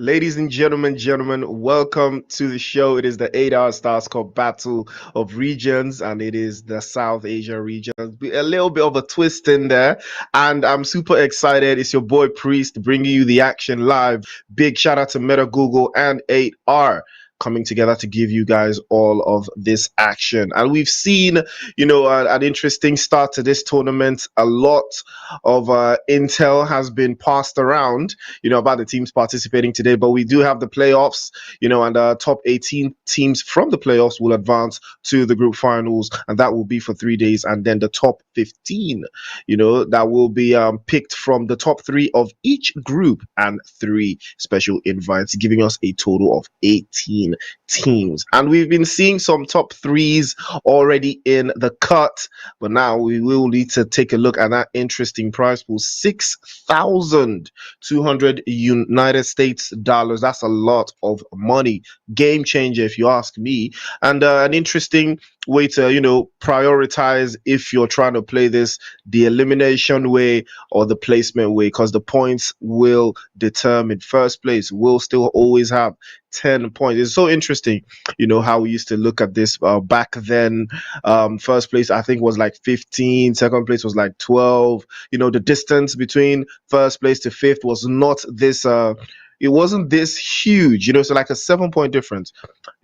Ladies and gentlemen, welcome to the show. It is the 8 hour Stars Cup Battle of Regions, and it is the South Asia region. A little bit of a twist in there, and I'm super excited. It's your boy Priest bringing you the action live. Big shout out to Meta Google and 8R coming together to give you guys all of this action. And we've seen, an interesting start to this tournament. A lot of intel has been passed around about the teams participating today. But we do have the playoffs, and the top 18 teams from the playoffs will advance to the group finals, and that will be for 3 days. And then the top 15, that will be picked from the top three of each group and three special invites, giving us a total of 18 teams. And we've been seeing some top threes already in the cut, but now we will need to take a look at that interesting prize pool. 6,200 United States dollars. That's a lot of money. Game changer, if you ask me. And an interesting way to, prioritize if you're trying to play this the elimination way or the placement way, because the points will determine. First place will still always have 10 points. It's so interesting, how we used to look at this back then. First place, I think, was like 15. Second place was like 12. The distance between first place to fifth was not this it wasn't this huge, so like a 7 point difference,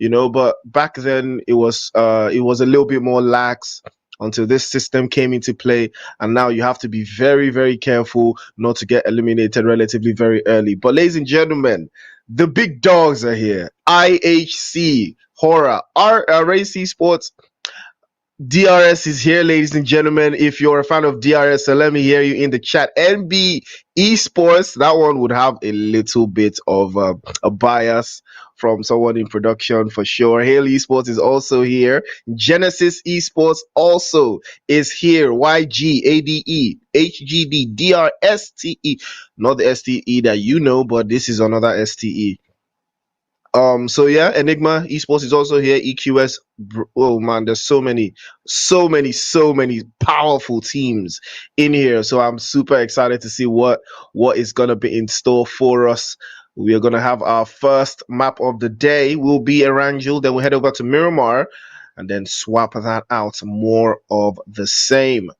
but back then it was a little bit more lax until this system came into play, and now you have to be very, very careful not to get eliminated relatively very early. But ladies and gentlemen, the big dogs are here. IHC Horror, RAC Sports, DRS is here, ladies and gentlemen. If you're a fan of DRS, so let me hear you in the chat. NB Esports, that one would have a little bit of a bias from someone in production for sure. Hail Esports is also here. Genesis Esports also is here. YGADE, HGD, DRSTE, not the STE that you know, but this is another STE. So yeah, Enigma Esports is also here. EQS, oh man, there's so many powerful teams in here. So I'm super excited to see what is gonna be in store for us. We are gonna have our first map of the day. Will be Erangel, then we'll head over to Miramar, and then swap that out. More of the same.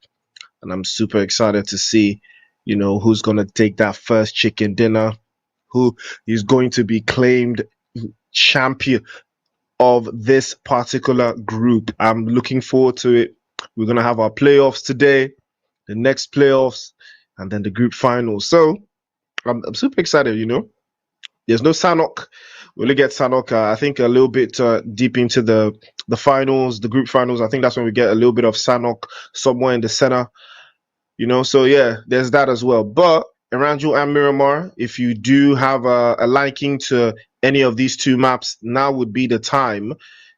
And I'm super excited to see, who's gonna take that first chicken dinner, who is going to be claimed champion of this particular group. I'm looking forward to it. We're going to have our playoffs today, the next playoffs, and then the group finals. So I'm super excited, There's no Sanok. We only get Sanok, I think, a little bit deep into the finals, the group finals. I think that's when we get a little bit of Sanok somewhere in the center, So yeah, there's that as well. But Eranjul and Miramar, if you do have a liking to any of these two maps, now would be the time,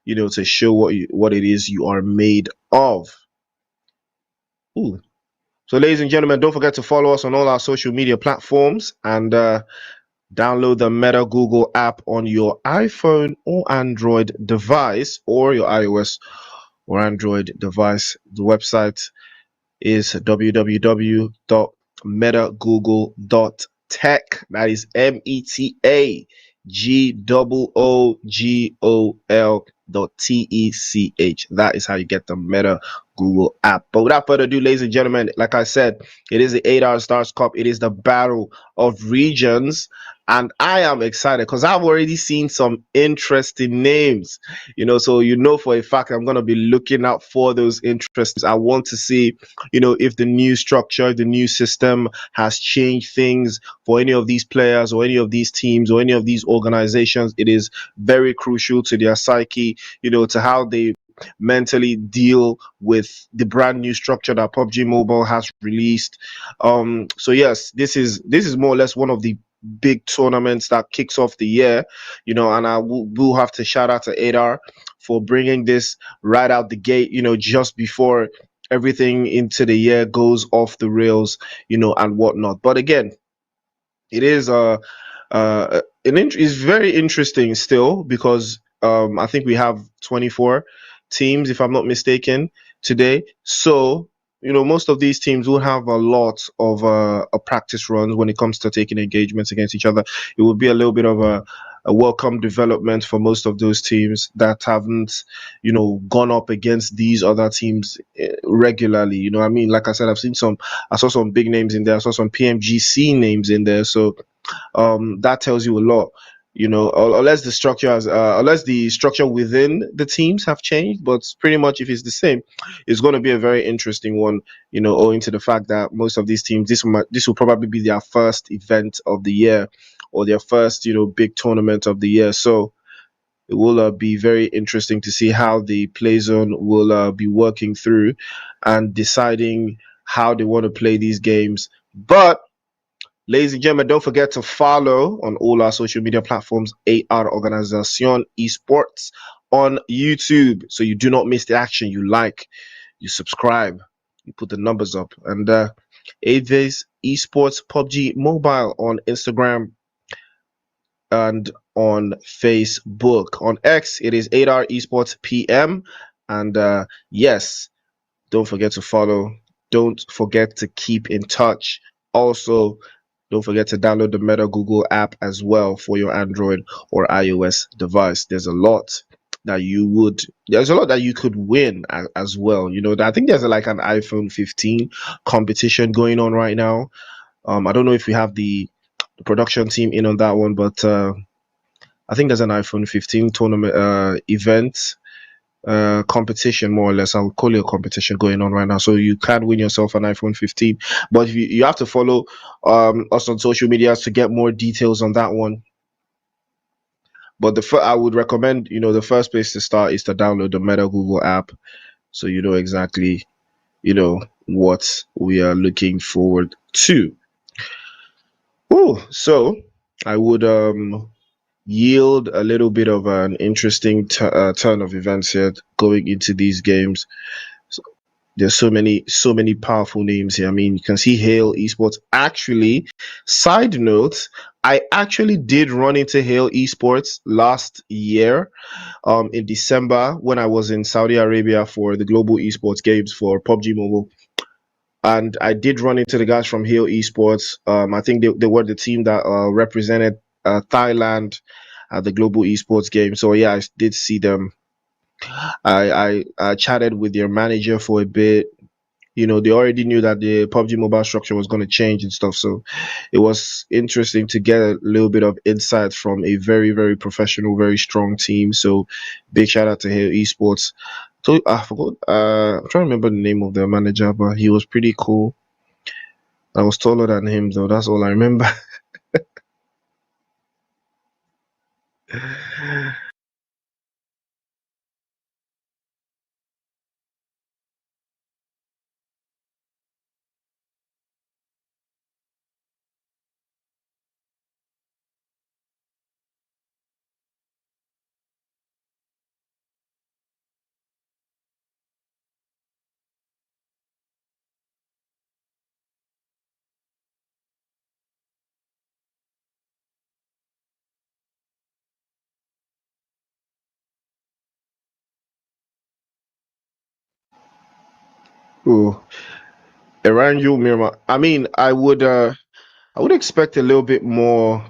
to show what it is you are made of. Ooh. So, ladies and gentlemen, don't forget to follow us on all our social media platforms and download the Meta Google app on your iPhone or Android device, or your iOS or Android device. The website is www.metagoogle.tech. That is METAGOOGOL.TECH. That is how you get the Meta Google app. But without further ado, ladies and gentlemen, like I said, it is the 8 hour Stars Cup. It is the battle of regions. And I am excited because I've already seen some interesting names, so for a fact I'm going to be looking out for those interests. I want to see, if the new structure, the new system has changed things for any of these players or any of these teams or any of these organizations. It is very crucial to their psyche, to how they mentally deal with the brand new structure that PUBG Mobile has released. So yes, this is more or less one of the big tournaments that kicks off the year, and I will have to shout out to Adar for bringing this right out the gate, just before everything into the year goes off the rails, and whatnot. But again, it is it's very interesting still, because I think we have 24 teams, if I'm not mistaken, today. So most of these teams will have a lot of a practice runs when it comes to taking engagements against each other. It will be a little bit of a welcome development for most of those teams that haven't, gone up against these other teams regularly. I mean, like I said, I saw some big names in there. I saw some PMGC names in there. So that tells you a lot. Unless the structure within the teams have changed, but pretty much if it's the same, it's going to be a very interesting one. Owing to the fact that most of these teams, this will probably be their first event of the year, or their first, big tournament of the year. So it will be very interesting to see how the play zone will be working through and deciding how they want to play these games. But ladies and gentlemen, don't forget to follow on all our social media platforms, AR Organización Esports on YouTube, so you do not miss the action. You like, you subscribe, you put the numbers up, and Aves Esports PUBG Mobile on Instagram and on Facebook. On X, it is 8R Esports PM, and yes, don't forget to follow. Don't forget to keep in touch. Also, don't forget to download the MetaGoogle app as well for your Android or iOS device. There's a lot that you could win as well. I think there's like an iPhone 15 competition going on right now. I don't know if we have the production team in on that one, but I think there's an iPhone 15 tournament event competition, more or less. I'll call it a competition going on right now. So you can win yourself an iPhone 15, but you have to follow us on social media to get more details on that one. But I would recommend, the first place to start is to download the Meta Google app, so you know exactly, what we are looking forward to. Oh, so I would yield a little bit of an interesting turn of events here going into these games. There's so many powerful names here. I mean, you can see Hale Esports. Actually, side note, I actually did run into Hale Esports last year, in December when I was in Saudi Arabia for the Global Esports Games for PUBG Mobile. And I did run into the guys from Hale Esports. I think they were the team that represented Thailand at the Global Esports Game. So yeah, I did see them. I chatted with their manager for a bit. They already knew that the PUBG Mobile structure was going to change and stuff. So it was interesting to get a little bit of insight from a very, very professional, very strong team. So big shout out to Hale Esports. So I forgot. I'm trying to remember the name of their manager, but he was pretty cool. I was taller than him, though. That's all I remember. Ooh, around you, Miramar. I mean, I would expect a little bit more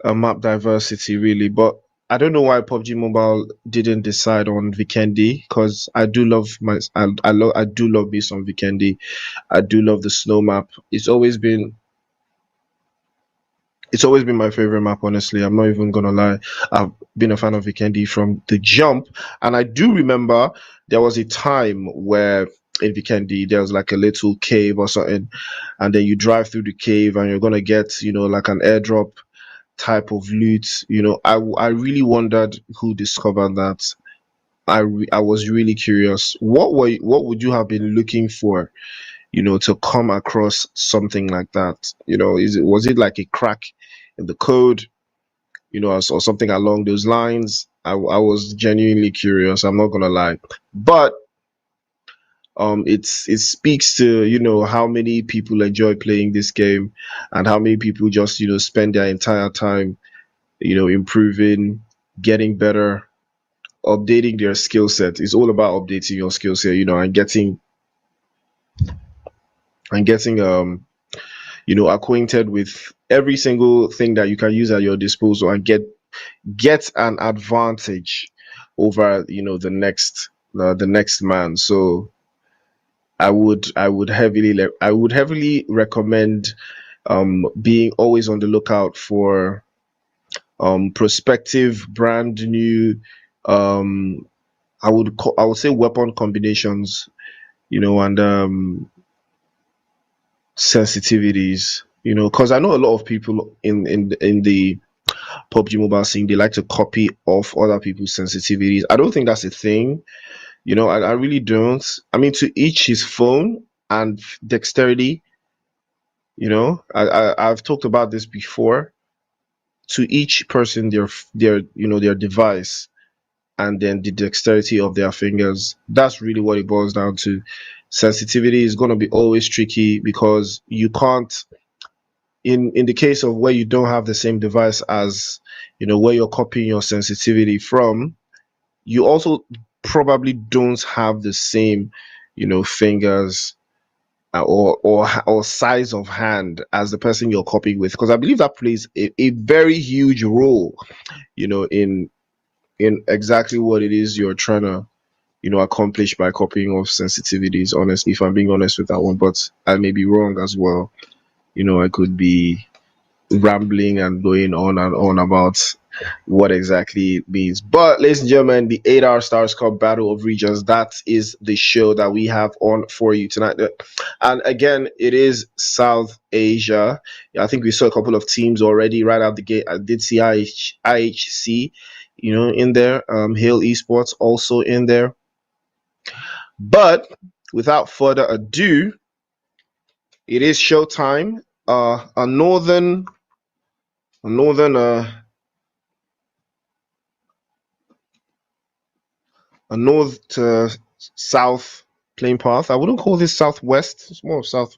map diversity, really, but I don't know why PUBG Mobile didn't decide on Vikendi, because I do love me some Vikendi. I do love the snow map. It's always been my favorite map, honestly. I'm not even gonna lie. I've been a fan of Vikendi from the jump, and I do remember there was a time where in Vikendi there was like a little cave or something, and then you drive through the cave and you're gonna get, like an airdrop type of loot. I really wondered who discovered that. I was really curious. What would you have been looking for, to come across something like that? Was it like a crack in the code, or something along those lines? I was genuinely curious. I'm not gonna lie, but it speaks to, how many people enjoy playing this game, and how many people just, spend their entire time, improving, getting better, updating their skill set. It's all about updating your skill set, and getting and getting acquainted with every single thing that you can use at your disposal and get an advantage over the next man. So I would heavily recommend being always on the lookout for prospective brand new um I would say weapon combinations, and sensitivities, because I know a lot of people in the PUBG Mobile scene, they like to copy off other people's sensitivities. I don't think that's a thing. I really don't. I mean, to each his phone and dexterity. I've talked about this before. To each person, their device, and then the dexterity of their fingers. That's really what it boils down to. Sensitivity is going to be always tricky because you can't, in the case of where you don't have the same device as, where you're copying your sensitivity from, you also probably don't have the same, fingers, or size of hand as the person you're copying with, because I believe that plays a very huge role, in exactly what it is you're trying to accomplish by copying off sensitivities. Honestly, if I'm being honest with that one, but I may be wrong as well. I could be rambling and going on and on about what exactly it means. But ladies and gentlemen, the 8-hour Stars Cup Battle of Regions, that is the show that we have on for you tonight. And again, it is South Asia. I think we saw a couple of teams already right out the gate. I did see IHC, in there. Hill Esports also in there. But without further ado, it is showtime. A north to south plane path. I wouldn't call this southwest. It's more of south.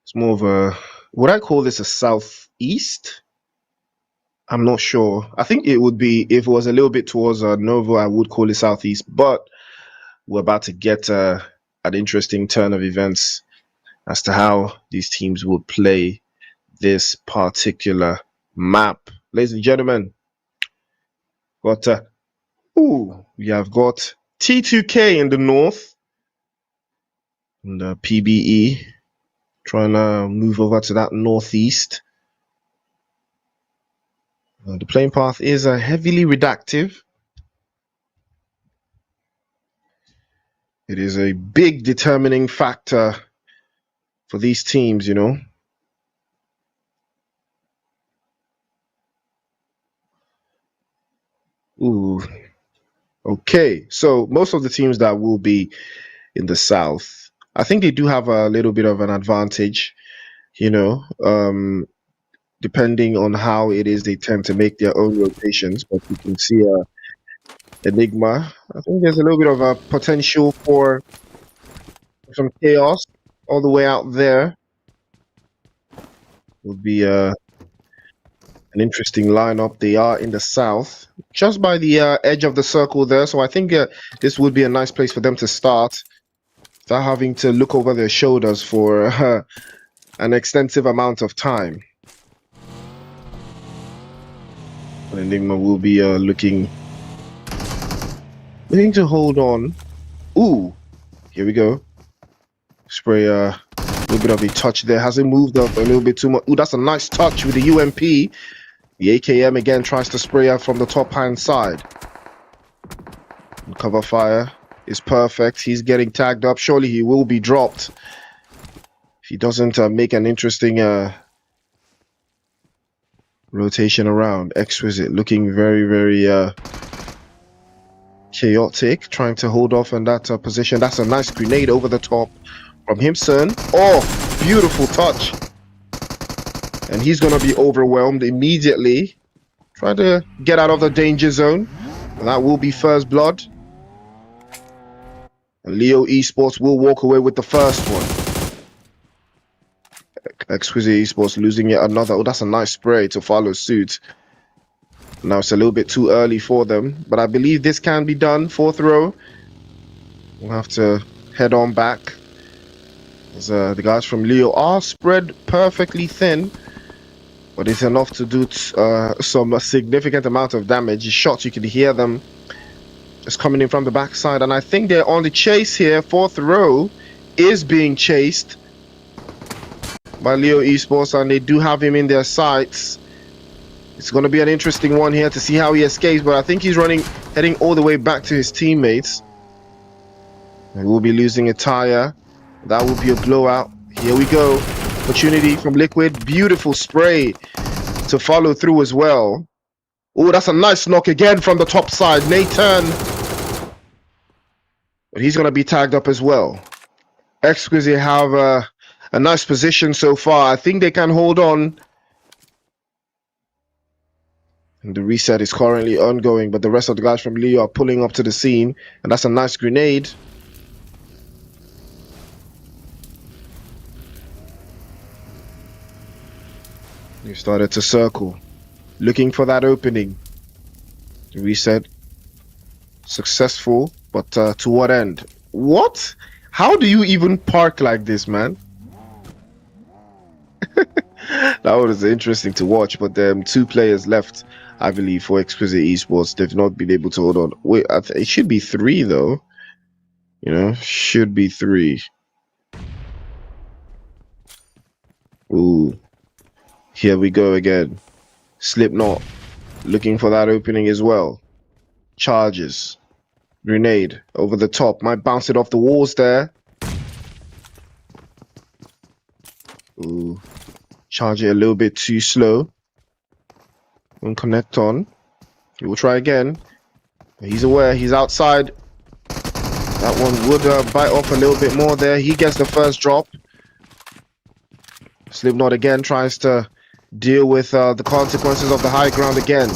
It's more of a. Would I call this a southeast? I'm not sure. I think it would be if it was a little bit towards Novo. I would call it southeast. But we're about to get an interesting turn of events as to how these teams will play this particular map. Ladies and gentlemen, got we have got T2K in the north and PBE trying to move over to that northeast. The playing path is heavily redactive. It is a big determining factor for these teams, Ooh. Okay, so most of the teams that will be in the south, I think they do have a little bit of an advantage, depending on how it is they tend to make their own rotations. But you can see Enigma. I think there's a little bit of a potential for some chaos all the way out there. Would be an interesting lineup. They are in the south, just by the edge of the circle there. So I think this would be a nice place for them to start, without having to look over their shoulders for an extensive amount of time. Enigma will be looking to hold on. Ooh, here we go. Spray a little bit of a touch there. Hasn't moved up a little bit too much. Ooh, that's a nice touch with the UMP. The AKM again tries to spray out from the top hand side. Cover fire is perfect. He's getting tagged up. Surely he will be dropped if he doesn't make an interesting rotation around. Exquisite, looking very, very chaotic, trying to hold off in that position. That's a nice grenade over the top from Himson. Oh, beautiful touch. And he's going to be overwhelmed immediately. Try to get out of the danger zone. And that will be first blood. And Leo Esports will walk away with the first one. Exquisite Esports losing yet another. Oh, that's a nice spray to follow suit. Now it's a little bit too early for them, but I believe this can be done. Fourth row. We'll have to head on back. As, the guys from Leo are spread perfectly thin, but it's enough to do some significant amount of damage. Shots, you can hear them just coming in from the backside, and I think they're on the chase here. Fourth row is being chased by Leo Esports, and they do have him in their sights. It's going to be an interesting one here to see how he escapes, but I think he's heading all the way back to his teammates. And we'll be losing a tire. That will be a blowout. Here we go. Opportunity from Liquid. Beautiful spray to follow through as well. Oh, that's a nice knock again from the top side. Nathan. But he's going to be tagged up as well. Exquisite have a nice position so far. I think they can hold on. And the reset is currently ongoing, but the rest of the guys from Leo are pulling up to the scene. And that's a nice grenade. They started to circle, looking for that opening. The reset successful, but to what end? What? How do you even park like this, man? That was interesting to watch, but two players left, I believe, for Exquisite Esports. They've not been able to hold on. Wait, it should be 3 though. You know, should be 3. Ooh. Here we go again. Slipknot looking for that opening as well. Charges. Grenade over the top. Might bounce it off the walls there. Ooh. Charge it a little bit too slow. Won't connect on. He will try again. He's aware. He's outside. That one would bite off a little bit more there. He gets the first drop. Slipknot again tries to deal with the consequences of the high ground again.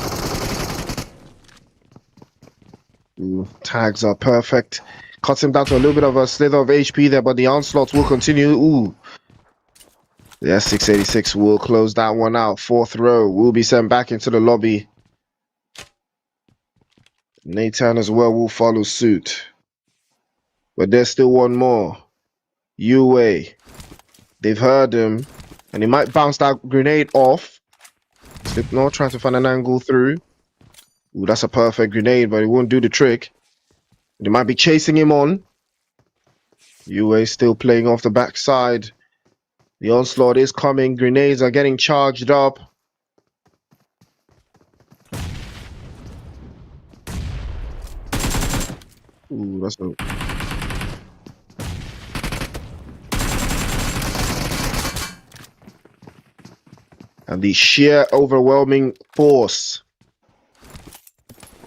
Ooh, tags are perfect. Cuts him down to a little bit of a slither of HP there, but the onslaughts will continue. Ooh. The S686 will close that one out. Fourth row will be sent back into the lobby. Nathan as well will follow suit. But there's still one more. UA. They've heard him. And he might bounce that grenade off. Slipknot trying to find an angle through. Ooh, that's a perfect grenade, but it won't do the trick. They might be chasing him on. UA still playing off the backside. The onslaught is coming. Grenades are getting charged up. Ooh, that's a... And the sheer overwhelming force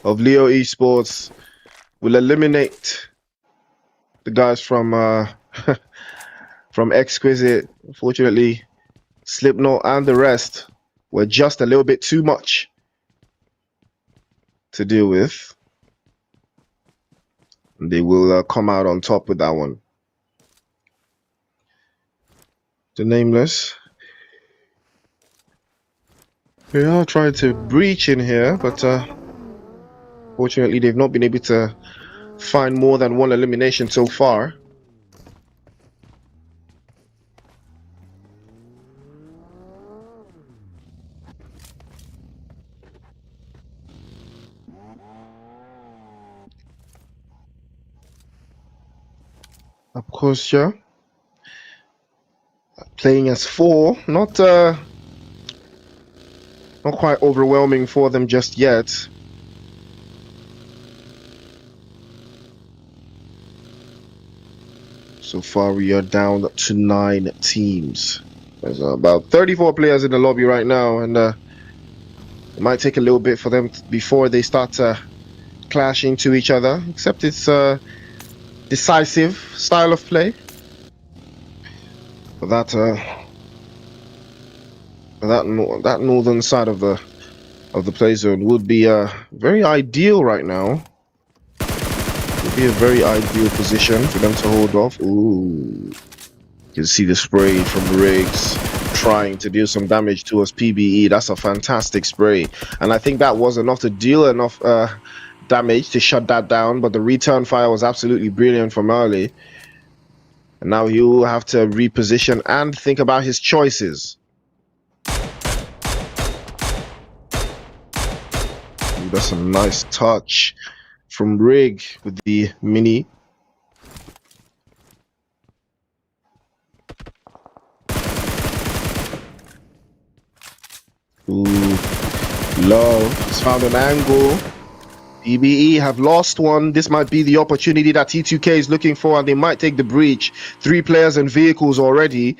of Leo Esports will eliminate the guys from from Exquisite. Unfortunately, Slipknot and the rest were just a little bit too much to deal with. And they will come out on top with that one. The Nameless. They are trying to breach in here, but fortunately they've not been able to find more than one elimination so far. Of course, yeah. Playing as 4, not quite overwhelming for them just yet. So far, we are down to 9 teams. There's about 34 players in the lobby right now, and it might take a little bit for them before they start clashing to each other. Except it's a decisive style of play. But that northern side of the play zone would be very ideal right now. Would be a very ideal position for them to hold off. Ooh. You can see the spray from Riggs trying to deal some damage towards PBE. That's a fantastic spray. And I think that was enough to deal enough damage to shut that down. But the return fire was absolutely brilliant from early. And now he will have to reposition and think about his choices. Ooh, that's a nice touch from Rig with the mini. Ooh, Love has found an angle. PBE have lost one. This might be the opportunity that T2K is looking for, and they might take the breach. 3 players and vehicles already.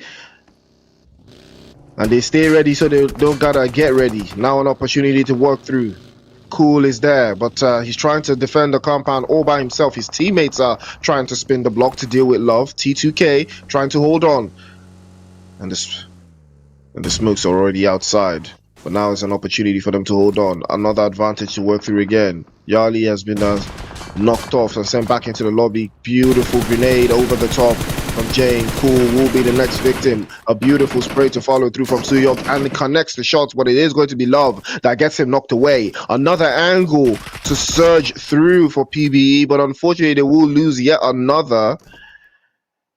And they stay ready, so they don't gotta get ready. Now an opportunity to work through. Cool is there, but he's trying to defend the compound all by himself. His teammates are trying to spin the block to deal with Love. T2K trying to hold on. And the smoke's already outside. But now it's an opportunity for them to hold on. Another advantage to work through again. Yali has been knocked off and sent back into the lobby. Beautiful grenade over the top from Jane. Cool will be the next victim. A beautiful spray to follow through from Suyok, and it connects the shots, but it is going to be Love that gets him knocked away. Another angle to surge through for PBE, but unfortunately they will lose yet another.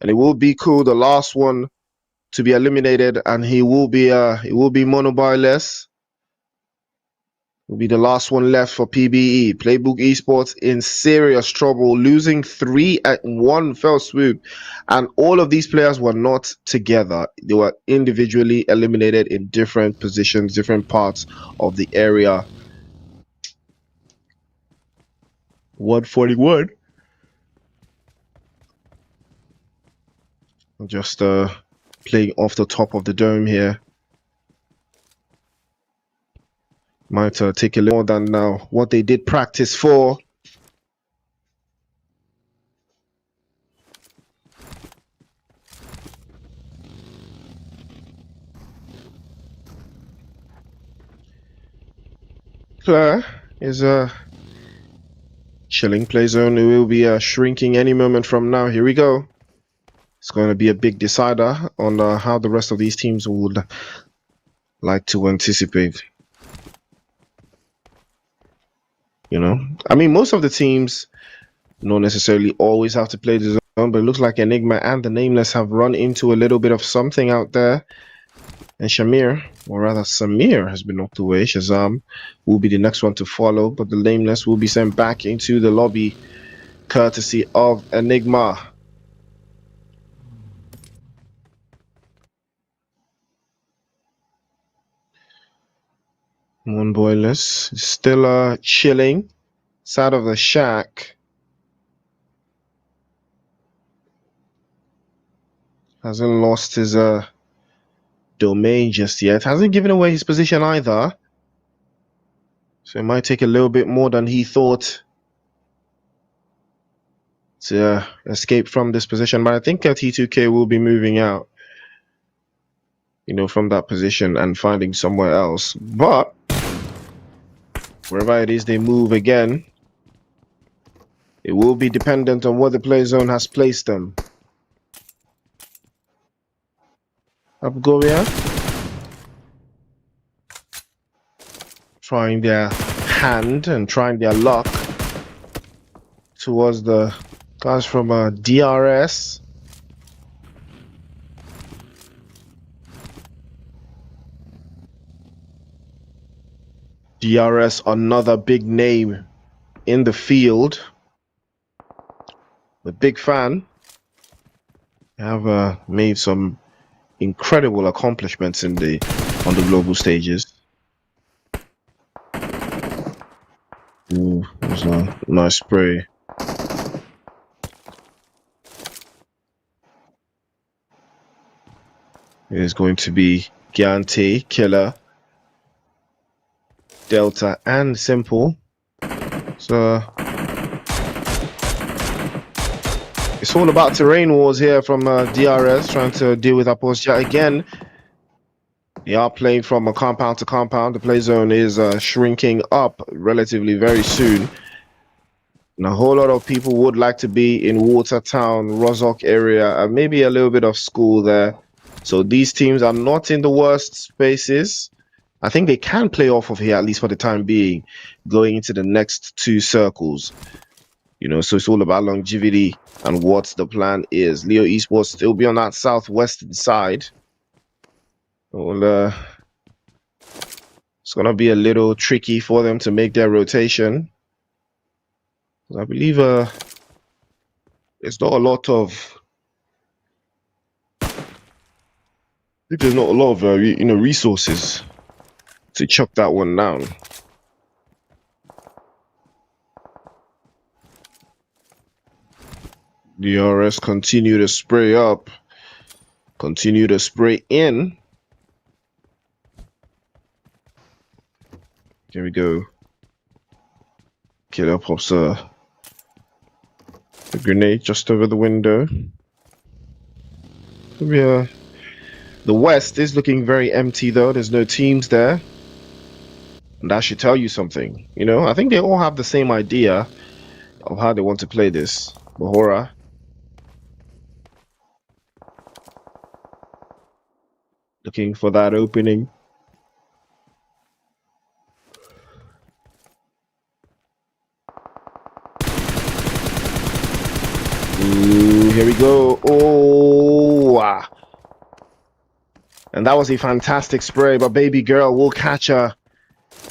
And it will be Cool, the last one to be eliminated, and he will be monobuyless. Will be the last one left for PBE. Playbook Esports in serious trouble, losing 3 at one fell swoop, and all of these players were not together. They were individually eliminated in different positions, different parts of the area. 141. I'm just playing off the top of the dome here. Might take a little more than what they did practice for. Claire is chilling. Play zone will be shrinking any moment from now. Here we go. It's going to be a big decider on how the rest of these teams would like to anticipate. You know, I mean, most of the teams don't necessarily always have to play the zone, but it looks like Enigma and the Nameless have run into a little bit of something out there. And Shamir, or rather Samir, has been knocked away. Shazam will be the next one to follow, but the Nameless will be sent back into the lobby courtesy of Enigma. One boyless is still chilling side of the shack. Hasn't lost his domain just yet. Hasn't given away his position either. So it might take a little bit more than he thought to escape from this position. But I think T2K will be moving out, you know, from that position and finding somewhere else. But wherever it is they move again, it will be dependent on what the play zone has placed them. Abgoria trying their hand and trying their luck towards the guys from DRS. DRS, another big name in the field. A big fan. Have made some incredible accomplishments on the global stages. Ooh, that was a nice spray. It is going to be Giante, Killer, Delta, and Simple. So it's all about terrain wars here from DRS, trying to deal with Apostia again. They are playing from a compound to compound. The play zone is shrinking up relatively very soon. And a whole lot of people would like to be in Watertown, Rozok area, and maybe a little bit of school there. So these teams are not in the worst spaces. I think they can play off of here, at least for the time being, going into the next two circles. You know, so it's all about longevity and what the plan is. Leo Esports still be on that southwestern side. Well, it's going to be a little tricky for them to make their rotation. I believe there's not a lot of... I think there's not a lot of, resources to chuck that one down. DRS continue to spray up. Continue to spray in. Here we go. Okay, there pops a grenade just over the window. Yeah. The west is looking very empty though. There's no teams there. And that should tell you something. You know, I think they all have the same idea of how they want to play this. Bahora. Looking for that opening. Ooh, here we go. Oh, and that was a fantastic spray, but baby girl will catch her.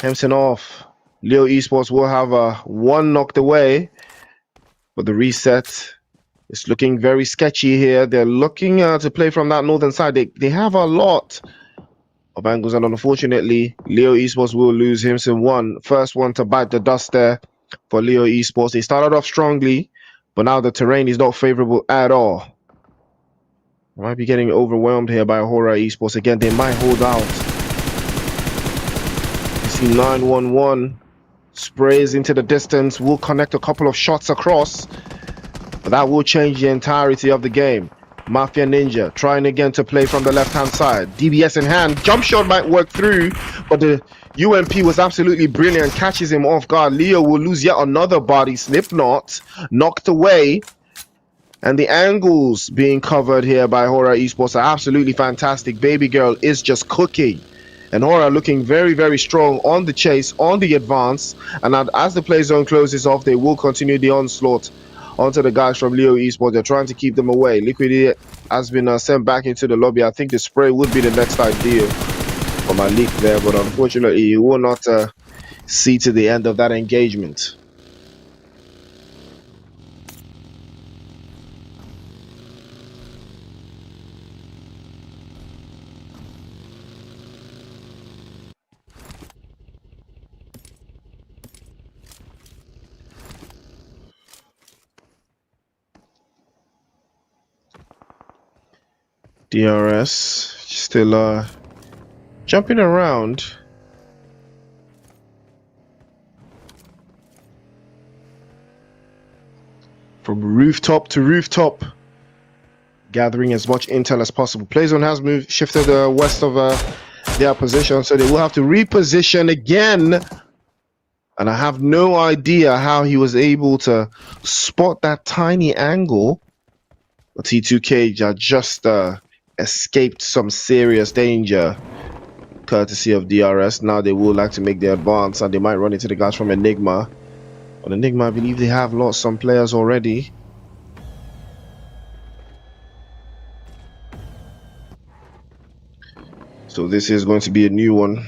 Hempson off. Leo Esports will have one knocked away, but the reset is looking very sketchy here. They're looking to play from that northern side. They have a lot of angles, and unfortunately, Leo Esports will lose Hempson one. First one to bite the dust there for Leo Esports. They started off strongly, but now the terrain is not favorable at all. I might be getting overwhelmed here by Horror Esports again. They might hold out. You see 911 sprays into the distance. Will connect a couple of shots across, but that will change the entirety of the game. Mafia Ninja trying again to play from the left-hand side. DBS in hand. Jump shot might work through, but the UMP was absolutely brilliant. Catches him off guard. Leo will lose yet another body. Slipknot knocked away. And the angles being covered here by Horror Esports are absolutely fantastic. Baby girl is just cooking. And Horror looking very, very strong on the chase, on the advance. And as the play zone closes off, they will continue the onslaught onto the guys from Leo Esports. They're trying to keep them away. Liquidity has been sent back into the lobby. I think the spray would be the next ideal for my leak there. But unfortunately, you will not see to the end of that engagement. DRS still jumping around. From rooftop to rooftop, gathering as much intel as possible. Playzone has shifted west of their position, so they will have to reposition again. And I have no idea how he was able to spot that tiny angle. But T2K just escaped some serious danger courtesy of DRS. Now they will like to make the advance, and they might run into the guys from Enigma. But Enigma, I believe they have lost some players already. So this is going to be a new one.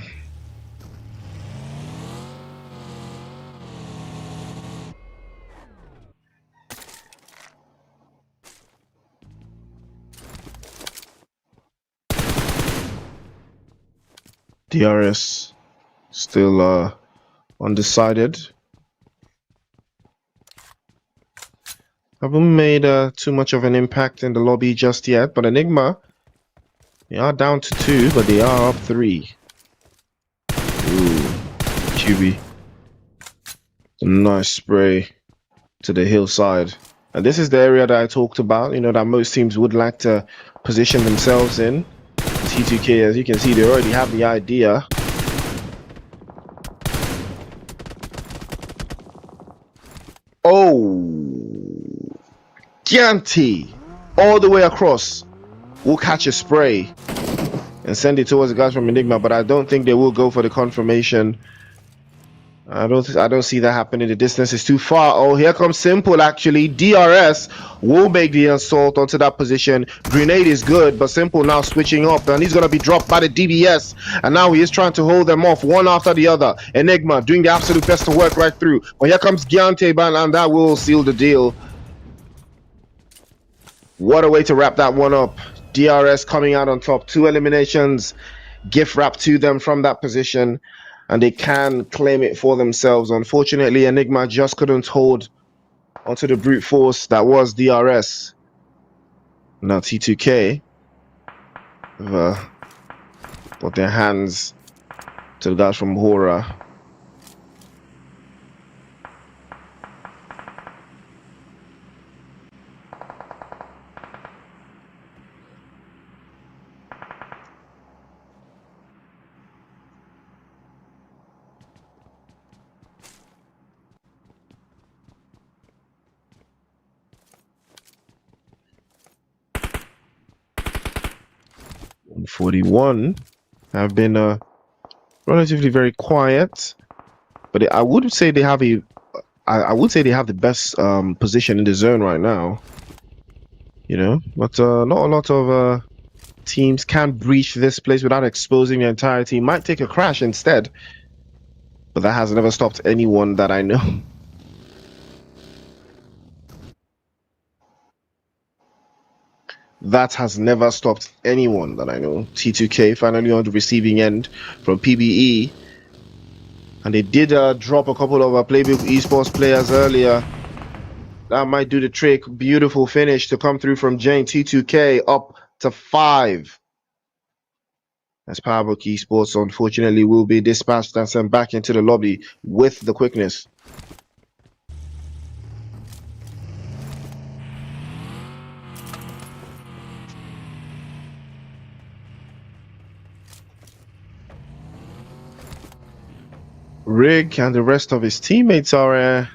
DRS still undecided. Haven't made too much of an impact in the lobby just yet, but Enigma, they are down to 2, but they are up 3. Ooh, QB. Nice spray to the hillside. And this is the area that I talked about, you know, that most teams would like to position themselves in. T2K, as you can see, they already have the idea. Oh, Gianti, all the way across. Will catch a spray and send it towards the guys from Enigma, but I don't think they will go for the confirmation. I don't see that happening. The distance is too far. Oh, here comes Simple actually. DRS will make the assault onto that position. Grenade is good, but Simple now switching up, and he's gonna be dropped by the DBS. And now he is trying to hold them off one after the other. Enigma doing the absolute best to work right through. But here comes Giante, and that will seal the deal. What a way to wrap that one up. DRS coming out on top. 2 eliminations. Gift wrap to them from that position. And they can claim it for themselves. Unfortunately, Enigma just couldn't hold onto the brute force that was DRS. Now T2K have put their hands to the guys from Hora. And 41 have been relatively very quiet, but I would say they have I would say they have the best position in the zone right now. You know, but not a lot of teams can breach this place without exposing the entire team. Might take a crash instead, but that has never stopped anyone that I know. That has never stopped anyone that I know. T2K finally on the receiving end from PBE. And they did drop a couple of Playbook Esports players earlier. That might do the trick. Beautiful finish to come through from Jane. T2K up to 5. As Powerbook Esports unfortunately will be dispatched and sent back into the lobby with the quickness. Rig and the rest of his teammates are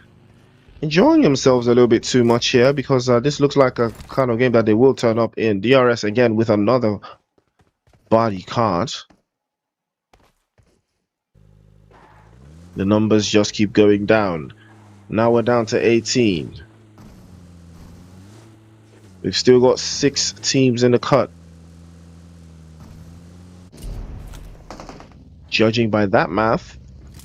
enjoying themselves a little bit too much here, because this looks like a kind of game that they will turn up in. DRS again with another body card. The numbers just keep going down. Now we're down to 18. We've still got 6 teams in the cut. Judging by that math,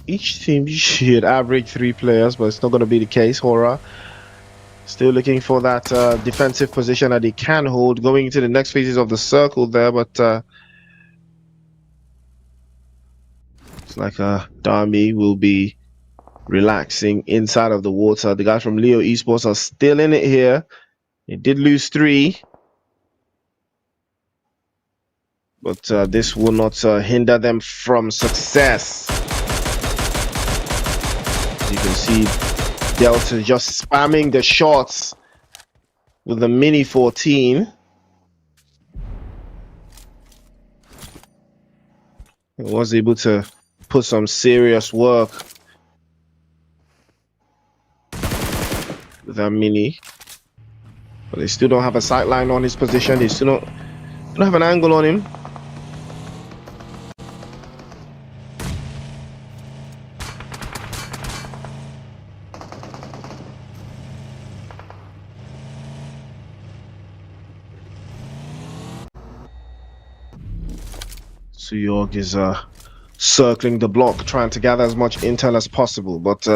each team should average 3 players, but it's not going to be the case. Hora still looking for that defensive position that he can hold, going into the next phases of the circle there, but it's like Dami will be relaxing inside of the water. The guys from Leo Esports are still in it here. They did lose 3, but this will not hinder them from success. You can see Delta just spamming the shots with the Mini 14. He was able to put some serious work with that Mini. But they still don't have a sight line on his position. They still don't have an angle on him. Suyorg is circling the block, trying to gather as much intel as possible, but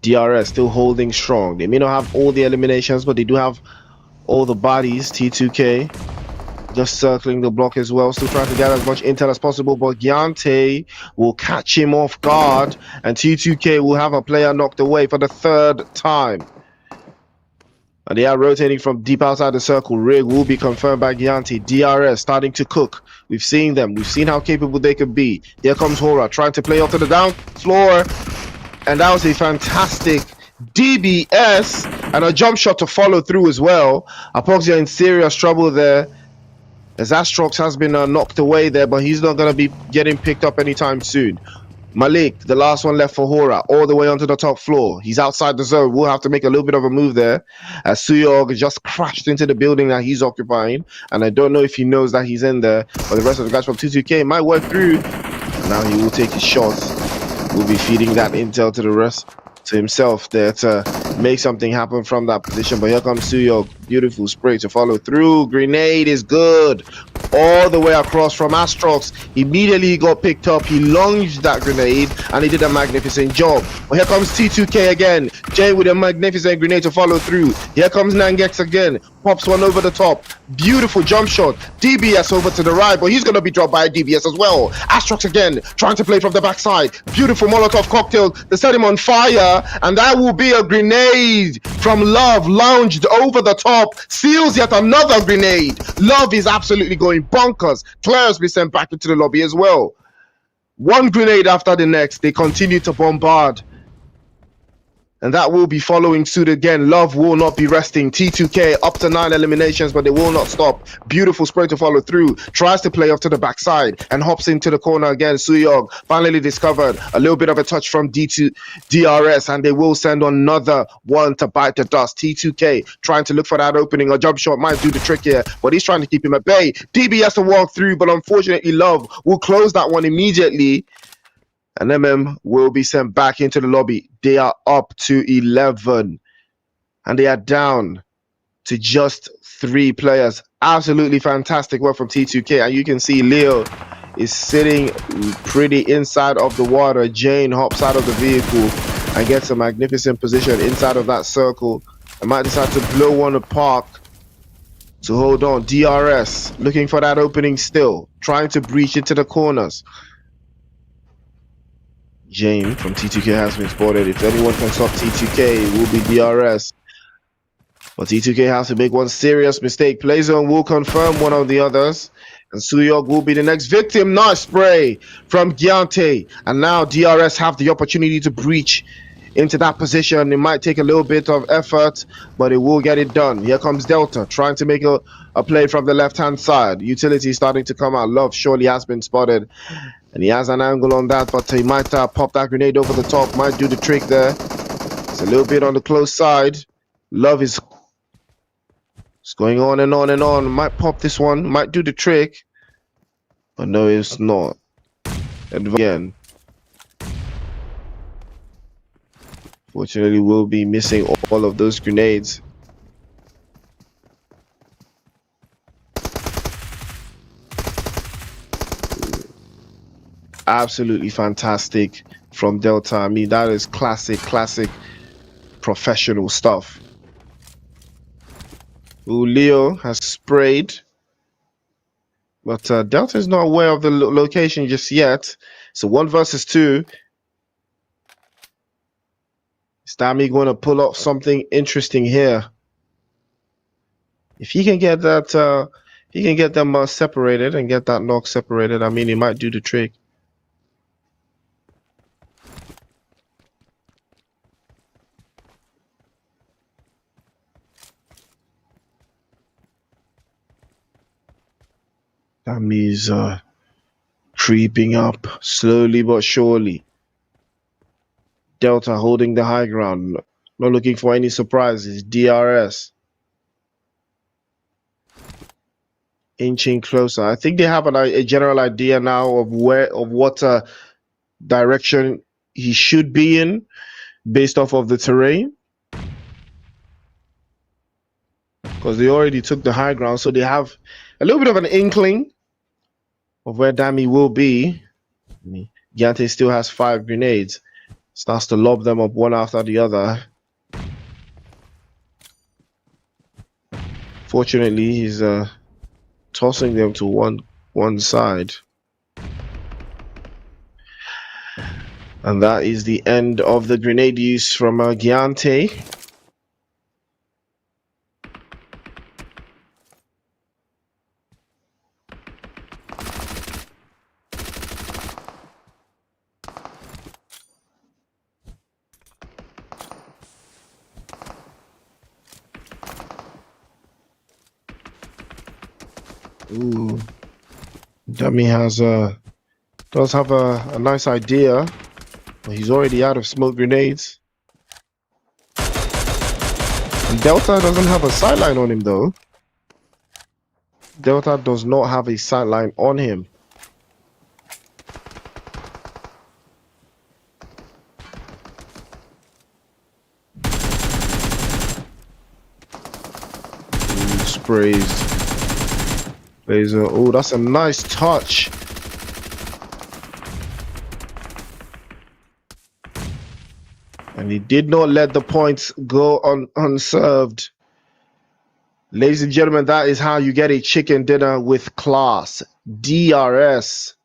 DRS still holding strong. They may not have all the eliminations, but they do have all the bodies. T2K just circling the block as well, still trying to gather as much intel as possible, but Giante will catch him off guard, and T2K will have a player knocked away for the 3rd time. And they are rotating from deep outside the circle. Rig will be confirmed by Giante. DRS starting to cook. We've seen them. We've seen how capable they could be. Here comes Hora trying to play off to the down floor. And that was a fantastic DBS. And a jump shot to follow through as well. Apoxia in serious trouble there, as Astrox has been knocked away there, but he's not going to be getting picked up anytime soon. Malik, the last one left for Hora, all the way onto the top floor. He's outside the zone. We'll have to make a little bit of a move there, as Suyog just crashed into the building that he's occupying. And I don't know if he knows that he's in there, but the rest of the guys from 22K might work through. And now he will take his shots. We'll be feeding that intel to the rest, to himself there, to make something happen from that position. But here comes Suyog. Beautiful spray to follow through. Grenade is good. All the way across from Astrox. Immediately he got picked up. He lunged that grenade and he did a magnificent job. But here comes T2K again. Jay with a magnificent grenade to follow through. Here comes Nangex again. Pops one over the top. Beautiful jump shot. DBS over to the right, but he's going to be dropped by a DBS as well. Astrox again, trying to play from the backside. Beautiful Molotov cocktail to set him on fire. And that will be a grenade from Love, lounged over the top. Seals yet another grenade. Love is absolutely going bonkers. Claire has been sent back into the lobby as well. One grenade after the next. They continue to bombard. And that will be following suit again. Love will not be resting. T2K up to 9 eliminations, but they will not stop. Beautiful spray to follow through. Tries to play off to the backside and hops into the corner again. Suyog finally discovered a little bit of a touch from DRS, and they will send another one to bite the dust. T2K trying to look for that opening. A jump shot might do the trick here, but he's trying to keep him at bay. DB has to walk through, but unfortunately Love will close that one immediately. And MM will be sent back into the lobby. They are up to 11. And they are down to just 3 players. Absolutely fantastic work from T2K. And you can see Leo is sitting pretty inside of the water. Jane hops out of the vehicle and gets a magnificent position inside of that circle. I might decide to blow one apart to hold on. DRS looking for that opening still. Trying to breach into the corners. Jane from T2K has been spotted. If anyone can stop T2K, it will be DRS. But T2K has to make one serious mistake. Playzone will confirm one of the others. And Suyog will be the next victim. Nice spray from Giante. And now DRS have the opportunity to breach into that position. It might take a little bit of effort, but it will get it done. Here comes Delta trying to make a play from the left-hand side. Utility starting to come out. Love surely has been spotted. And he has an angle on that, but he might pop that grenade over the top. Might do the trick there. It's a little bit on the close side. Love is going on and on and on. Might pop this one. Might do the trick. But no, it's not. And again. Fortunately, we'll be missing all of those grenades. Absolutely fantastic from Delta. I mean, that is classic professional stuff. Ooh, Leo has sprayed, but Delta is not aware of the location just yet. So 1 versus 2. Is Dami going to pull off something interesting here? If he can get that, he can get them separated and get that knock separated. I mean, he might do the trick. Dami's creeping up slowly but surely. Delta holding the high ground. Not looking for any surprises. DRS. Inching closer. I think they have a general idea now of what direction he should be in based off of the terrain. Because they already took the high ground, so they have a little bit of an inkling of where Dami will be. Giante still has 5 grenades. Starts to lob them up one after the other. Fortunately, he's tossing them to one side. And that is the end of the grenade use from Giante. Ooh. Dummy has Does have a nice idea, but he's already out of smoke grenades. And Delta doesn't have a sideline on him though. Delta does not have a sideline on him. Ooh, sprays. Laser. Oh, that's a nice touch. And he did not let the points go unserved. Ladies and gentlemen, that is how you get a chicken dinner with class. DRS.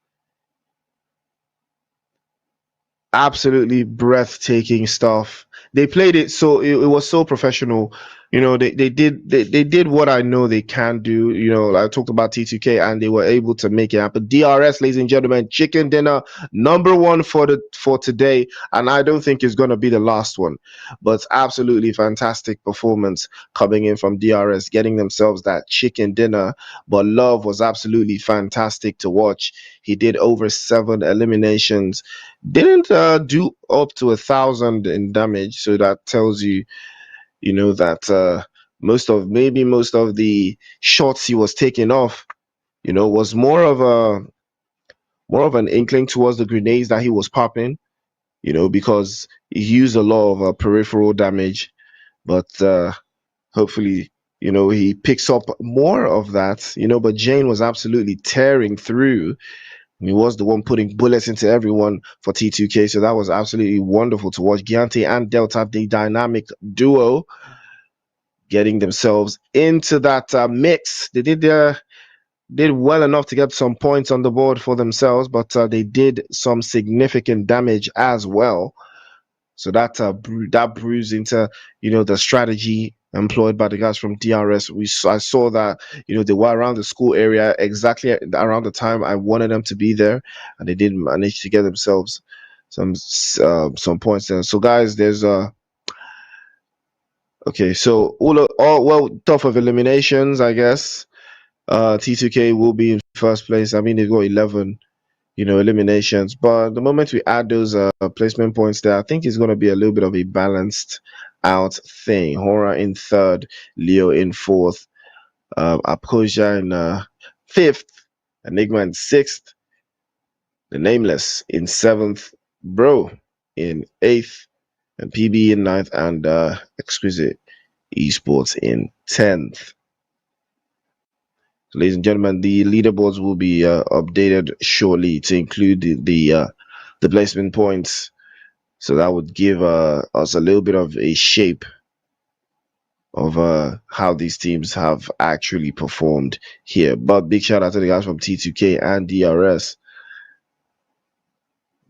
Absolutely breathtaking stuff. They played it so it was so professional. You know, they did what I know they can do. You know, I talked about T2K and they were able to make it happen. DRS, ladies and gentlemen, chicken dinner #1 for today, and I don't think it's gonna be the last one. But absolutely fantastic performance coming in from DRS, getting themselves that chicken dinner. But Love was absolutely fantastic to watch. He did over 7 eliminations, didn't do up to 1,000 in damage, so that tells you, you know, that most of the shots he was taking off, you know, was more of an inkling towards the grenades that he was popping, you know, because he used a lot of peripheral damage. But hopefully, you know, he picks up more of that, you know. But Jane was absolutely tearing through. He was the one putting bullets into everyone for T2K, so that was absolutely wonderful to watch. Giante and Delta, the dynamic duo, getting themselves into that mix. They did well enough to get some points on the board for themselves, but they did some significant damage as well. So that that brews into, you know, the strategy employed by the guys from DRS. I saw that, you know, they were around the school area exactly around the time I wanted them to be there, and they did manage to get themselves some points there. So guys, there's okay, so all well, tough of eliminations, I guess. T2K will be in first place. I mean, they've got 11, you know, eliminations. But the moment we add those placement points there, I think it's going to be a little bit of a balanced out thing. Hora in third, Leo in fourth, Apoja in fifth, Enigma in sixth, the Nameless in seventh, Bro in eighth, and PB in ninth, and Exquisite Esports in 10th. So, ladies and gentlemen, the leaderboards will be updated shortly to include the placement points. So that would give us a little bit of a shape of how these teams have actually performed here. But big shout out to the guys from T2K and DRS.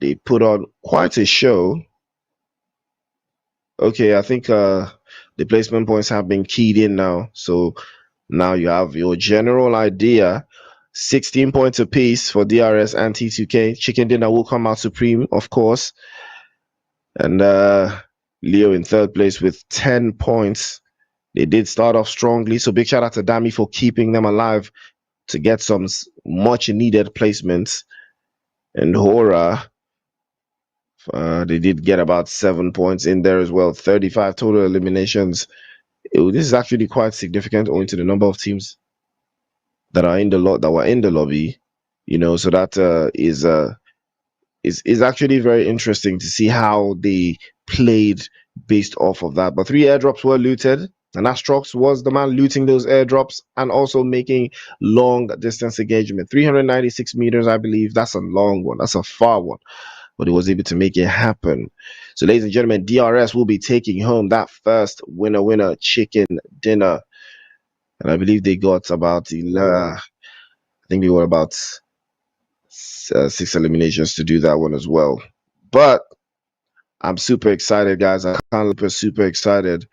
They put on quite a show. Okay, I think the placement points have been keyed in now. So now you have your general idea. 16 points apiece for DRS and T2K. Chicken Dinner will come out supreme, of course. And Leo in third place with 10 points. They did start off strongly. So big shout out to Dami for keeping them alive to get some much needed placements. And Hora, they did get about 7 points in there as well. 35 total eliminations. This is actually quite significant owing to the number of teams that are in the lot that were in the lobby, you know. So that is actually very interesting to see how they played based off of that. But 3 airdrops were looted, and Astrox was the man looting those airdrops and also making long distance engagement. 396 meters, I believe. That's a long one. That's a far one. But he was able to make it happen. So, ladies and gentlemen, DRS will be taking home that first winner chicken dinner. And I believe they got about I think they were about 6 eliminations to do that one as well. But I'm super excited, guys. I can't be super excited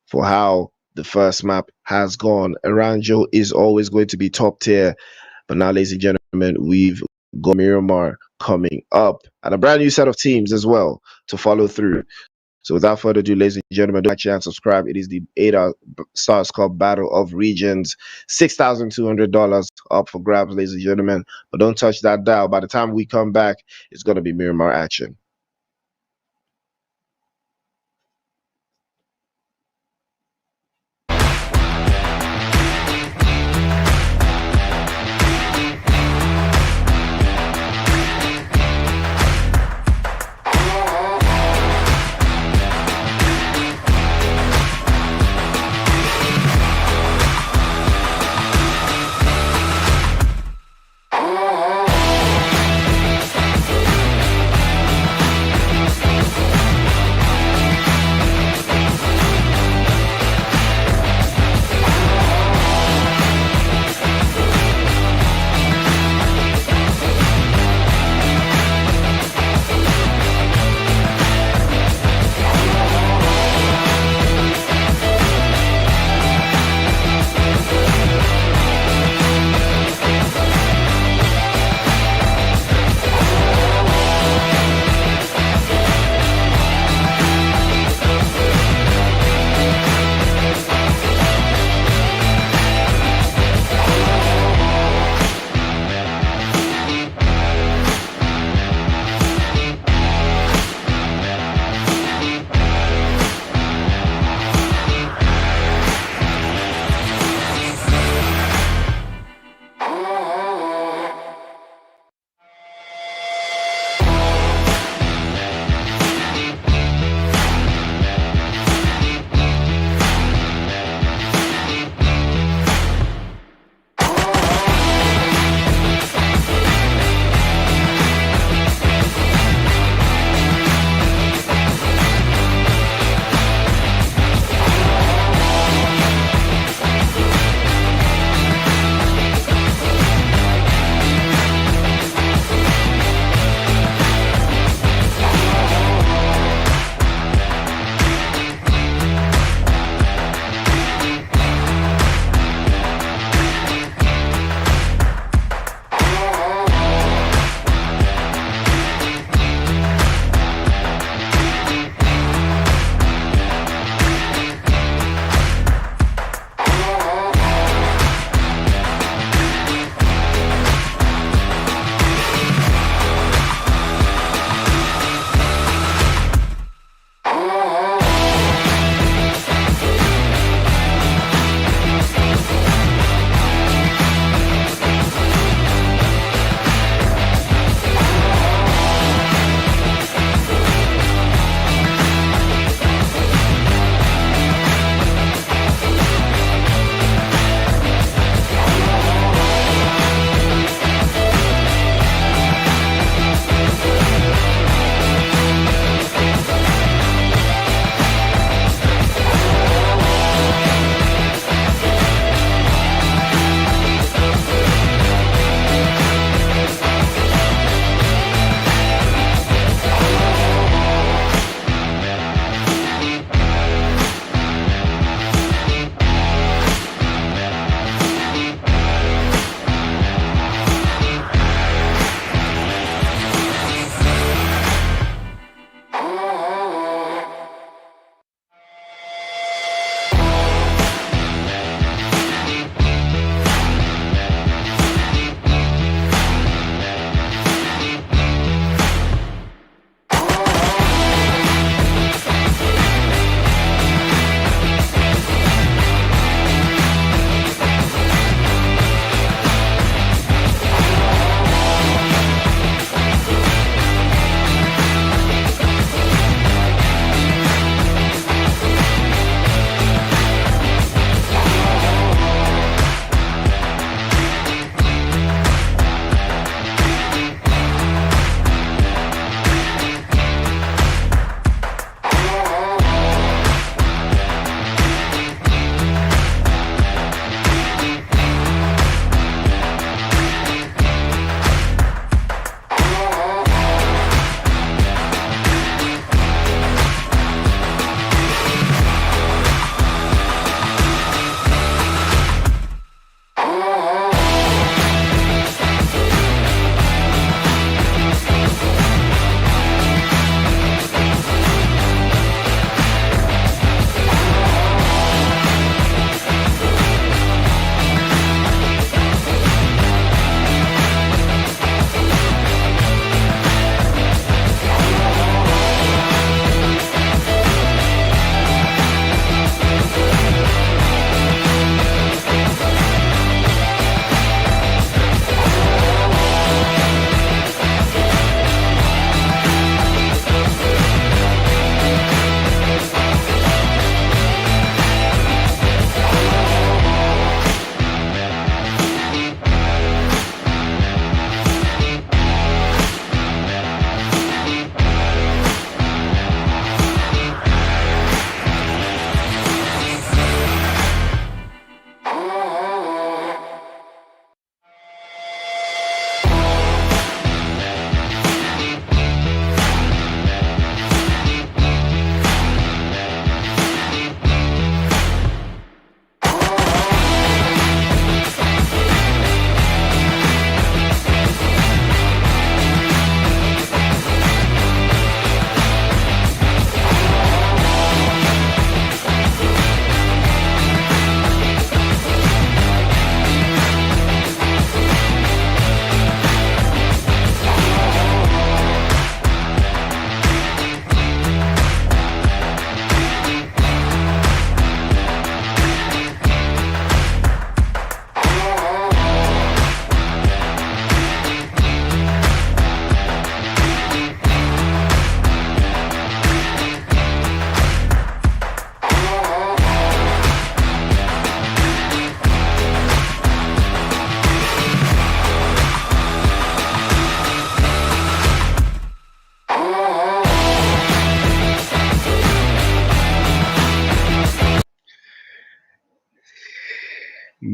for how the first map has gone. Aranjo is always going to be top tier. But now, ladies and gentlemen, we've got Miramar coming up and a brand new set of teams as well to follow through. So without further ado, ladies and gentlemen, don't like, share, and subscribe. It is the 8 Stars Cup Battle of Regions. $6,200 up for grabs, ladies and gentlemen. But don't touch that dial. By the time we come back, it's going to be Miramar Action.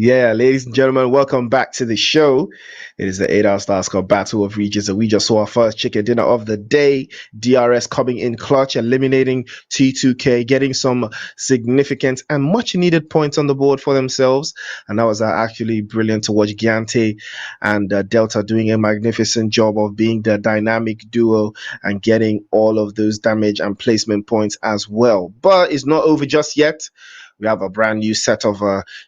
Yeah, ladies and gentlemen, welcome back to the show. It is the 8 Hour Stars Cup Battle of Regions, and we just saw our first chicken dinner of the day. DRS coming in clutch, eliminating T2K, getting some significant and much needed points on the board for themselves. And that was actually brilliant to watch Giante and Delta doing a magnificent job of being the dynamic duo and getting all of those damage and placement points as well. But it's not over just yet. We have a brand new set of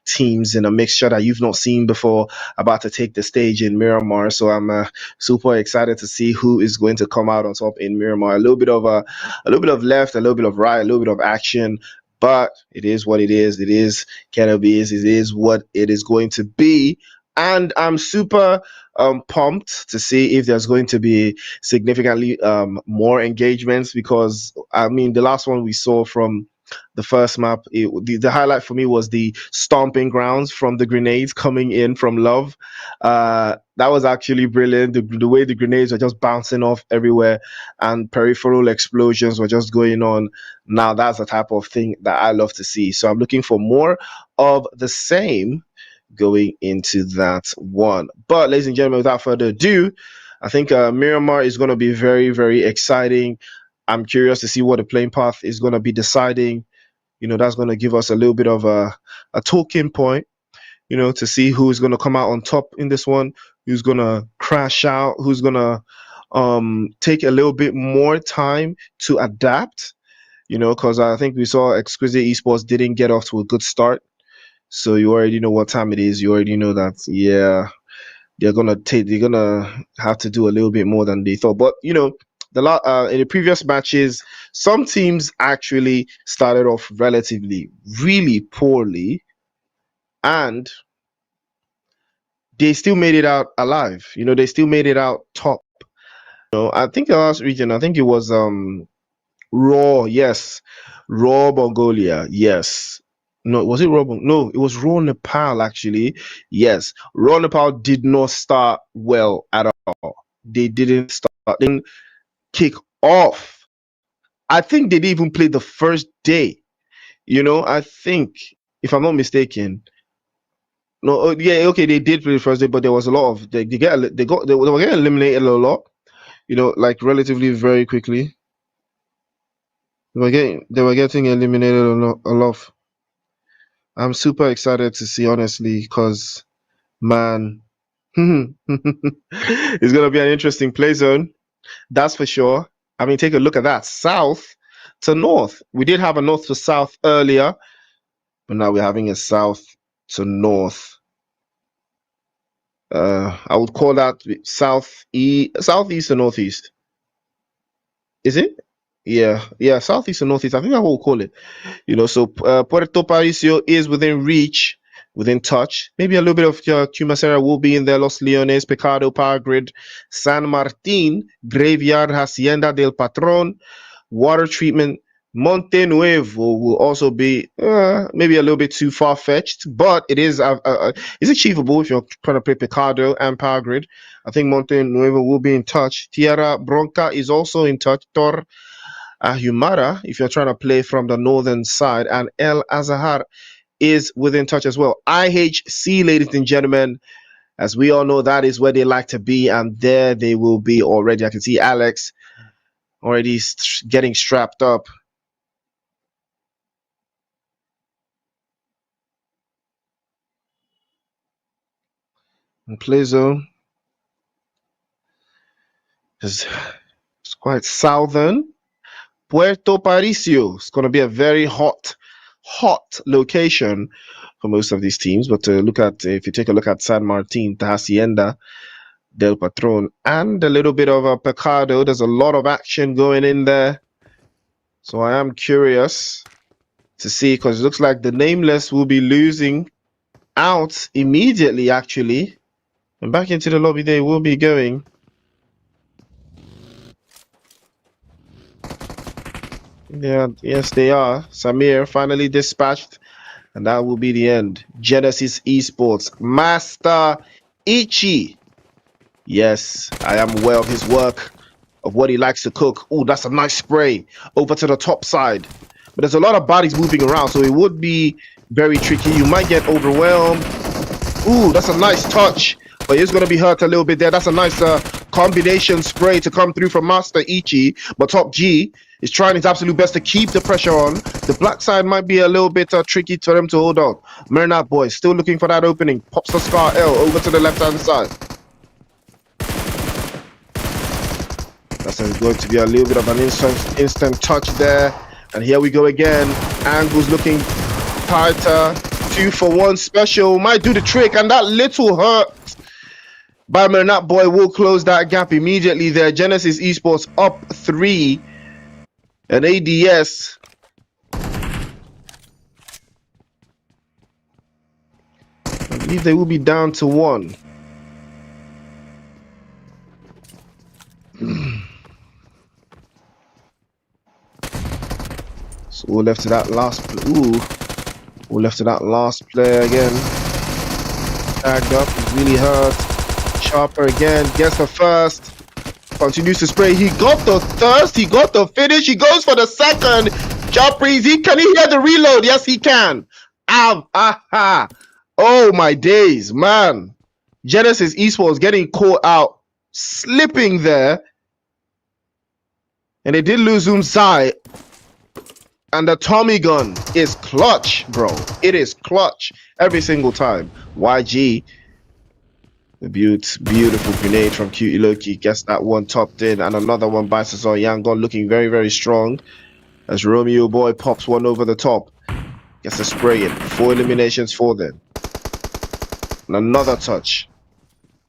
teams in a mixture that you've not seen before about to take the stage in Miramar. So I'm super excited to see who is going to come out on top in Miramar. A little bit of left, a little bit of right, a little bit of action. But it is what it is. It is cannabis. It is what it is going to be. And I'm super pumped to see if there's going to be significantly more engagements, because I mean the last one we saw from the first map, the highlight for me was the stomping grounds from the grenades coming in from Love. That was actually brilliant. The way the grenades were just bouncing off everywhere and peripheral explosions were just going on. Now that's the type of thing that I love to see. So I'm looking for more of the same going into that one. But ladies and gentlemen, without further ado, I think Miramar is going to be very, very exciting. I'm curious to see what the playing path is going to be deciding. That's going to give us a little bit of a talking point, to see who's going to come out on top in this one, who's going to crash out, who's going to take a little bit more time to adapt, because I think we saw Exquisite Esports didn't get off to a good start. So you already know what time it is. You already know that, yeah, they're gonna have to do a little bit more than they thought. But in the previous matches, some teams actually started off relatively really poorly, and they still made it out alive. They still made it out top. I think the last region, I think it was Raw. Yes, Raw Mongolia. Yes. No, was it Raw? No, it was Raw Nepal actually. Yes, Raw Nepal did not start well at all. They didn't start. They didn't kick off. I think they didn't even play the first day. I think, if I'm not mistaken. No, yeah, okay, they did play the first day, but there was a lot of they were getting eliminated a lot. Like relatively very quickly. They were getting eliminated a lot. I'm super excited to see, honestly, because man, it's gonna be an interesting play zone. That's for sure. I mean, take a look at that. South to north. We did have a north to south earlier, but now we're having a south to north. I would call that southeast to northeast. Is it? Yeah, southeast to northeast. I think that's what we'll call it. So Puerto Paricio is within reach, within touch. Maybe a little bit of Cumacera will be in there. Los Leones, Pecado, Power Grid, San Martin, Graveyard, Hacienda del Patron, Water Treatment, Monte Nuevo will also be maybe a little bit too far-fetched, but it is it's achievable if you're trying to play Picado and Power Grid. I think Monte Nuevo will be in touch. Tierra Bronca is also in touch. Tor Ahumara, if you're trying to play from the northern side, and El Azahar is within touch as well. IHC, ladies and gentlemen, as we all know, that is where they like to be, and there they will be already. I can see Alex already getting strapped up. And play zone is quite southern. Puerto Paricio is going to be a very hot location for most of these teams. But if you take a look at San Martin, Hacienda del Patron, and a little bit of a Pecado, there's a lot of action going in there. So I am curious to see, because it looks like the Nameless will be losing out immediately, actually. And back into the lobby they will be going. Yeah, yes, they are. Samir finally dispatched, and that will be the end. Genesis Esports, Master Ichi. Yes, I am aware of his work, of what he likes to cook. Oh, that's a nice spray over to the top side. But there's a lot of bodies moving around, so it would be very tricky. You might get overwhelmed. Ooh, that's a nice touch, but he's going to be hurt a little bit there. That's a nice combination spray to come through from Master Ichi, but Top G is trying his absolute best to keep the pressure on. The black side might be a little bit tricky for them to hold on. Miramar boys still looking for that opening. Pops the Scar L over to the left-hand side. That's going to be a little bit of an instant touch there. And here we go again. Angles looking tighter. 2-for-1 special might do the trick, and that little hurt by Miramar boy will close that gap immediately there. Genesis Esports up 3, and ADS I believe they will be down to 1. So we're left to that last. We're left to that last player again. Tagged up, he's really hurt. Sharper again, gets the first. Continues to spray. He got the first, he got the finish, he goes for the second. Sharper, can he hear the reload? Yes, he can. Oh my days, man. Genesis Esports getting caught out, slipping there. And they did lose Zoom Sai. And the Tommy gun is clutch, bro. It is clutch every single time. YG, the beautiful grenade from Cutie Loki, gets that one topped in, and another one by Cesar Yangon, looking very, very strong. As Romeo boy pops one over the top, gets a spray in. 4 eliminations for them. And another touch.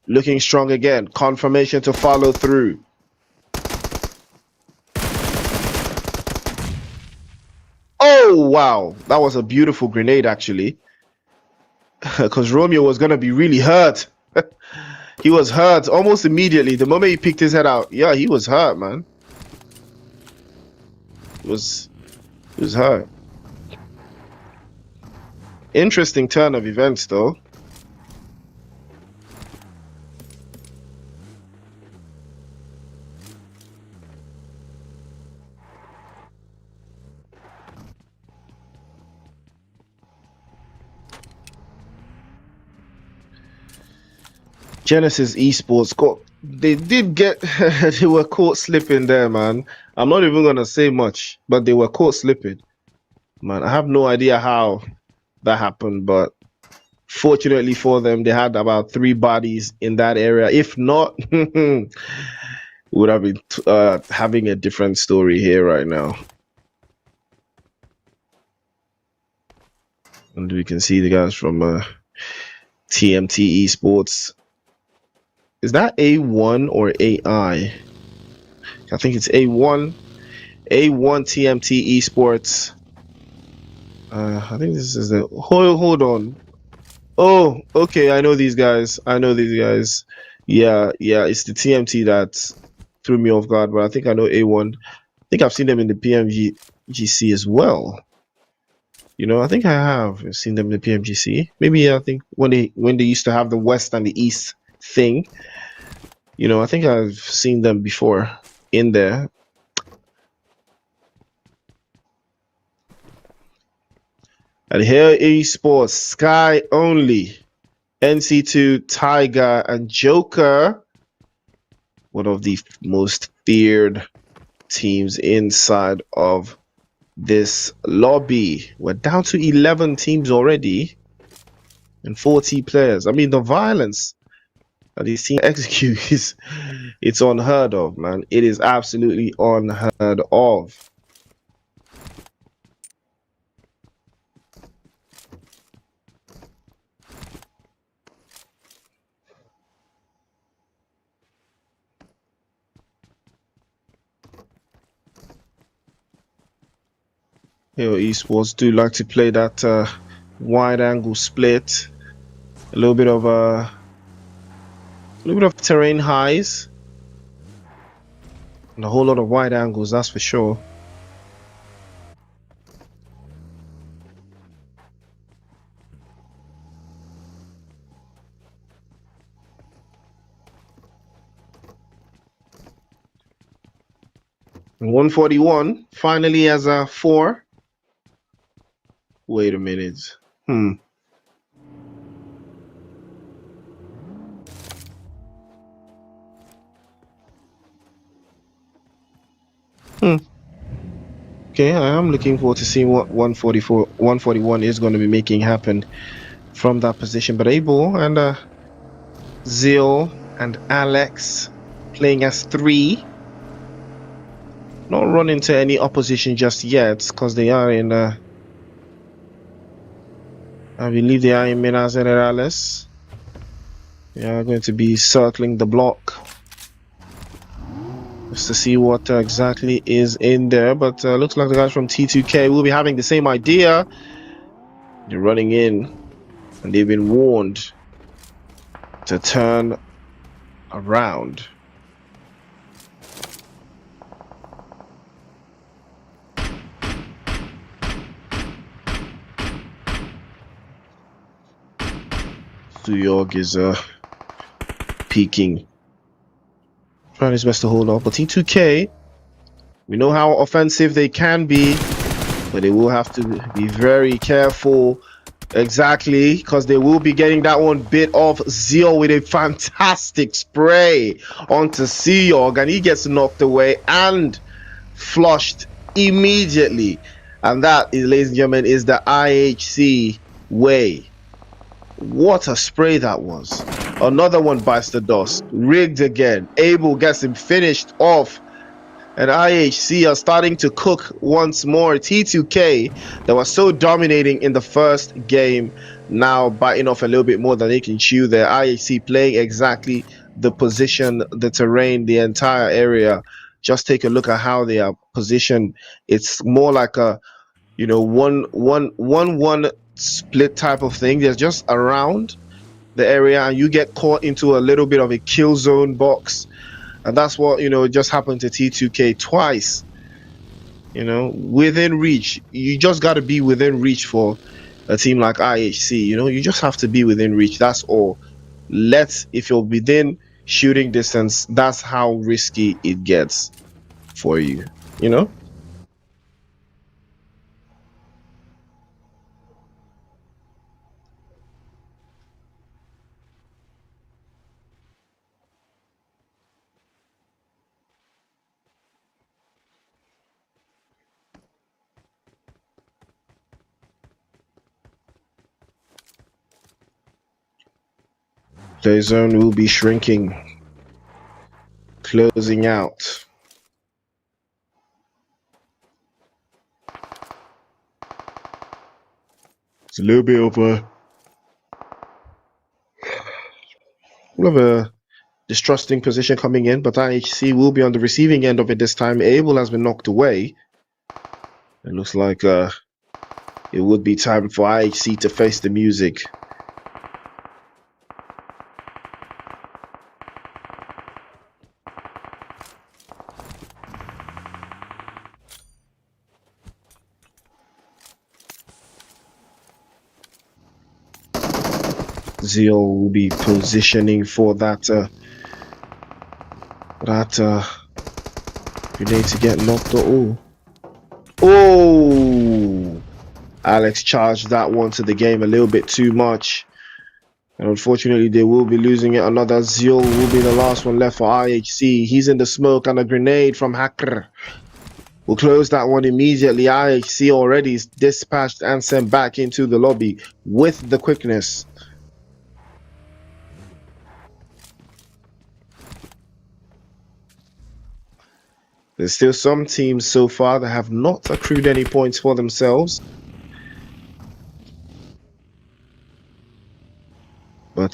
Looking strong again. Confirmation to follow through. Oh, wow. That was a beautiful grenade, actually. Because Romeo was going to be really hurt. He was hurt almost immediately. The moment he picked his head out, yeah, he was hurt, man. He was hurt. Interesting turn of events, though. Genesis Esports they were caught slipping there, man. I'm not even gonna say much, but they were caught slipping. Man, I have no idea how that happened, but fortunately for them, they had about 3 bodies in that area. If not, we would have been having a different story here right now. And we can see the guys from TMT Esports. Is that A1 or AI? I think it's A1. A1 TMT Esports. I think this is the hold on. Oh, okay, I know these guys. Yeah, it's the TMT that threw me off guard, but I think I know A1. I think I've seen them in the PMGC as well. You know, I think I have seen them in the PMGC. Maybe I think when they used to have the West and the East thing. You know, I think I've seen them before in there. And here Esports, Sky Only, NC2, Tiger, and Joker. One of the most feared teams inside of this lobby. We're down to 11 teams already and 40 players. I mean, the violence that these teams execute it's unheard of, man. It is absolutely unheard of. Here Esports do like to play that wide angle split, a little bit of terrain highs, and a whole lot of wide angles, that's for sure. And 141 finally has a 4. Wait a minute. Okay, I am looking forward to seeing what 144, 141 is going to be making happen from that position. But Abel and Zio and Alex playing as three. Not run into any opposition just yet because they are in, I believe they are in Minas Gerais. They are going to be circling the block just to see what exactly is in there. But looks like the guys from T2K will be having the same idea. They're running in and they've been warned to turn around. Suyog is peeking, trying his best to hold off. But T2K, we know how offensive they can be, but they will have to be very careful. Exactly, because they will be getting that one bit off. Zio with a fantastic spray onto Suyog, and he gets knocked away and flushed immediately. And that, ladies and gentlemen, is the IHC way. What a spray that was. Another one bites the dust. Rigged again. Abel gets him finished off. And IHC are starting to cook once more. T2K, that was so dominating in the first game, now biting off a little bit more than they can chew there. IHC playing exactly the position, the terrain, the entire area. Just take a look at how they are positioned. It's more like a, you know, one split type of thing. They're just around the area and you get caught into a little bit of a kill zone box. And that's what, you know, just happened to T2K twice. You know, within reach. You just got to be within reach for a team like IHC. You know, you just have to be within reach. That's all. If you're within shooting distance, that's how risky it gets for you. You know? The zone will be shrinking, closing out. It's a little bit of a distrusting position coming in, but IHC will be on the receiving end of it this time. Abel has been knocked away. It looks like it would be time for IHC to face the music. Zio will be positioning for that grenade to get knocked. Oh! Alex charged that one to the game a little bit too much. And unfortunately, they will be losing it. Another Zio will be the last one left for IHC. He's in the smoke, and a grenade from Hacker will close that one immediately. IHC already is dispatched and sent back into the lobby with the quickness. There's still some teams so far that have not accrued any points for themselves. But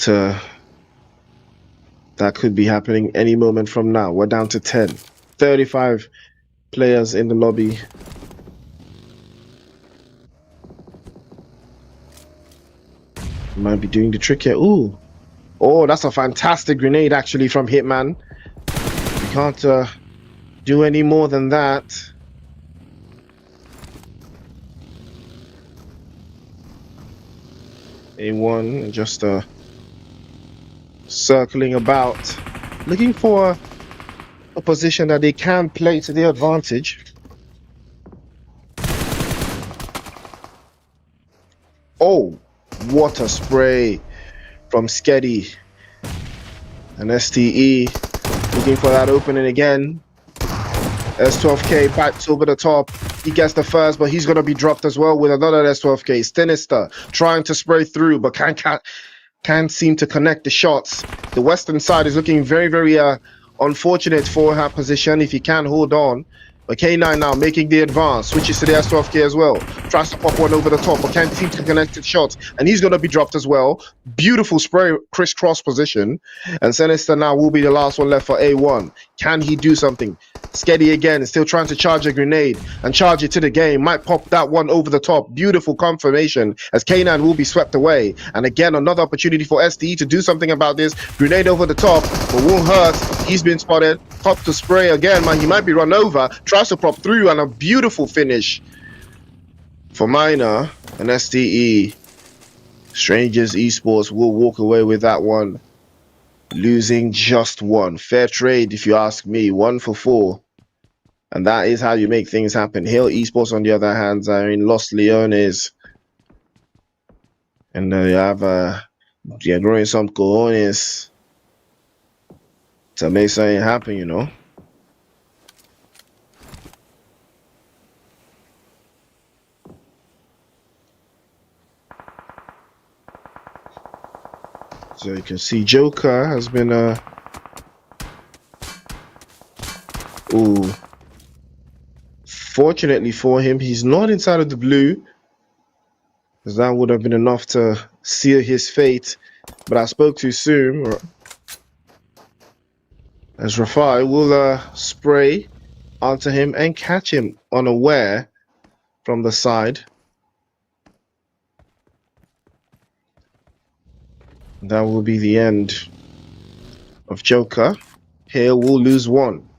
that could be happening any moment from now. We're down to 10. 35 players in the lobby. Might be doing the trick here. Ooh. Oh, that's a fantastic grenade actually from Hitman. You can't do any more than that. A1 just circling about, looking for a position that they can play to their advantage. Oh, what a spray from Sketty. And STE looking for that opening again. S12K backs over the top. He gets the first, but he's going to be dropped as well with another S12K. Sinister trying to spray through, but can't seem to connect the shots. The western side is looking very, very unfortunate for her position if he can hold on. But K9 now making the advance, switches to the S12K as well. Tries to pop one over the top, but can't seem to connect the shots. And he's going to be dropped as well. Beautiful spray crisscross position. And Sinister now will be the last one left for A1. Can he do something? Sketty again, still trying to charge a grenade and charge it to the game. Might pop that one over the top. Beautiful confirmation as K9 will be swept away. And again, another opportunity for STE to do something about this. Grenade over the top, but won't hurt. He's been spotted. Pop to spray again, man. He might be run over. Tries to pop through, and a beautiful finish for Minor and STE. Strangers Esports will walk away with that one, losing just one. Fair trade, if you ask me. 1 for 4. And that is how you make things happen. Hill Esports, on the other hand, are in Los Leones. And you have growing some cojones to make something happen, you know. So you can see Joker has been ooh. Fortunately for him, he's not inside of the blue, because that would have been enough to seal his fate. But I spoke too soon. As Rafai will spray onto him and catch him unaware from the side. That will be the end of Joker. Here we'll lose one.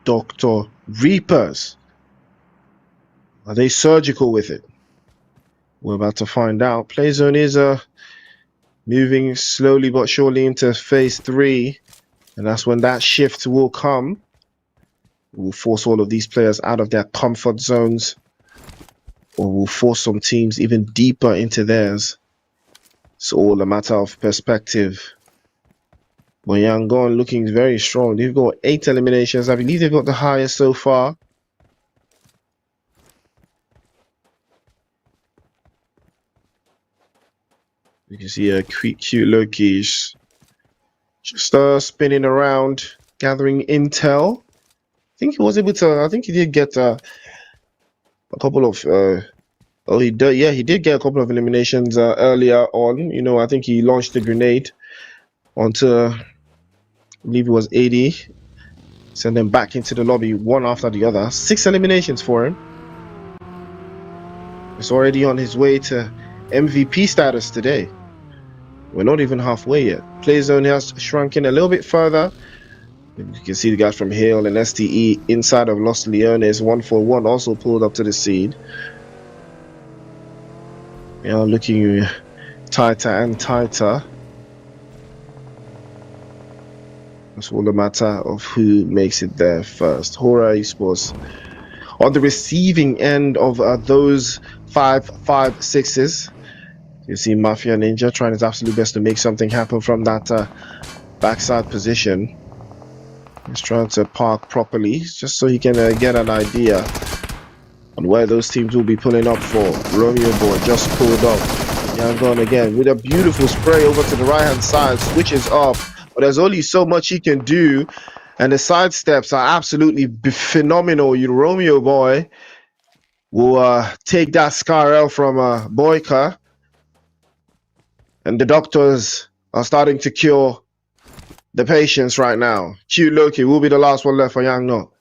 Dr. Reapers. Are they surgical with it? We're about to find out. Playzone is moving slowly but surely into phase 3. And that's when that shift will come. We'll force all of these players out of their comfort zones. Or we'll force some teams even deeper into theirs. It's all a matter of perspective. But Yangon looking very strong. They've got 8 eliminations. I believe they've got the highest so far. You can see a cute Loki's just spinning around, gathering intel. I think he was able to. I think he did get a couple of. He did. Yeah, he did get a couple of eliminations earlier on. You know, I think he launched the grenade onto, I believe it was 80. Send them back into the lobby, one after the other. 6 eliminations for him. It's already on his way to MVP status today. We're not even halfway yet. Playzone has shrunk in a little bit further. You can see the guys from Hale and STE inside of Los Leones. 1 for 1 also pulled up to the scene. They are looking tighter and tighter. It's all a matter of who makes it there first. Horror Esports on the receiving end of those 5.56s. You see Mafia Ninja trying his absolute best to make something happen from that backside position. He's trying to park properly just so he can get an idea on where those teams will be pulling up for. Romeo Boy just pulled up. Yangon again with a beautiful spray over to the right hand side, switches up, but there's only so much he can do, and the side steps are absolutely phenomenal. Romeo Boy will take that Scarel from Boyka, and the doctors are starting to cure the patients right now. Cute Loki will be the last one left for Yang No.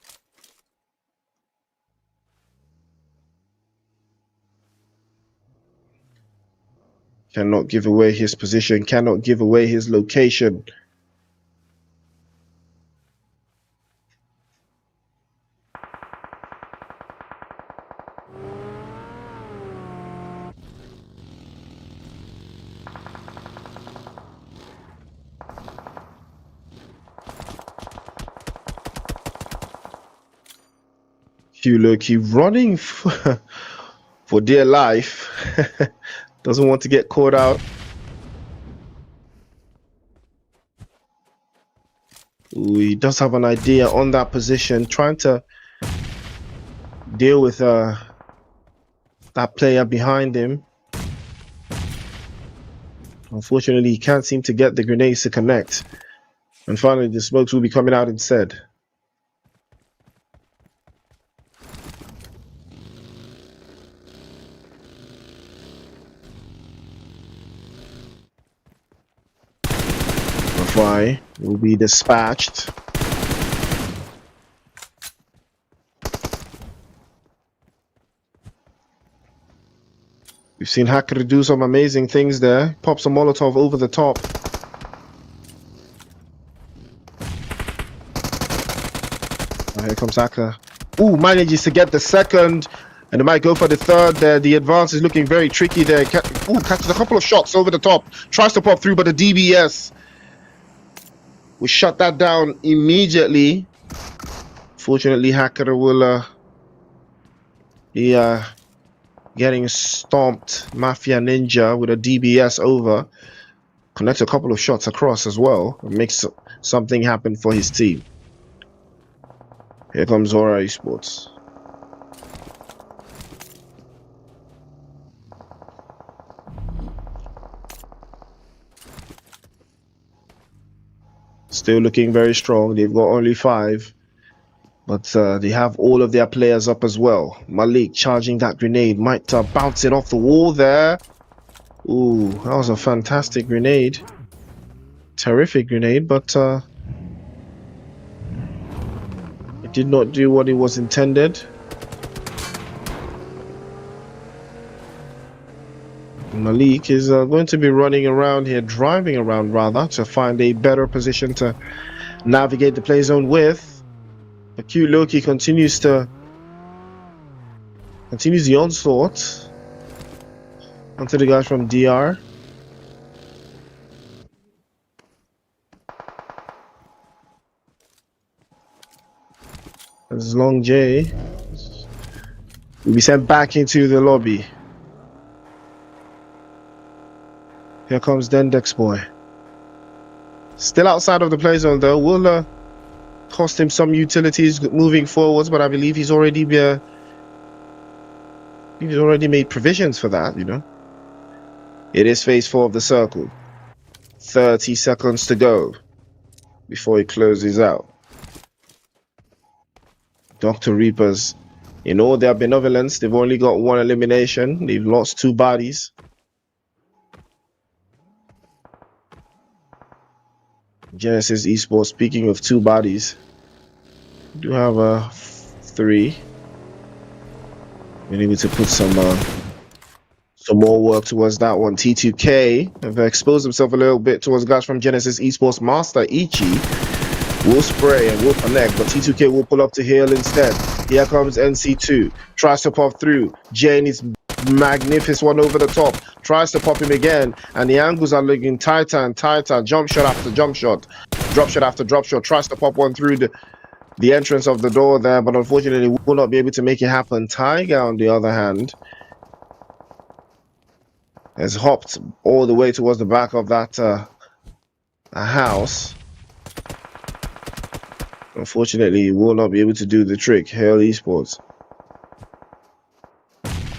Cannot give away his position, cannot give away his location. Loki running for dear life. Doesn't want to get caught out. Ooh, he does have an idea on that position, trying to deal with that player behind him. Unfortunately, he can't seem to get the grenades to connect. And finally, the smokes will be coming out instead. Fry will be dispatched. We've seen Hacker do some amazing things there. Pops a Molotov over the top. Oh, here comes Hacker. Ooh, manages to get the second. And it might go for the third there. The advance is looking very tricky there. Ooh, catches a couple of shots over the top. Tries to pop through, but the DBS will shut that down immediately. Fortunately, Hacker will getting stomped. Mafia Ninja with a DBS over. Connects a couple of shots across as well. And makes something happen for his team. Here comes Zora Esports. Still looking very strong. They've got only 5. But they have all of their players up as well. Malik charging that grenade. Might bounce it off the wall there. Ooh, that was a fantastic grenade. Terrific grenade, but it did not do what it was intended. Malik is going to be running around here, driving around rather, to find a better position to navigate the play zone with. But Q Loki continues the onslaught onto the guys from DR. As Long J will be sent back into the lobby. Here comes Dendex Boy. Still outside of the play zone though. Will cost him some utilities moving forwards, but I believe he's already made provisions for that, you know. It is phase 4 of the circle. 30 seconds to go before he closes out. Dr. Reapers, in all their benevolence, they've only got 1 elimination. They've lost 2 bodies. Genesis Esports, speaking of 2 bodies, we do have 3. We need to put some more work towards that one. T2K have exposed himself a little bit towards guys from Genesis Esports. Master Ichi will spray and will connect, but T2K will pull up to heal instead. Here comes NC2. Tries to pop through. Jane is magnificent one over the top. Tries to pop him again, and the angles are looking tighter and tighter. Jump shot after jump shot. Drop shot after drop shot. Tries to pop one through the entrance of the door there, but unfortunately will not be able to make it happen. Tiger, on the other hand, has hopped all the way towards the back of that house. Unfortunately, he will not be able to do the trick. Hell Esports.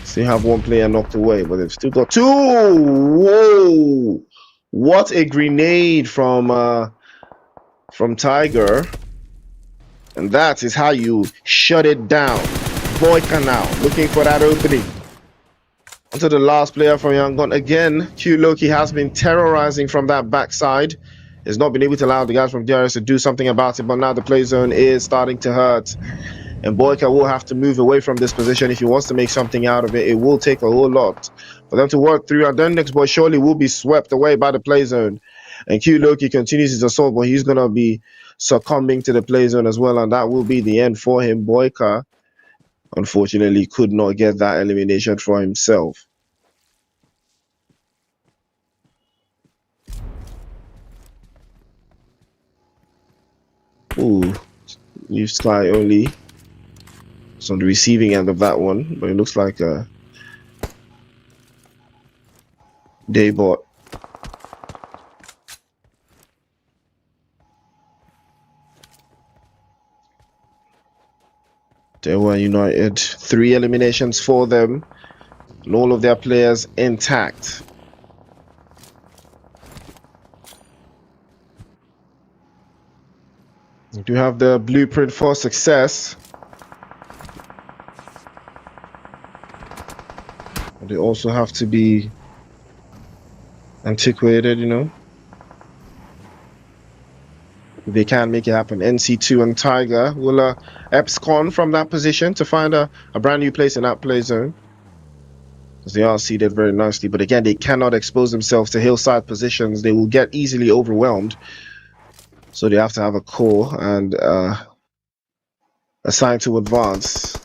Still have 1 player knocked away, but they've still got 2. Whoa! What a grenade from Tiger. And that is how you shut it down. Boyka now, looking for that opening. Onto the last player from Yangon. Again, Q Loki has been terrorizing from that backside. Has not been able to allow the guys from DRS to do something about it, but now the play zone is starting to hurt. And Boyka will have to move away from this position if he wants to make something out of it. It will take a whole lot for them to work through. And then next boy surely will be swept away by the play zone. And Q Loki continues his assault, but he's going to be succumbing to the play zone as well. And that will be the end for him. Boyka, unfortunately, could not get that elimination for himself. Ooh, New Sky only It's on the receiving end of that one, but it looks like Daybot. They were United. 3 eliminations for them, and all of their players intact. You do have the blueprint for success. But they also have to be antiquated, you know. If they can make it happen. NC2 and Tiger will abscond from that position to find a brand new place in that play zone, because they are seated very nicely. But again, they cannot expose themselves to hillside positions. They will get easily overwhelmed. So they have to have a core and assign to advance.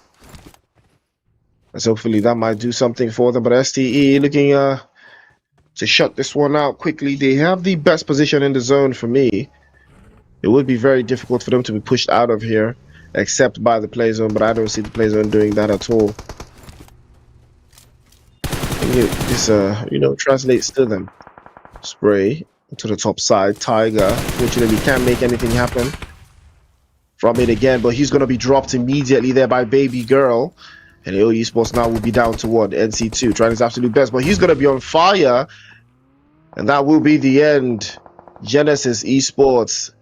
And so hopefully that might do something for them. But STE looking to shut this one out quickly. They have the best position in the zone for me. It would be very difficult for them to be pushed out of here, except by the play zone, but I don't see the play zone doing that at all. This, translates to them. Spray to the top side. Tiger, fortunately, can't make anything happen from it again, but he's going to be dropped immediately there by Baby Girl. And AO Esports now will be down to what? NC2, trying his absolute best, but he's going to be on fire. And that will be the end. Genesis Esports,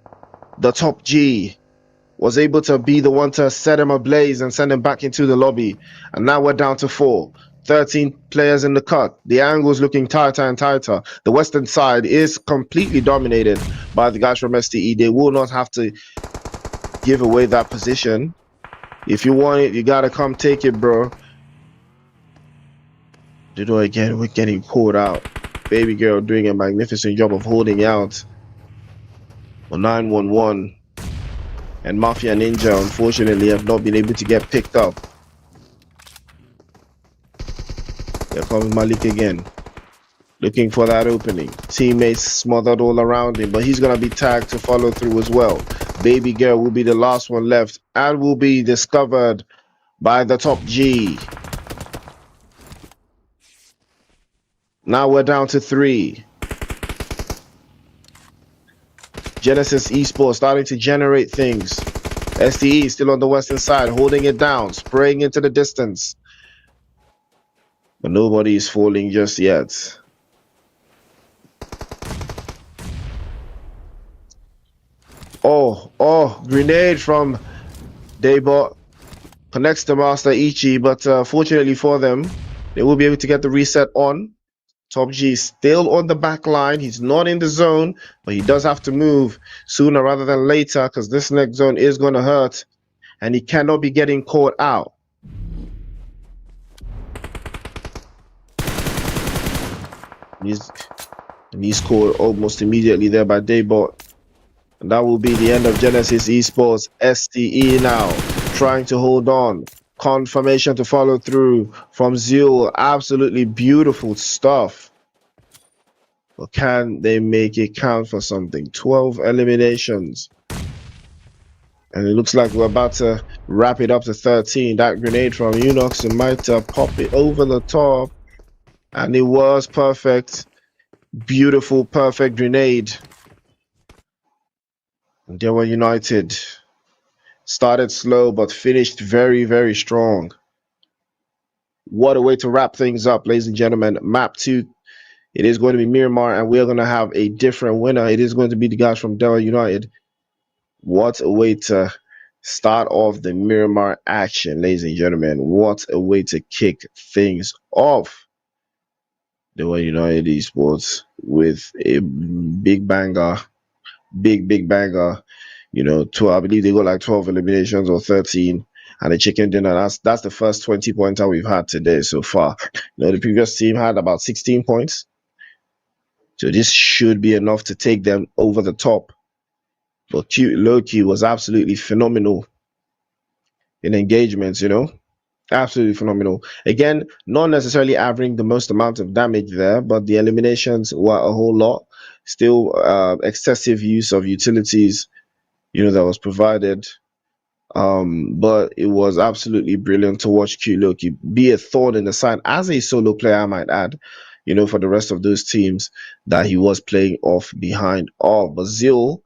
the top G, was able to be the one to set him ablaze and send him back into the lobby. And now we're down to 4. 13 players in the cut. The angle's looking tighter and tighter. The western side is completely dominated by the guys from STE. They will not have to give away that position. If you want it, you gotta come take it, bro. Dido again, we're getting pulled out. Baby Girl doing a magnificent job of holding out on 911. And Mafia Ninja, unfortunately, have not been able to get picked up. They're coming Malik again, looking for that opening. Teammates smothered all around him, but he's going to be tagged to follow through as well. Baby Girl will be the last one left and will be discovered by the top G. Now we're down to 3. Genesis Esports starting to generate things. STE still on the western side, holding it down, spraying into the distance. But nobody is falling just yet. Oh, grenade from Daybot. Connects to Master Ichi, but fortunately for them, they will be able to get the reset on. Top G is still on the back line. He's not in the zone, but he does have to move sooner rather than later, because this next zone is going to hurt, and he cannot be getting caught out. He's caught almost immediately there by Daybot. And that will be the end of Genesis Esports. STE now trying to hold on. Confirmation to follow through from Zul. Absolutely beautiful stuff. But can they make it count for something? 12 eliminations. And it looks like we're about to wrap it up to 13. That grenade from Unox might pop it over the top. And it was perfect. Beautiful, perfect grenade. And they were United. Started slow, but finished very, very strong. What a way to wrap things up, ladies and gentlemen. Map 2, it is going to be Miramar, and we're going to have a different winner. It is going to be the guys from Delaware United. What a way to start off the Miramar action, ladies and gentlemen. What a way to kick things off. Delaware United Esports with a big banger. Big banger. You know, 12, I believe they got like 12 eliminations or 13. And the chicken dinner, that's the first 20 pointer we've had today so far. You know, the previous team had about 16 points. So this should be enough to take them over the top. But Loki was absolutely phenomenal in engagements, you know. Absolutely phenomenal. Again, not necessarily averaging the most amount of damage there, but the eliminations were a whole lot. Still excessive use of utilities, you know, that was provided. But it was absolutely brilliant to watch Q Loki be a thorn in the side as a solo player, I might add, for the rest of those teams that he was playing off behind. Oh, Bazil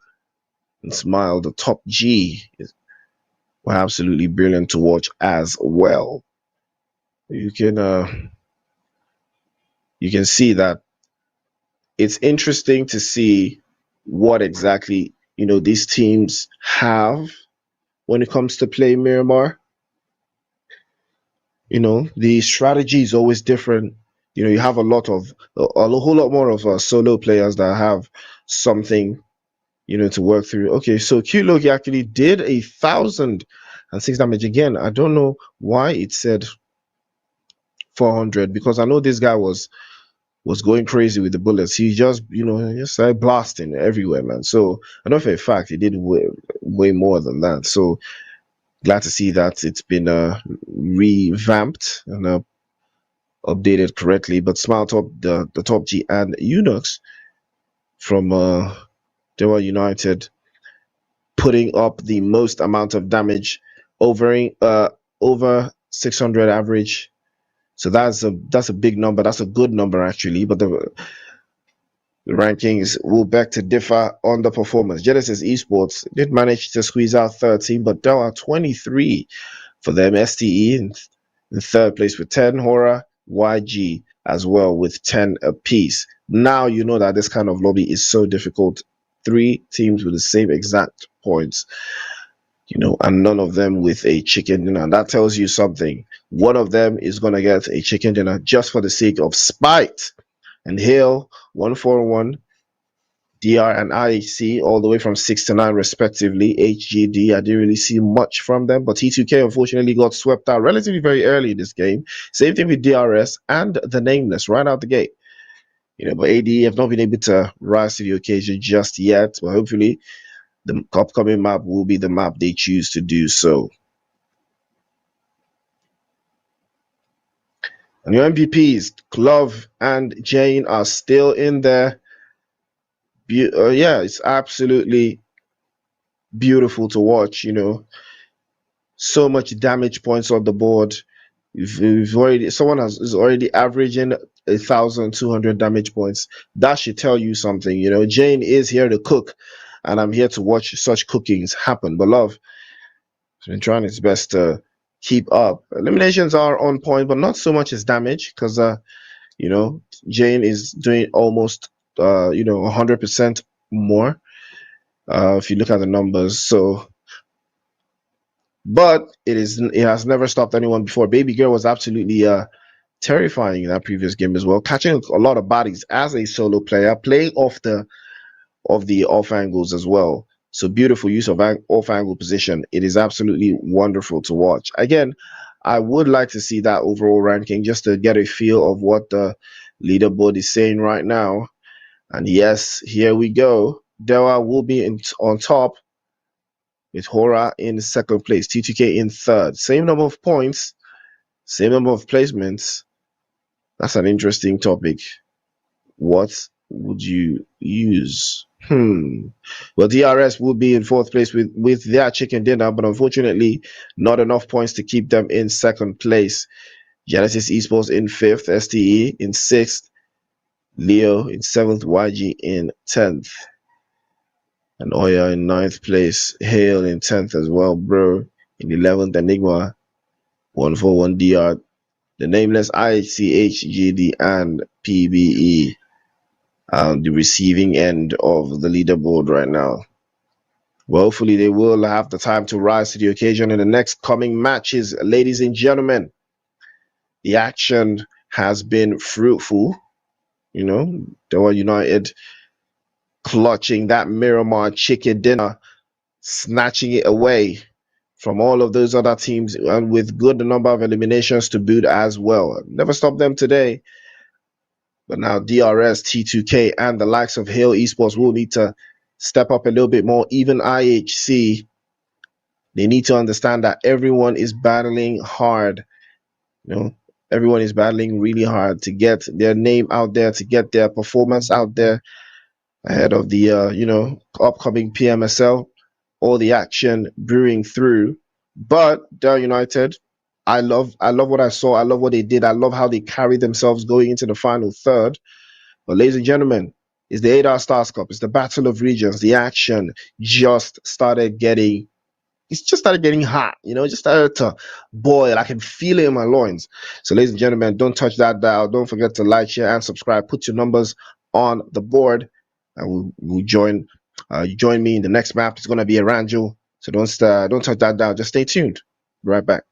and Smile, the top G, were absolutely brilliant to watch as well. You can see that it's interesting to see what exactly these teams have when it comes to play Miramar. The strategy is always different. You have a whole lot more of solo players that have something to work through. Okay, so Q Loki actually did 1,006 damage again. I don't know why it said 400, because I know this guy was going crazy with the bullets. He just started blasting everywhere, man. So I know for a fact he did way more than that. So glad to see that it's been revamped and updated correctly. But Smile Top, the top G, and Unix from Dewa United, putting up the most amount of damage, over 600 average. So that's a big number. That's a good number actually. But the rankings will beg to differ on the performance. Genesis Esports did manage to squeeze out 13, but there are 23 for them. STE in third place with 10. Horror, YG as well with 10 apiece. Now you know that this kind of lobby is so difficult. 3 teams with the same exact points, and none of them with a chicken dinner. And that tells you something. One of them is going to get a chicken dinner just for the sake of spite. And Hale, 141, DR and IHC, all the way from 6 to 9 respectively. HGD, I didn't really see much from them, but T2K unfortunately got swept out relatively very early in this game. Same thing with DRS and the Nameless right out the gate. But ADE have not been able to rise to the occasion just yet, but hopefully the upcoming map will be the map they choose to do so. And your MVPs, Love and Jane, are still in there. Yeah, it's absolutely beautiful to watch. So much damage points on the board. Someone is already averaging 1,200 damage points. That should tell you something. Jane is here to cook, and I'm here to watch such cookings happen. But Love has been trying his best to keep up. Eliminations are on point, but not so much as damage, because Jane is doing almost 100% more if you look at the numbers. So, but it has never stopped anyone before. Baby Girl was absolutely terrifying in that previous game as well, catching a lot of bodies as a solo player, playing off the off angles as well. So beautiful use of off angle position. It is absolutely wonderful to watch. Again, I would like to see that overall ranking just to get a feel of what the leaderboard is saying right now. And yes, here we go. Dewa will be on top with Hora in second place, T2K in third. Same number of points, same number of placements. That's an interesting topic. What would you use? Well, DRS will be in fourth place with their chicken dinner, but unfortunately, not enough points to keep them in second place. Genesis Esports in fifth, STE in sixth, Leo in seventh, YG in 10th, and Oya in ninth place, Hale in 10th as well, bro. In 11th, Enigma 141 DR, the Nameless, IHCHGD, and PBE. The receiving end of the leaderboard right now. Well, hopefully they will have the time to rise to the occasion in the next coming matches. Ladies and gentlemen, the action has been fruitful. Dewa United clutching that Miramar chicken dinner, snatching it away from all of those other teams, and with good number of eliminations to boot as well. Never stopped them today. But now DRS, T2K, and the likes of Hill Esports will need to step up a little bit more. Even IHC, they need to understand that everyone is battling hard. Everyone is battling really hard to get their name out there, to get their performance out there ahead of the upcoming PMSL. All the action brewing through But Dell United, I love what I saw. I love what they did. I love how they carried themselves going into the final third. But ladies and gentlemen, it's the 8 Hour Stars Cup. It's the Battle of Regions. The action just started getting it's just started getting hot, it just started to boil. I can feel it in my loins. So, ladies and gentlemen, don't touch that dial. Don't forget to like, share, and subscribe. Put your numbers on the board, and we'll join. You join me in the next map. It's gonna be a Ranjo. So don't touch that dial. Just stay tuned. Be right back.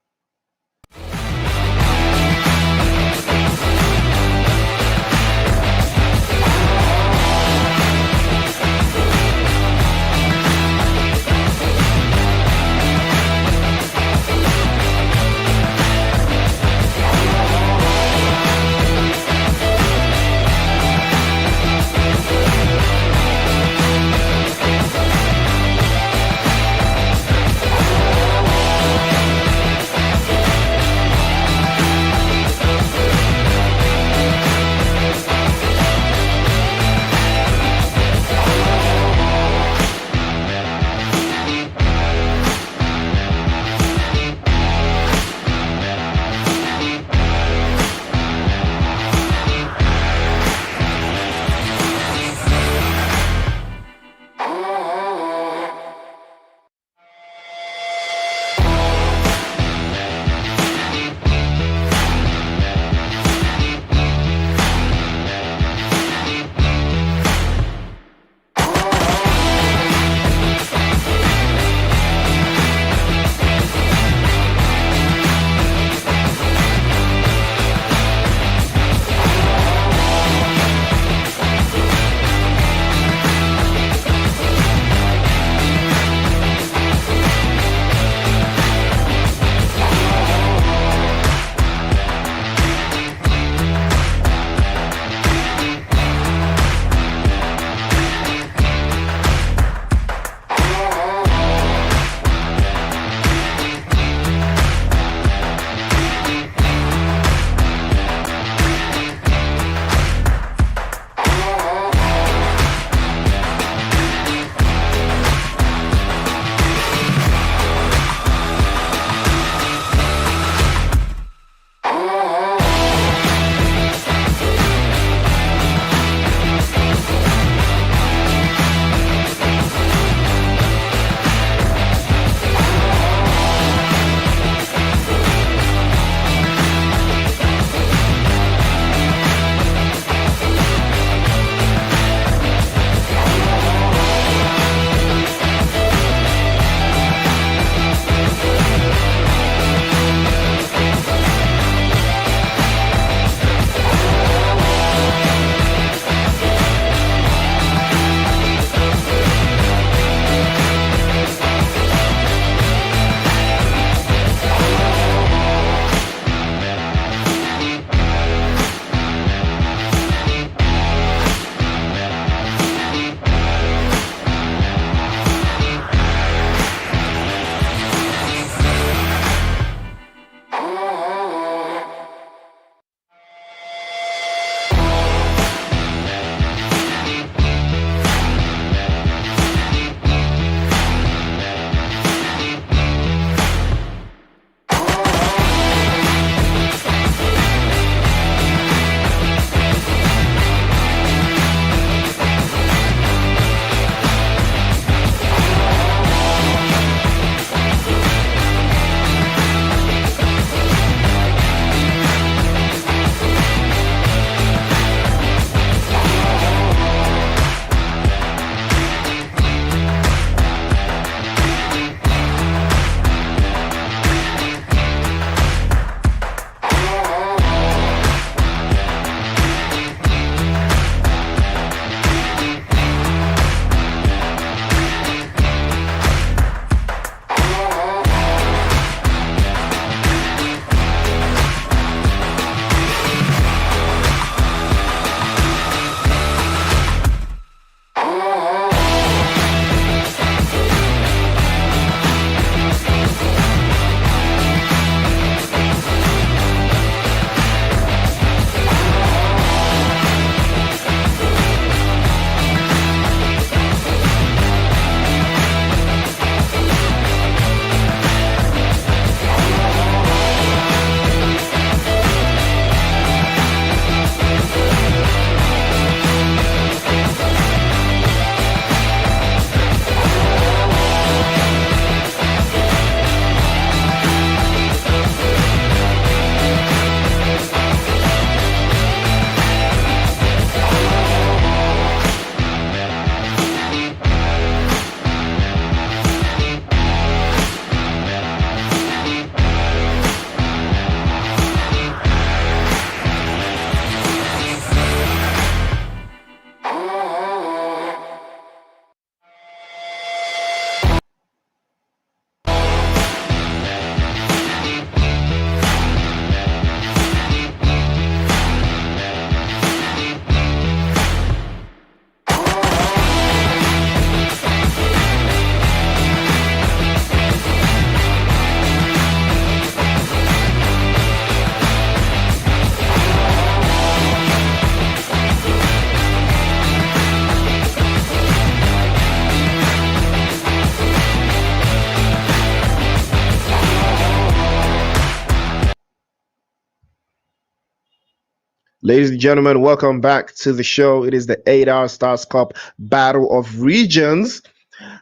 Ladies and gentlemen, welcome back to the show. It is the 8-hour Stars Cup Battle of Regions.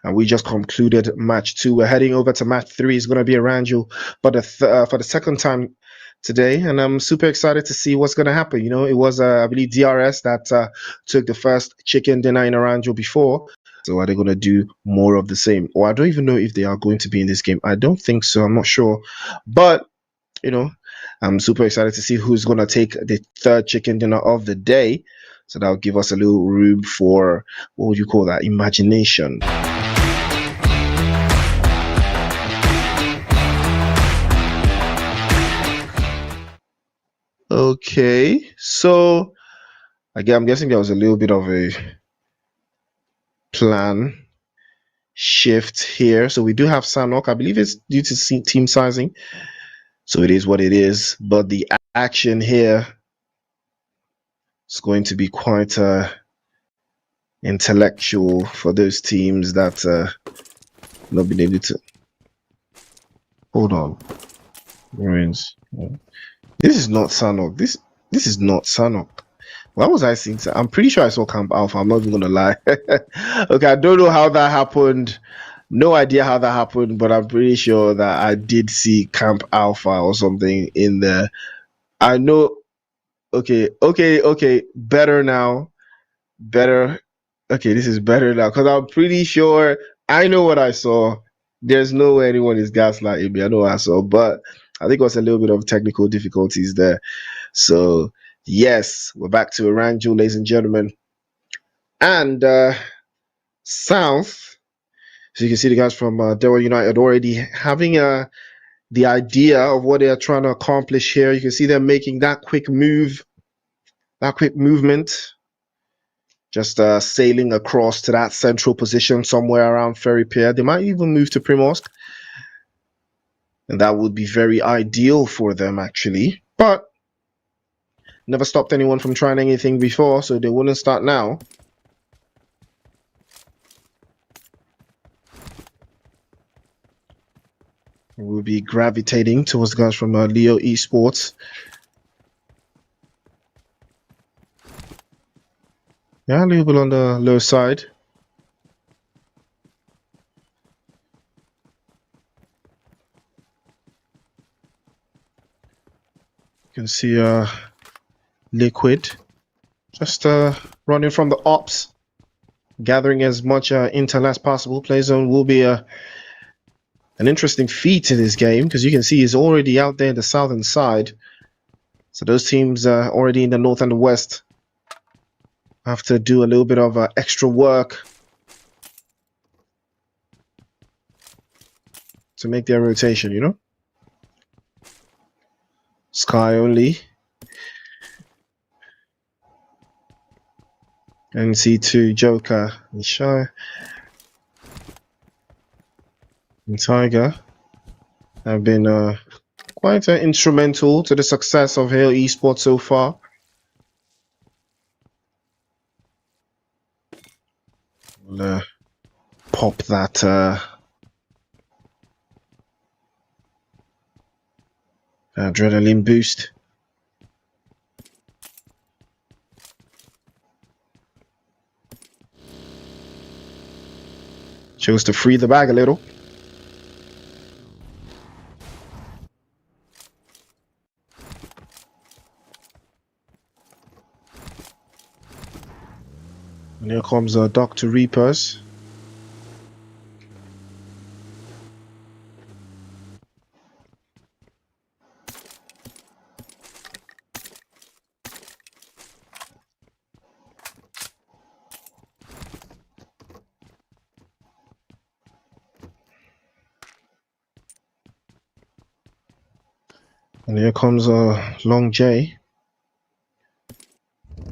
And we just concluded match 2. We're heading over to match 3. It's going to be around you for the second time today. And I'm super excited to see what's going to happen. You know, it was, I believe, DRS that took the first chicken dinner in Aranjo before. So are they going to do more of the same? Or I don't even know if they are going to be in this game. I don't think so. I'm not sure. But, you know, I'm super excited to see who's going to take the third chicken dinner of the day. So that'll give us a little room for, what would you call that, imagination. Okay, so again, I'm guessing there was a little bit of a plan shift here. So we do have Sanok. I believe it's due to team sizing. So it is what it is. But the action here is going to be quite intellectual for those teams that not been able to. Hold on. Marines. This is not Sanok. This is not Sanok. Why was I seeing? I'm pretty sure I saw Camp Alpha. I'm not even gonna lie. Okay, I don't know how that happened. No idea how that happened, but I'm pretty sure that I did see Camp Alpha or something in there. I know. Okay. Better now. Better. Okay, this is better now because I'm pretty sure I know what I saw. There's no way anyone is gaslighting me. I know what I saw, but I think it was a little bit of technical difficulties there. So yes, we're back to Aranjo, ladies and gentlemen. And South, so you can see the guys from Delaware United already having the idea of what they are trying to accomplish here. You can see them making that quick move, that quick movement. Just sailing across to that central position somewhere around Ferry Pier. They might even move to Primorsk. And that would be very ideal for them, actually. But never stopped anyone from trying anything before, so they wouldn't start now. We'll be gravitating towards the guys from Leo Esports. Yeah, a little bit on the low side. You can see Liquid just running from the ops, gathering as much intel as possible. Play zone will be an interesting feat in this game because you can see he's already out there in the southern side. So those teams already in the north and the west have to do a little bit of extra work to make their rotation, you know? Sky only. NC2, Joker, and Shy. And Tiger have been quite instrumental to the success of Hale Esports so far. We'll pop that adrenaline boost. Chose to free the bag a little. And here comes Dr. Reapers. And here comes Long J.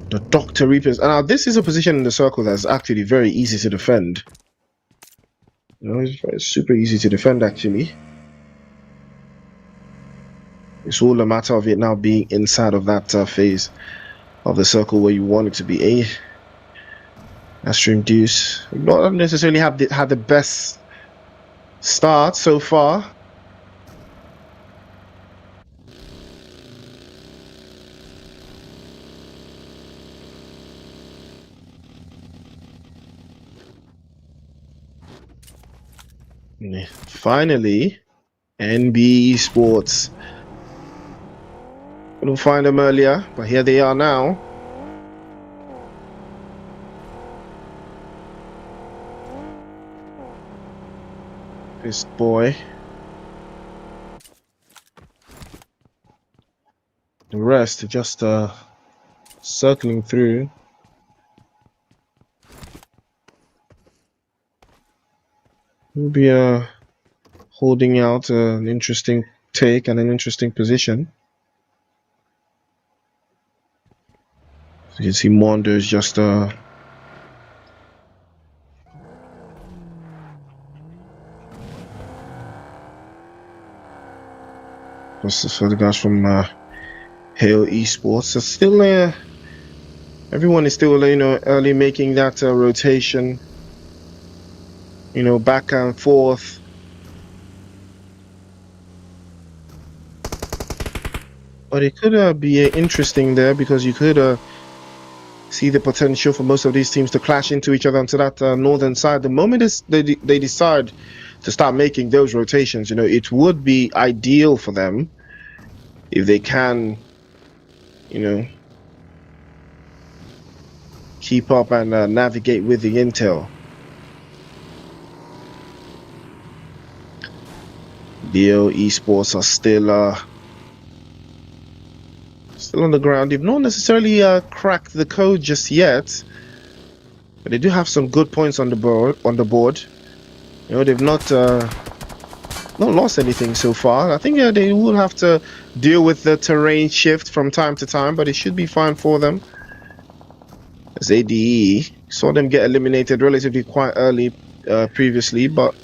The Dr. Reapers. And now this is a position in the circle that's actually very easy to defend. You know, it's super easy to defend actually. It's all a matter of it now being inside of that phase of the circle where you want it to be. Astrum Deuce. Not necessarily had the best start so far. Finally, NB Sports. Couldn't find them earlier, but here they are now. This boy. The rest just circling through. We'll be holding out an interesting take and an interesting position. So you can see Mondo is just for the guys from Hale Esports. So still everyone is still early making that rotation, back and forth. But it could be interesting there, because you could see the potential for most of these teams to clash into each other onto that northern side. The moment they decide to start making those rotations, it would be ideal for them if they can, keep up and navigate with the intel. Leo Esports are still on the ground. They've not necessarily cracked the code just yet, but they do have some good points on the board. They've not lost anything so far. I think they will have to deal with the terrain shift from time to time, but it should be fine for them. As ADE saw them get eliminated relatively quite early previously, but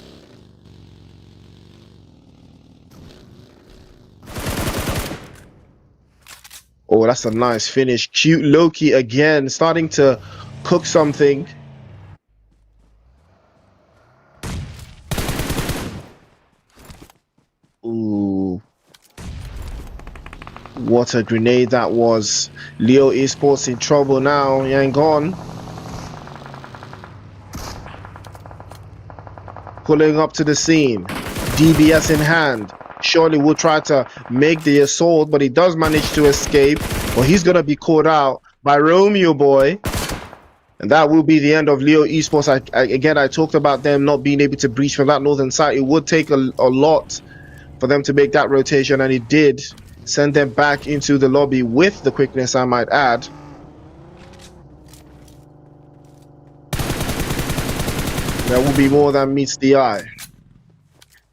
oh, that's a nice finish. Cute Loki again, starting to cook something. Ooh. What a grenade that was. Leo Esports in trouble now. Yangon pulling up to the scene. DBS in hand. Surely will try to make the assault, but he does manage to escape. Well, he's going to be caught out by Romeo Boy. And that will be the end of Leo Esports. Again, I talked about them not being able to breach from that northern side. It would take a lot for them to make that rotation, and it did send them back into the lobby with the quickness, I might add. That will be more than meets the eye.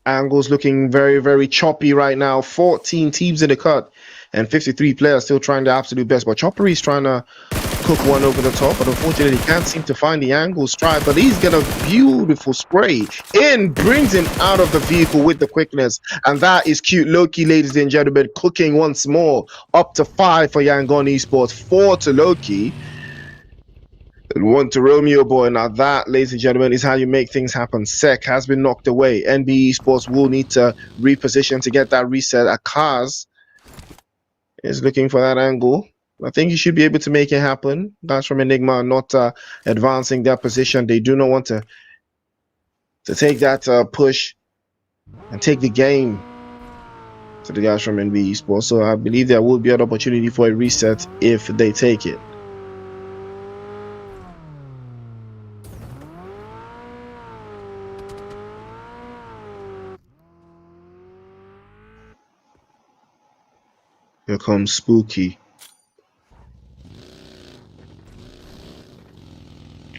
Angles looking very, very choppy right now. 14 teams in the cut and 53 players still trying their absolute best. But Choppery is trying to cook one over the top, but unfortunately he can't seem to find the angle strike. But he's got a beautiful spray in, brings him out of the vehicle with the quickness. And that is Cute Loki, ladies and gentlemen, cooking once more. Up to 5 for Yangon Esports, 4 to Loki. And 1 to Romeo Boy. Now that, ladies and gentlemen, is how you make things happen. Sec has been knocked away. NB Esports will need to reposition to get that reset. Akaz is looking for that angle. I think he should be able to make it happen. Guys from Enigma are not advancing their position. They do not want to take that push and take the game to the guys from NB Esports. So I believe there will be an opportunity for a reset if they take it. Here comes Spooky.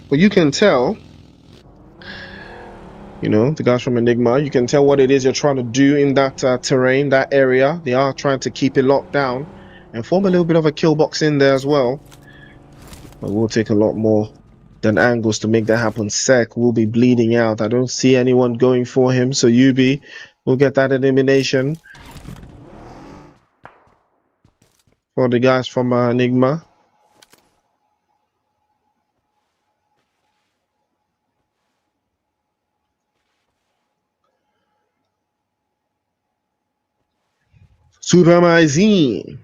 Well, you can tell, the guys from Enigma, you can tell what it is you're trying to do in that terrain, that area. They are trying to keep it locked down and form a little bit of a kill box in there as well. But we'll take a lot more than angles to make that happen. Sec will be bleeding out. I don't see anyone going for him, so Yubi will get that elimination for the guys from Enigma. Supermazine.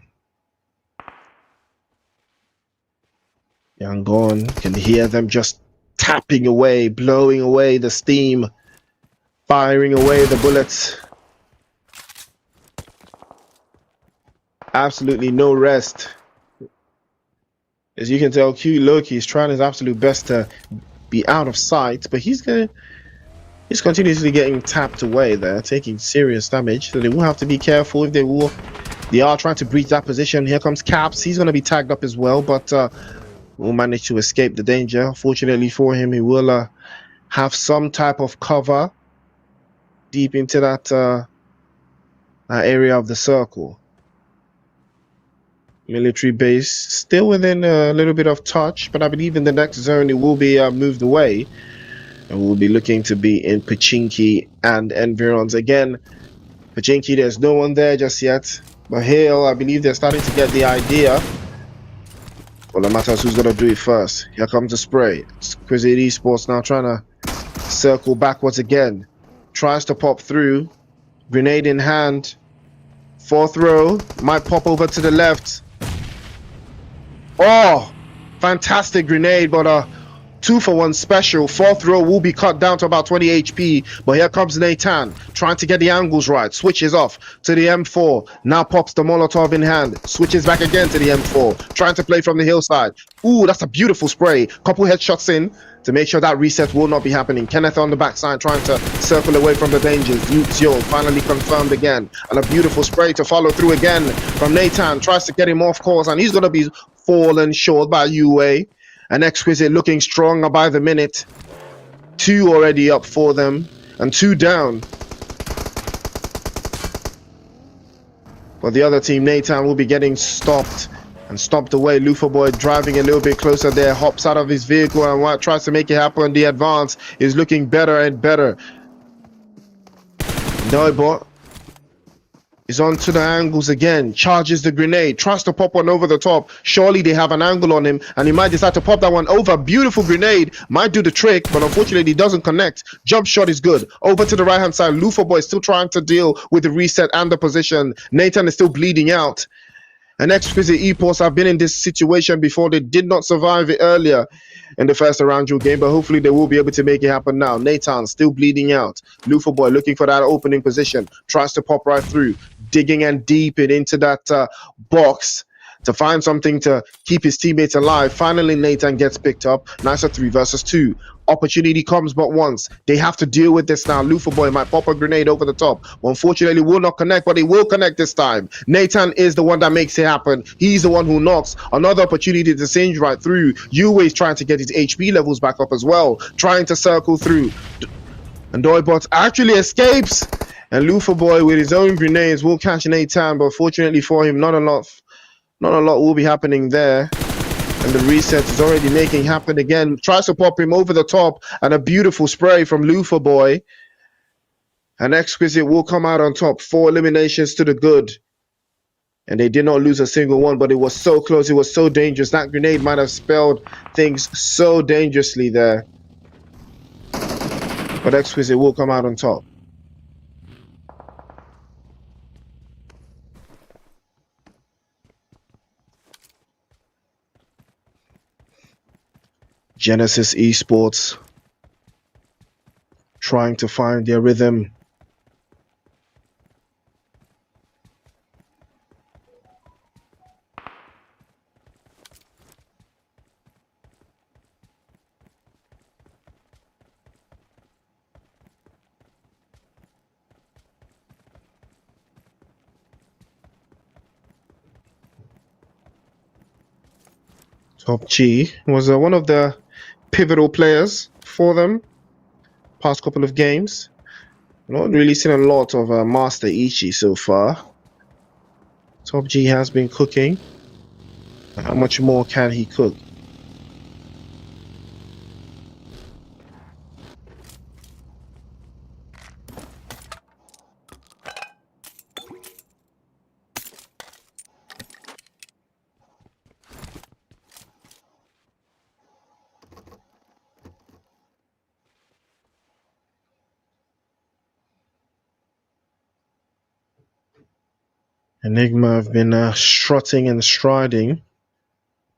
Yangon can hear them just tapping away, blowing away the steam Firing away the bullets. Absolutely no rest. As you can tell, Q Loki is trying his absolute best to be out of sight, but he's continuously getting tapped away there, taking serious damage. So they will have to be careful if they are trying to breach that position. Here comes Caps. He's going to be tagged up as well, but will manage to escape the danger. Fortunately for him, he will have some type of cover deep into that area of the circle. Military base still within a little bit of touch, but I believe in the next zone it will be moved away, and we'll be looking to be in Pachinki and environs again. Pachinki, there's no one there just yet, but Hale, I believe they're starting to get the idea. Well, the matter is who's gonna do it first. Here comes the spray. Exquisite Esports now trying to circle backwards again. Tries to pop through. Grenade in hand. Fourth row. Might pop over to the left. Oh! Fantastic grenade, but 2-for-1 special. Fourth row will be cut down to about 20 HP. But here comes Nathan, trying to get the angles right. Switches off to the M4. Now pops the Molotov in hand. Switches back again to the M4. Trying to play from the hillside. Ooh, that's a beautiful spray. Couple headshots in to make sure that reset will not be happening. Kenneth on the backside trying to circle away from the dangers. Yuzio finally confirmed again. And a beautiful spray to follow through again from Nathan. Tries to get him off course, and he's going to be fallen short by UA. And Exquisite looking stronger by the minute. 2 already up for them, and 2 down. But the other team, Nathan, will be getting stopped and stomped away. Lufa Boy driving a little bit closer there, hops out of his vehicle and tries to make it happen. The advance is looking better and better. Noibot is onto the angles again, charges the grenade, tries to pop one over the top. Surely they have an angle on him, and he might decide to pop that one over. Beautiful grenade, might do the trick, but unfortunately he doesn't connect. Jump shot is good. Over to the right hand side, Lufa Boy is still trying to deal with the reset and the position. Nathan is still bleeding out. And Exquisite Esports have been in this situation before. They did not survive it earlier in the first round game, but hopefully they will be able to make it happen now. Nathan still bleeding out. Lufa Boy looking for that opening position, tries to pop right through, digging and deep into that box to find something to keep his teammates alive. Finally, Nathan gets picked up. Nice 3 versus 2. Opportunity comes but once. They have to deal with this now. Lufa Boy might pop a grenade over the top. Unfortunately, will not connect, but he will connect this time. Nathan is the one that makes it happen. He's the one who knocks. Another opportunity to singe right through. Yue is trying to get his HP levels back up as well, trying to circle through. And Doibot actually escapes. And Lufa Boy with his own grenades will catch Nathan, but fortunately for him, not a lot will be happening there. And the reset is already making happen again. Tries to pop him over the top, and a beautiful spray from Lufa Boy. And Exquisite will come out on top. 4 eliminations to the good. And they did not lose a single one, but it was so close. It was so dangerous. That grenade might have spelled things so dangerously there. But Exquisite will come out on top. Genesis Esports trying to find their rhythm. Top G was one of the pivotal players for them past couple of games. Not really seen a lot of Master Ichi so far. Top G has been cooking. How much more can he cook? Enigma have been strutting and striding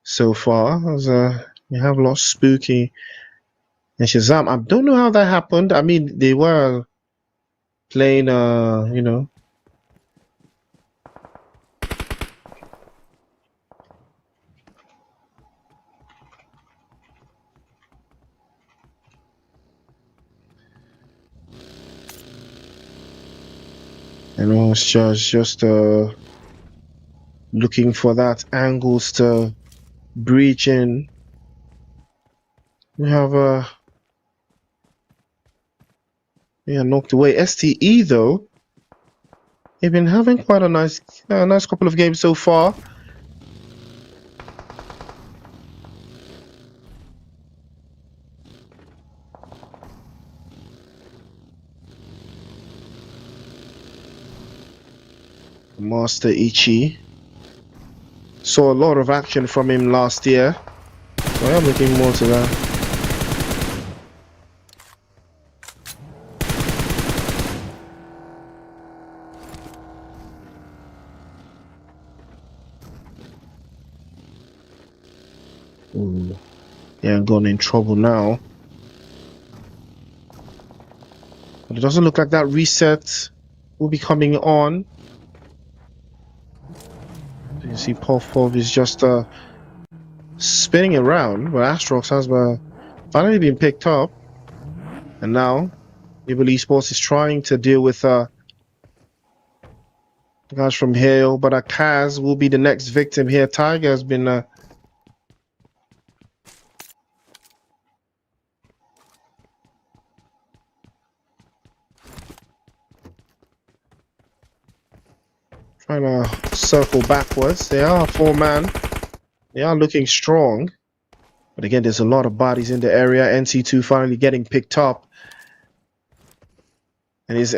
so far, as you have lost Spooky and Shazam. I don't know how that happened. I mean, they were playing, you know. And it's just looking for that angles to breach in. We have knocked away. STE though, they've been having quite a nice couple of games so far. Master Ichi. Saw a lot of action from him last year. So I am looking more to that. Ooh. Yeah, gone in trouble now. But it doesn't look like that reset will be coming on. You see Pov is just spinning around, but Astrox has finally been picked up. And now Evil Esports is trying to deal with the guys from Hale, but Kaz will be the next victim here. Tiger has been trying to circle backwards. They are 4-man. They are looking strong. But again, there's a lot of bodies in the area. NC2 finally getting picked up. And his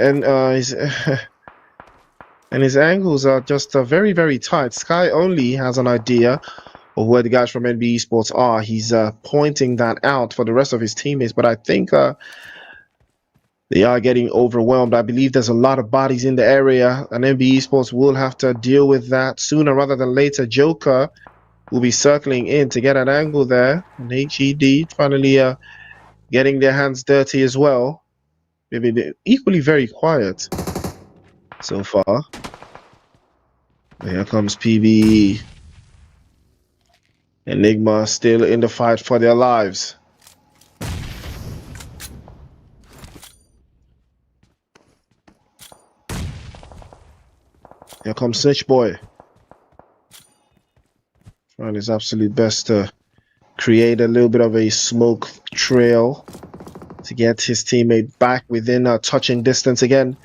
angles are just very, very tight. Sky only has an idea of where the guys from NB Esports are. He's pointing that out for the rest of his teammates. But I think they are getting overwhelmed. I believe there's a lot of bodies in the area, and NB Esports will have to deal with that sooner rather than later. Joker will be circling in to get an angle there, and HED finally getting their hands dirty as well. They've been equally very quiet so far. Here comes PB. Enigma still in the fight for their lives. Here comes Snitch Boy. Trying his absolute best to create a little bit of a smoke trail to get his teammate back within touching distance again.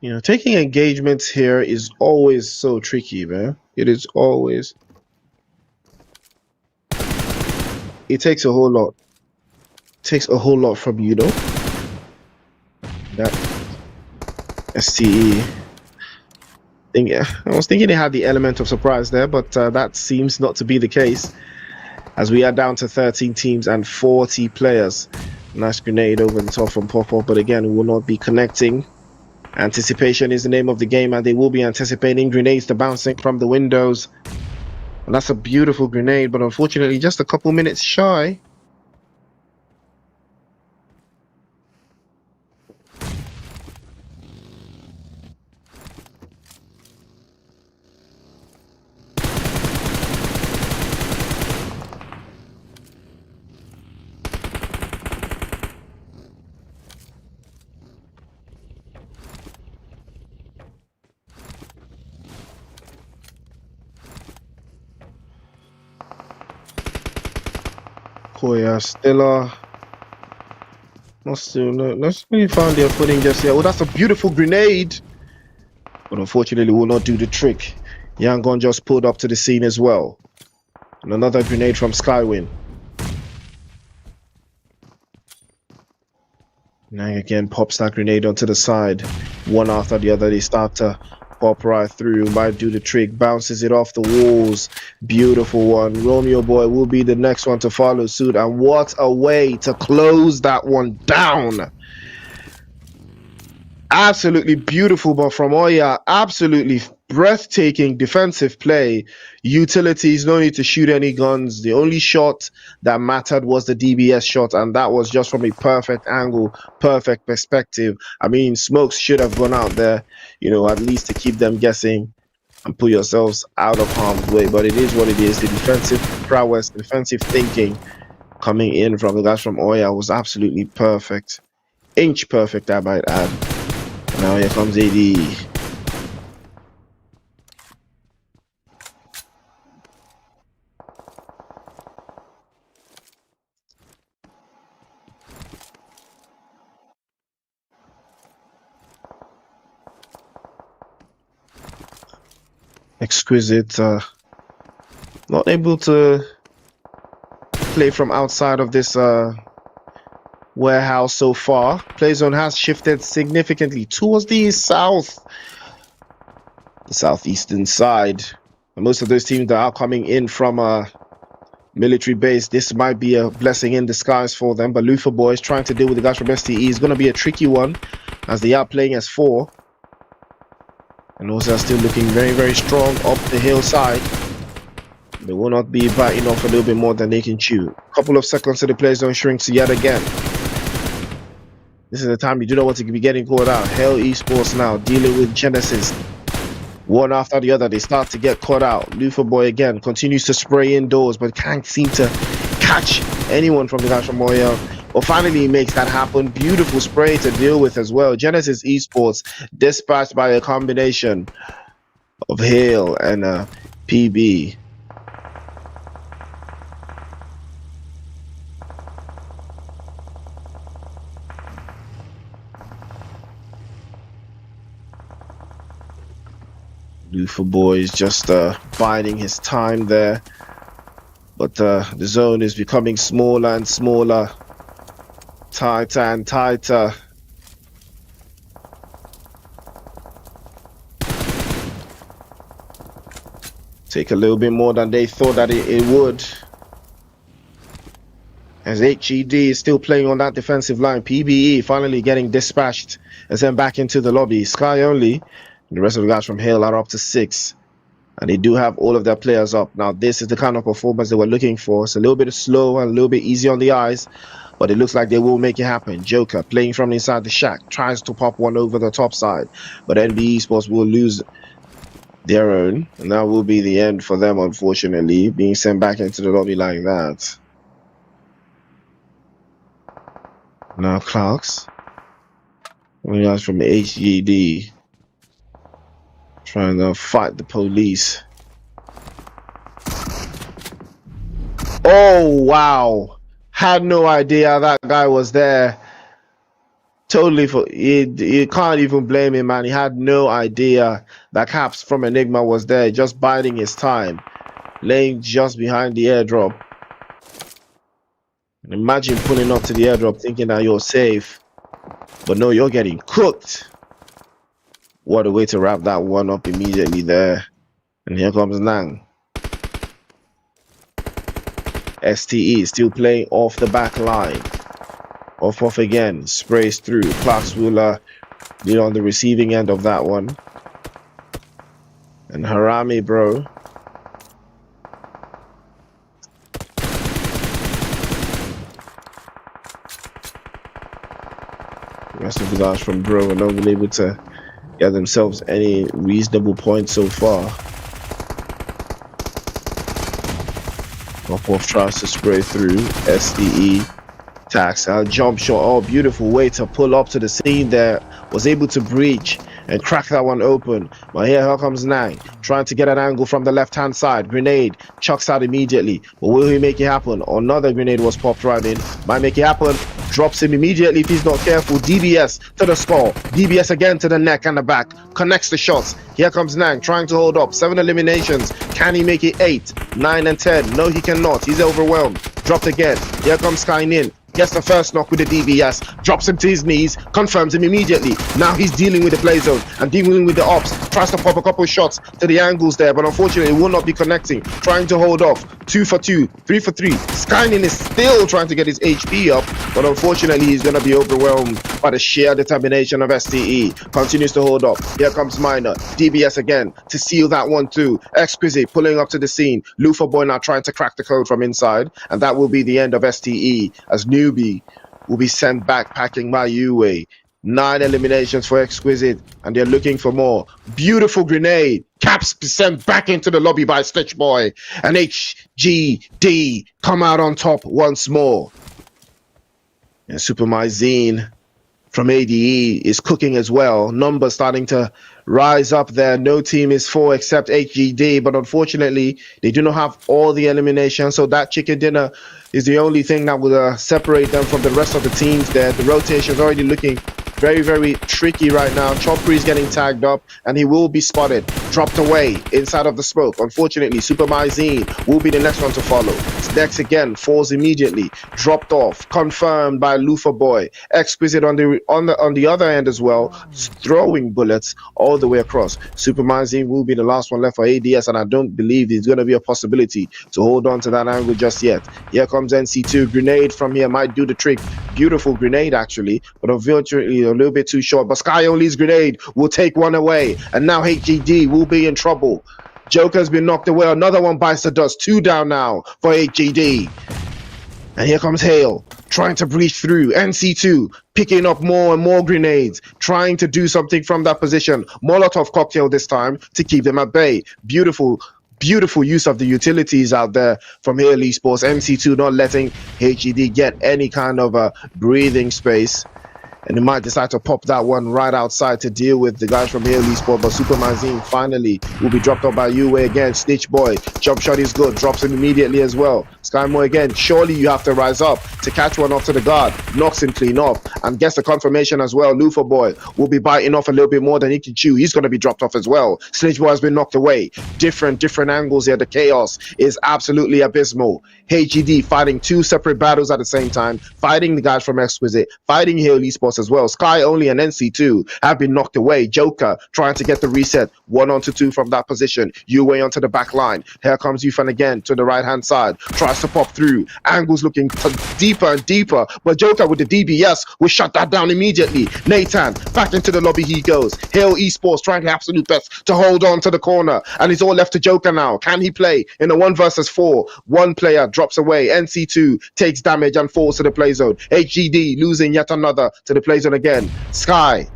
You know, taking engagements here is always so tricky, man. It is always. It takes a whole lot. It takes a whole lot from you, know. That STE thing. I was thinking they had the element of surprise there, but that seems not to be the case. As we are down to 13 teams and 40 players. Nice grenade over the top from Pop-Up, but again, we will not be connecting. Anticipation is the name of the game, and they will be anticipating grenades to bouncing from the windows. And that's a beautiful grenade, but unfortunately just a couple minutes shy. Koya still let's really find their footing just yet. Oh, that's a beautiful grenade, but unfortunately will not do the trick. Yangon just pulled up to the scene as well, and another grenade from Skywin. Nang again pops that grenade onto the side, one after the other. They start to pop right through, might do the trick, bounces it off the walls. Beautiful one. Romeo Boy will be the next one to follow suit, and what a way to close that one down. Absolutely beautiful ball from Oya. Absolutely breathtaking defensive play. Utilities, no need to shoot any guns. The only shot that mattered was the DBS shot, and that was just from a perfect angle, perfect perspective. I mean, Smokes should have gone out there, at least to keep them guessing and put yourselves out of harm's way. But it is what it is. The defensive prowess, defensive thinking coming in from the guys from Oya was absolutely perfect. Inch perfect, I might add. Now here comes AD. Exquisite. Not able to play from outside of this warehouse so far. Play zone has shifted significantly towards the southeastern side. And most of those teams that are coming in from military base, this might be a blessing in disguise for them. But Lufa Boys trying to deal with the guys from STE is going to be a tricky one, as they are playing as 4. And those are still looking very, very strong up the hillside. They will not be biting off a little bit more than they can chew. Couple of seconds to the play zone shrinks yet again. This is the time you do not want to be getting caught out. Hell Esports now dealing with Genesis. One after the other, they start to get caught out. Lufa Boy again continues to spray indoors, but can't seem to catch anyone from the guys from Moya. But finally, he makes that happen. Beautiful spray to deal with as well. Genesis Esports dispatched by a combination of Hale and PB. Lufa Boy is just biding his time there. But the zone is becoming smaller and smaller. Tighter and tighter. Take a little bit more than they thought that it would. As HED is still playing on that defensive line. PBE finally getting dispatched and sent back into the lobby. Sky only. The rest of the guys from Hale are up to 6. And they do have all of their players up. Now, this is the kind of performance they were looking for. It's a little bit slow and a little bit easy on the eyes, but it looks like they will make it happen. Joker playing from inside the shack, tries to pop one over the top side, but NB Esports will lose their own. And that will be the end for them, unfortunately, being sent back into the lobby like that. Now, Clarks. One guys from HED. Trying to fight the police. Oh, wow. Had no idea that guy was there. Totally, you can't even blame him, man. He had no idea that Caps from Enigma was there, just biding his time, laying just behind the airdrop. And imagine pulling up to the airdrop thinking that you're safe, but no, you're getting cooked. What a way to wrap that one up immediately there. And here comes Nang. STE still playing off the back line. Off again. Sprays through. Clarks will be on the receiving end of that one. And Harami, bro. The rest of the guys from Bro are not really able to get themselves any reasonable points so far. Off tries to spray through. SDE attacks. Jump shot. Oh, beautiful way to pull up to the scene there. Was able to breach and crack that one open. But here comes Nang, trying to get an angle from the left-hand side. Grenade chucks out immediately. But will he make it happen? Another grenade was popped right in. Might make it happen. Drops him immediately if he's not careful. DBS to the skull. DBS again to the neck and the back. Connects the shots. Here comes Nang trying to hold up. 7 eliminations. Can he make it 8, 9, and 10? No, he cannot. He's overwhelmed. Dropped again. Here comes Skynin. Gets the first knock with the DBS, drops him to his knees, confirms him immediately. Now he's dealing with the play zone and dealing with the ops. Tries to pop a couple of shots to the angles there, but unfortunately will not be connecting. Trying to hold off. 2 for 2, 3 for 3. Skynin is still trying to get his HP up, but unfortunately he's going to be overwhelmed by the sheer determination of STE. Continues to hold up. Here comes Minor. DBS again to seal that one too. Exquisite pulling up to the scene. Lufa Boy now trying to crack the code from inside. And that will be the end of STE as Newbie will be sent back packing by Uwe. 9 eliminations for Exquisite, and they're looking for more. Beautiful grenade. Caps sent back into the lobby by Stitch Boy. And HGD come out on top once more. And Super Myzine from ADE is cooking as well. Numbers starting to rise up there. No team is full except HGD, but unfortunately, they do not have all the eliminations. So that chicken dinner is the only thing that will separate them from the rest of the teams there. The rotation is already looking very, very tricky right now. Chopri is getting tagged up, and he will be spotted. Dropped away inside of the smoke. Unfortunately, Super Myzine will be the next one to follow. Dex again falls immediately. Dropped off. Confirmed by Lufa Boy. Exquisite on the other end as well, throwing bullets all the way across. Super Myzine will be the last one left for ADS, and I don't believe there's going to be a possibility to hold on to that angle just yet. Here comes NC2. Grenade from here might do the trick. Beautiful grenade actually, but unfortunately a little bit too short. But Sky Only's grenade will take one away, and now HGD will be in trouble. Joker's been knocked away. Another one bites the dust. 2 down now for HGD. And here comes Hale, trying to breach through. NC2 picking up more and more grenades, trying to do something from that position. Molotov cocktail this time to keep them at bay. Beautiful use of the utilities out there from Hale Esports. NC2 not letting HGD get any kind of a breathing space. And they might decide to pop that one right outside to deal with the guys from Hale Esports. But Super Myzine finally will be dropped off by Uwe again. Stitch Boy, jump shot is good, drops him immediately as well. Skymo again, surely you have to rise up to catch one off to the guard. Knocks him clean off and gets the confirmation as well. Lufa Boy will be biting off a little bit more than he can chew. He's going to be dropped off as well. Stitch Boy has been knocked away. Different angles here. The chaos is absolutely abysmal. HGD fighting 2 separate battles at the same time, fighting the guys from Exquisite, fighting Hale Esports as well. Sky Only and NC2 have been knocked away. Joker trying to get the reset. 1 onto 2 from that position. Uwe onto the back line. Here comes Yufan again to the right hand side. Tries to pop through. Angles looking deeper and deeper. But Joker with the DBS will shut that down immediately. Nathan back into the lobby he goes. Hale Esports trying the absolute best to hold on to the corner. And it's all left to Joker now. Can he play in a 1 versus 4? One player drops away. NC2 takes damage and falls to the play zone. HGD losing yet another to the play zone again. Sky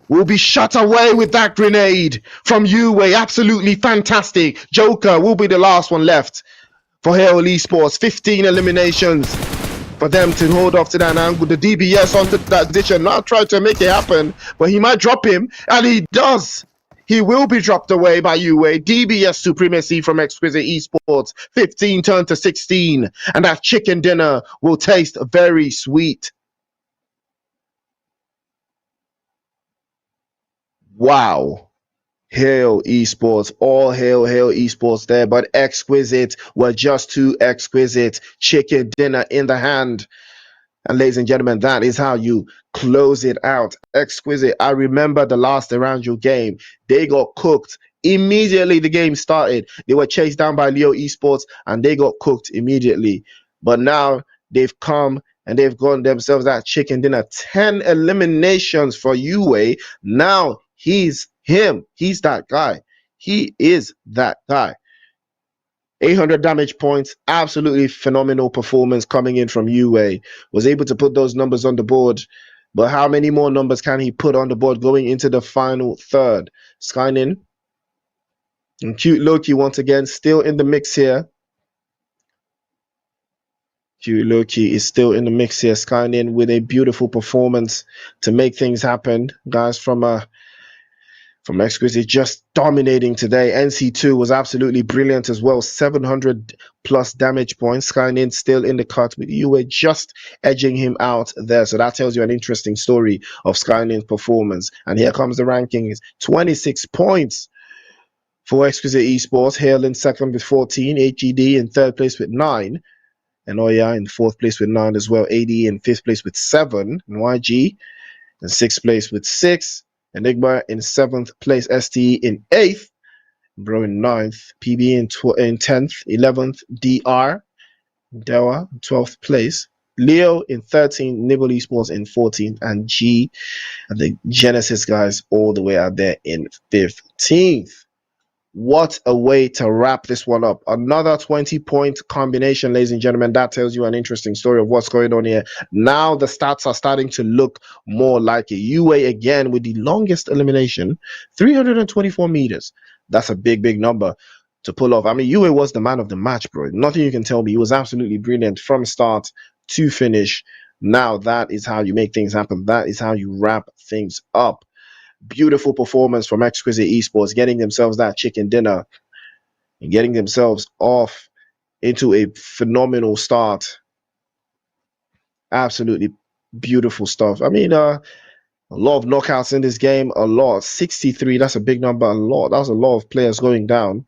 will be shut away with that grenade from Uwe. Absolutely fantastic. Joker will be the last one left for Hale Esports. 15 eliminations for them to hold off to that angle. The DBS onto that position. Not try to make it happen, but he might drop him, and he does. He will be dropped away by Uwe. DBS supremacy from Exquisite Esports. 15 turned to 16, and that chicken dinner will taste very sweet. Wow. Hale Esports, all Hale Esports there, but Exquisite were just too exquisite. Chicken dinner in the hand. And ladies and gentlemen, that is how you close it out. Exquisite. I remember the last Eranjo game. They got cooked immediately the game started. They were chased down by Leo Esports and they got cooked immediately. But now they've come and they've gotten themselves that chicken dinner. 10 eliminations for Uwe. Now he's him. He's that guy. He is that guy. 800 damage points, absolutely phenomenal performance coming in from Uwe. Was able to put those numbers on the board, but how many more numbers can he put on the board going into the final third? Skynin and Cute Loki once again still in the mix here. Cute Loki is still in the mix here. Skynin with a beautiful performance to make things happen. Guys from Exquisite just dominating today. NC2 was absolutely brilliant as well. 700 plus damage points. Skynin still in the cut with Uwe just edging him out there. So that tells you an interesting story of Skynin's performance. And here comes the rankings. 26 points for Exquisite Esports. Hale in second with 14. HGD in third place with 9. And Oya in fourth place with 9 as well. AD in fifth place with 7. And YG in sixth place with 6. Enigma in 7th place, STE in 8th, Bro in 9th, PB in 10th, 11th, DR, Dewa in 12th place, Leo in 13th, Nibble Esports in 14th, and G and the Genesis guys all the way out there in 15th. What a way to wrap this one up. Another 20-point combination, ladies and gentlemen. That tells you an interesting story of what's going on here. Now the stats are starting to look more like it. UA again with the longest elimination, 324 meters. That's a big number to pull off. I mean, UA was the man of the match, bro. Nothing you can tell me. He was absolutely brilliant from start to finish. Now that is how you make things happen. That is how you wrap things up. Beautiful performance from Exquisite Esports, getting themselves that chicken dinner and getting themselves off into a phenomenal start. Absolutely beautiful stuff. I mean, a lot of knockouts in this game, a lot. 63, that's a big number, a lot. That was a lot of players going down.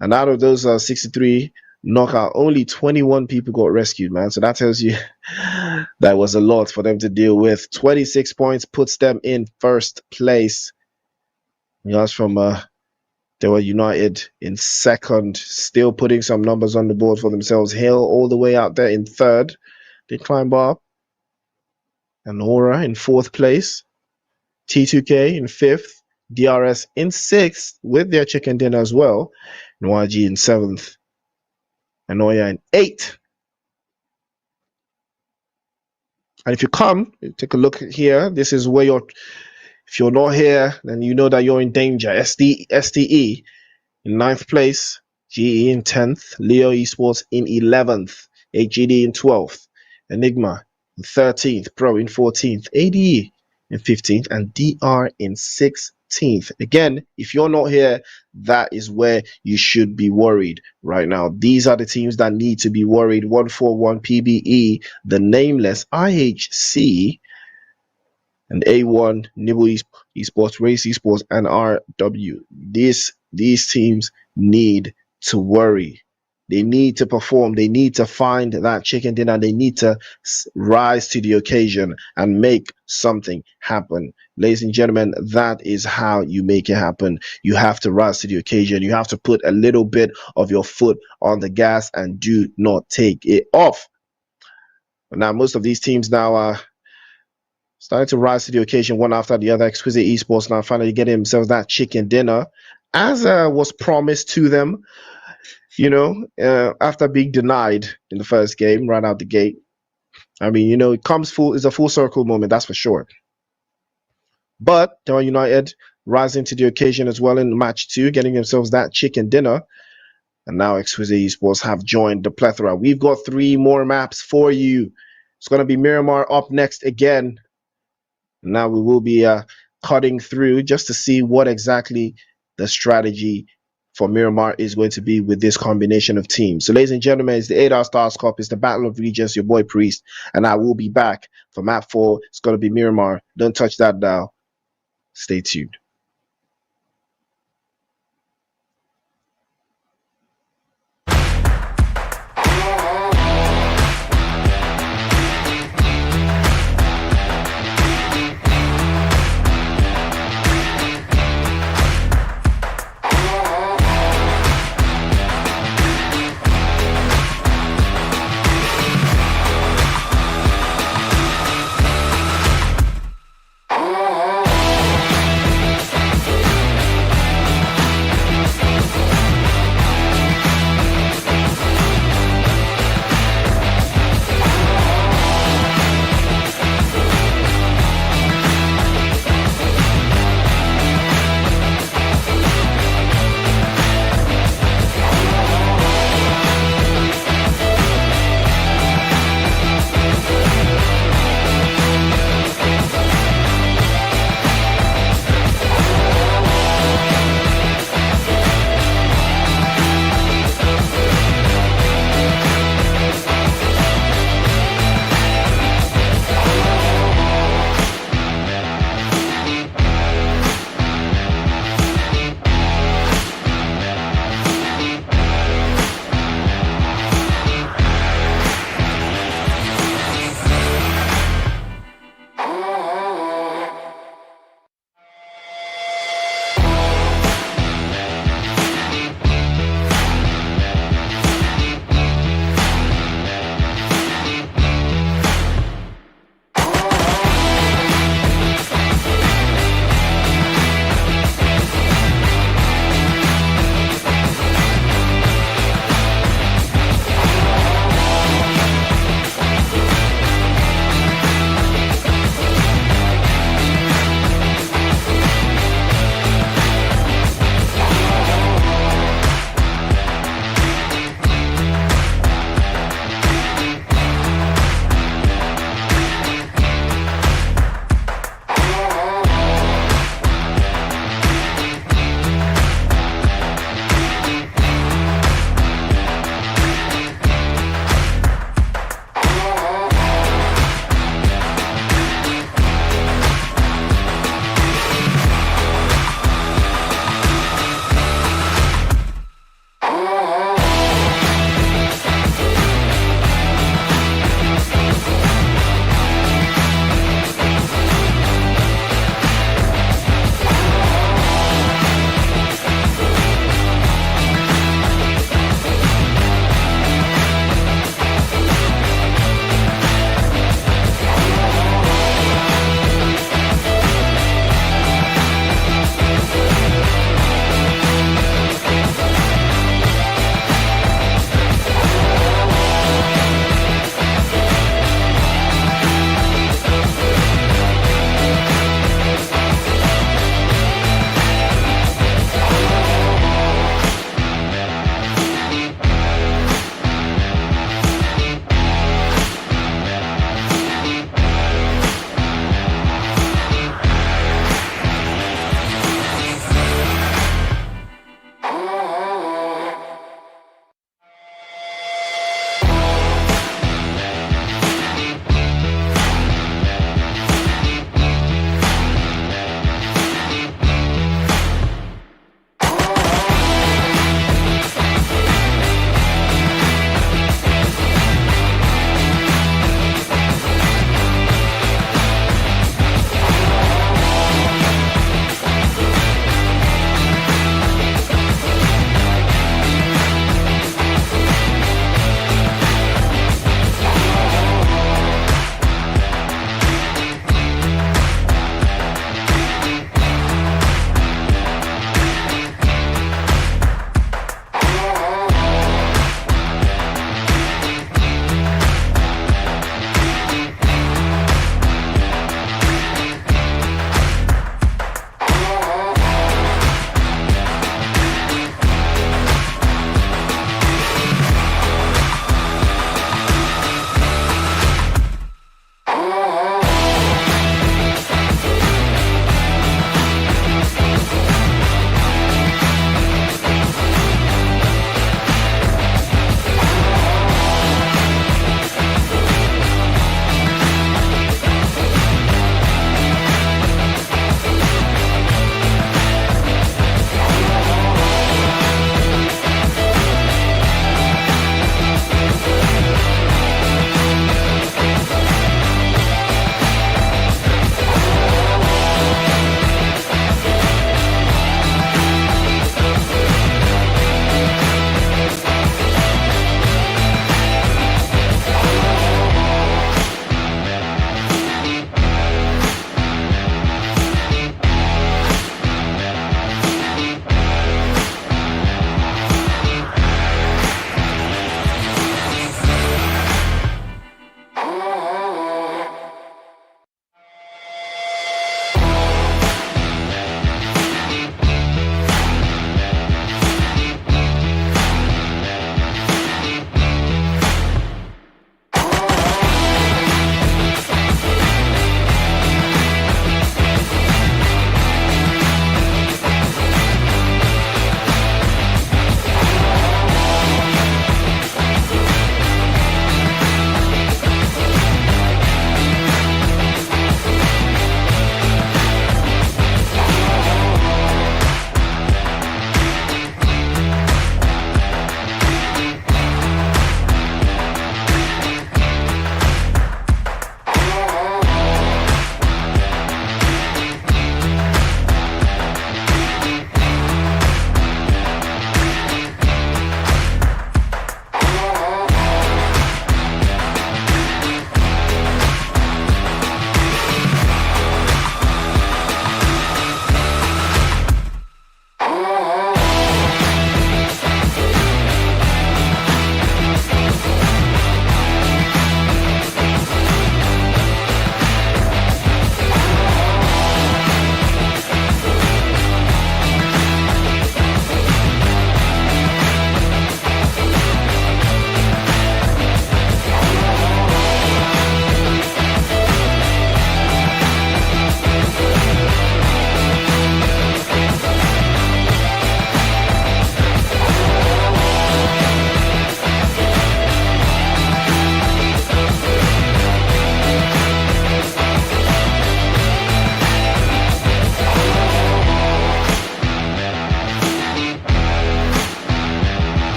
And out of those 63 knockout, only 21 people got rescued, man. So that tells you that was a lot for them to deal with. 26 points puts them in first place. That's from they were United in second, still putting some numbers on the board for themselves. Hill all the way out there in third. They climb up. And Aura in fourth place. T2K in fifth. DRS in sixth with their chicken dinner as well. And YG in seventh. And Oya in eighth. And if you come, take a look here. This is where if you're not here, then you know that you're in danger. STE in ninth place. GE in 10th. Leo Esports in 11th. HGD in 12th. Enigma in 13th. Pro in 14th. ADE in 15th. And DR in 16th. Again, if you're not here, that is where you should be worried right now. These are the teams that need to be worried. 141 PBE, the Nameless, IHC, and A1, Nibble Esports, Race Esports, and RW. These teams need to worry. They need to perform. They need to find that chicken dinner. They need to rise to the occasion and make something happen. Ladies and gentlemen, that is how you make it happen. You have to rise to the occasion. You have to put a little bit of your foot on the gas and do not take it off. Now, most of these teams now are starting to rise to the occasion one after the other. Exquisite Esports now finally getting themselves that chicken dinner, as was promised to them, you know, after being denied in the first game, right out the gate. I mean, you know, it's a full circle moment, that's for sure. But Tower United rising to the occasion as well in match 2, getting themselves that chicken dinner. And now Exquisite Esports have joined the plethora. We've got 3 more maps for you. It's going to be Miramar up next again. Now we will be cutting through just to see what exactly the strategy for Miramar is going to be with this combination of teams. So ladies and gentlemen, it's the 8-hour Stars Cup. It's the Battle of Regions, your boy Priest. And I will be back for map 4. It's going to be Miramar. Don't touch that dial. Stay tuned.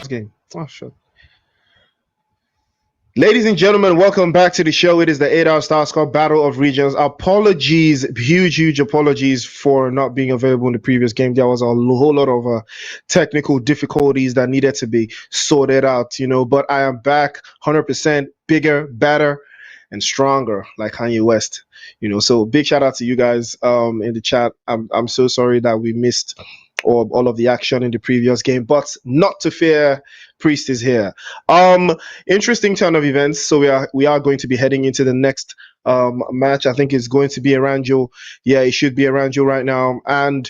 last game. Oh, shit. Ladies and gentlemen, welcome back to the show. It is the 8-hour Star Score Battle of Regions. Apologies, huge apologies for not being available in the previous game. There was a whole lot of technical difficulties that needed to be sorted out, but I am back 100% bigger, better, and stronger, like Kanye West. So big shout out to you guys in the chat. I'm so sorry that we missed all of the action in the previous game, but not to fear. Priest is here. Interesting turn of events. So we are going to be heading into the next match. I think it's going to be Aranjo. Yeah, it should be Aranjo right now, and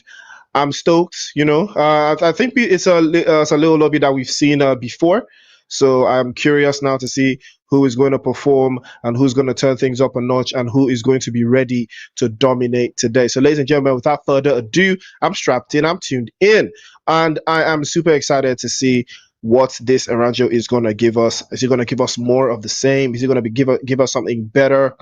I'm stoked. I think it's a little lobby that we've seen before. So I'm curious now to see who is going to perform and who's going to turn things up a notch and who is going to be ready to dominate today. So, ladies and gentlemen, without further ado, I'm strapped in, I'm tuned in, and I am super excited to see what this Aranjo is going to give us. Is he going to give us more of the same? Is he going to give us something better?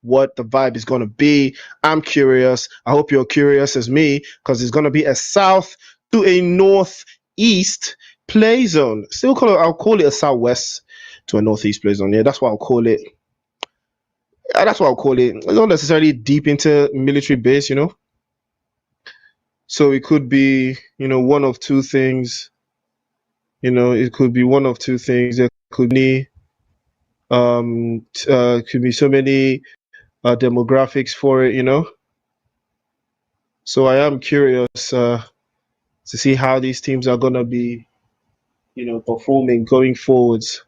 What the vibe is going to be? I'm curious. I hope you're curious as me, because it's going to be a south to a northeast play zone. I'll call it a southwest to a northeast play zone. Yeah, that's what I'll call it. That's what I'll call it. It's not necessarily deep into military base, So it could be, one of two things. It could be one of two things. There could be so many demographics for it, So I am curious to see how these teams are gonna be, performing going forwards.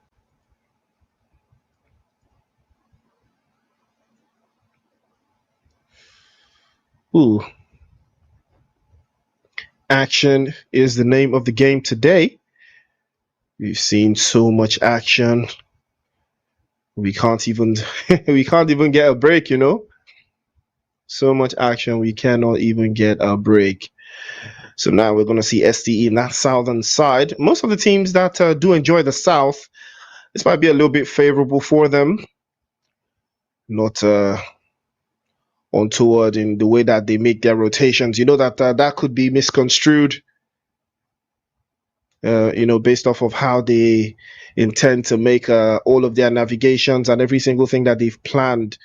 Ooh. Action is the name of the game today. We've seen so much action. We can't even get a break, So much action, we cannot even get a break. So now we're going to see SDE in that southern side. Most of the teams that do enjoy the south, this might be a little bit favorable for them. Not untoward in the way that they make their rotations. That could be misconstrued, based off of how they intend to make all of their navigations and every single thing that they've planned,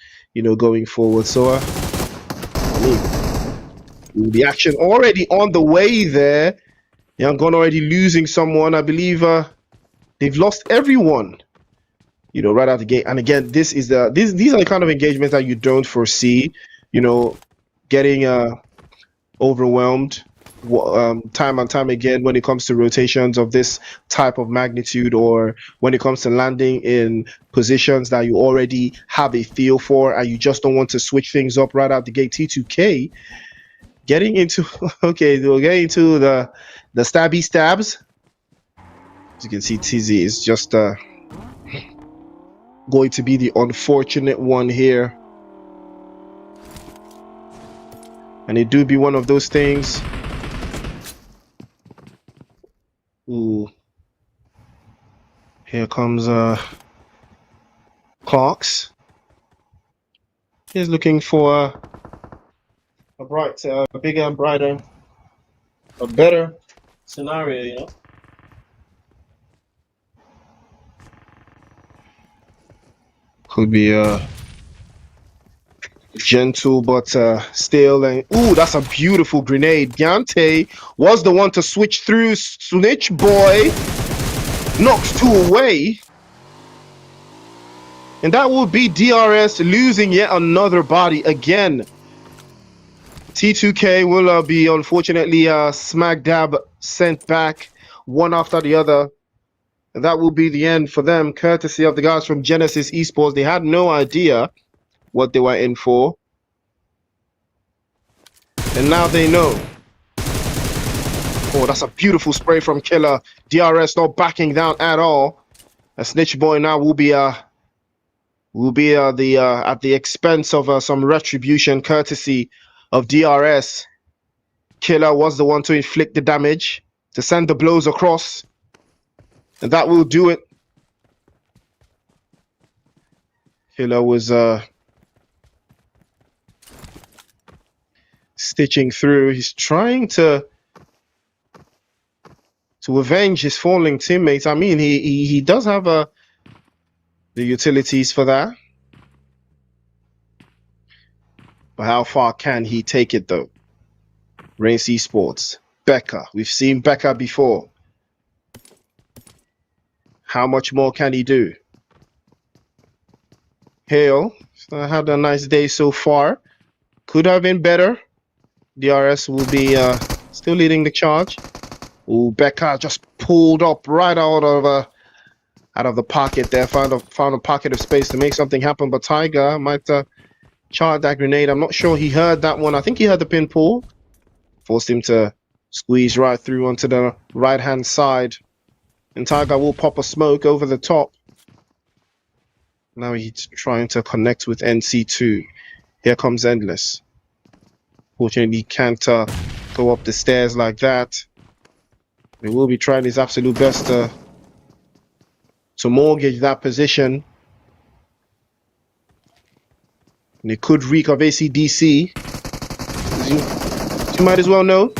going forward. So, the action already on the way there. Yangon already losing someone. I believe they've lost everyone, right out the gate. And again, these are the kind of engagements that you don't foresee, getting overwhelmed time and time again when it comes to rotations of this type of magnitude, or when it comes to landing in positions that you already have a feel for and you just don't want to switch things up right out the gate. T2K getting into okay, we're getting into the stabby stabs. As you can see, Tizzy is just going to be the unfortunate one here, and it do be one of those things. Ooh, here comes Clarks. He's looking for a bright, bigger, brighter, a better scenario, Could be gentle, but still. And ooh, that's a beautiful grenade. Deontay was the one to switch through. Snitch Boy knocks two away. And that will be DRS losing yet another body again. T2K will be unfortunately smack dab sent back one after the other. And that will be the end for them, courtesy of the guys from Genesis Esports. They had no idea what they were in for. And now they know. Oh, that's a beautiful spray from Killer. DRS not backing down at all. A Snitch Boy now will be at the expense of some retribution, courtesy of DRS. Killer was the one to inflict the damage, to send the blows across, and that will do it. Killer was stitching through. He's trying to to avenge his falling teammates. I mean, he does have the utilities for that. But how far can he take it, though? Reigns Esports. Becca. We've seen Becca before. How much more can he do? Hale. Had a nice day so far. Could have been better. DRS will be still leading the charge. Ooh, Becca just pulled up right out of the pocket there. Found a pocket of space to make something happen. But Tiger might charge that grenade. I'm not sure he heard that one. I think he heard the pin pull. Forced him to squeeze right through onto the right-hand side. And Tiger will pop a smoke over the top. Now he's trying to connect with NC2. Here comes Endless. Fortunately, he can't go up the stairs like that. He will be trying his absolute best to mortgage that position. And it could reek of AC/DC. You might as well know.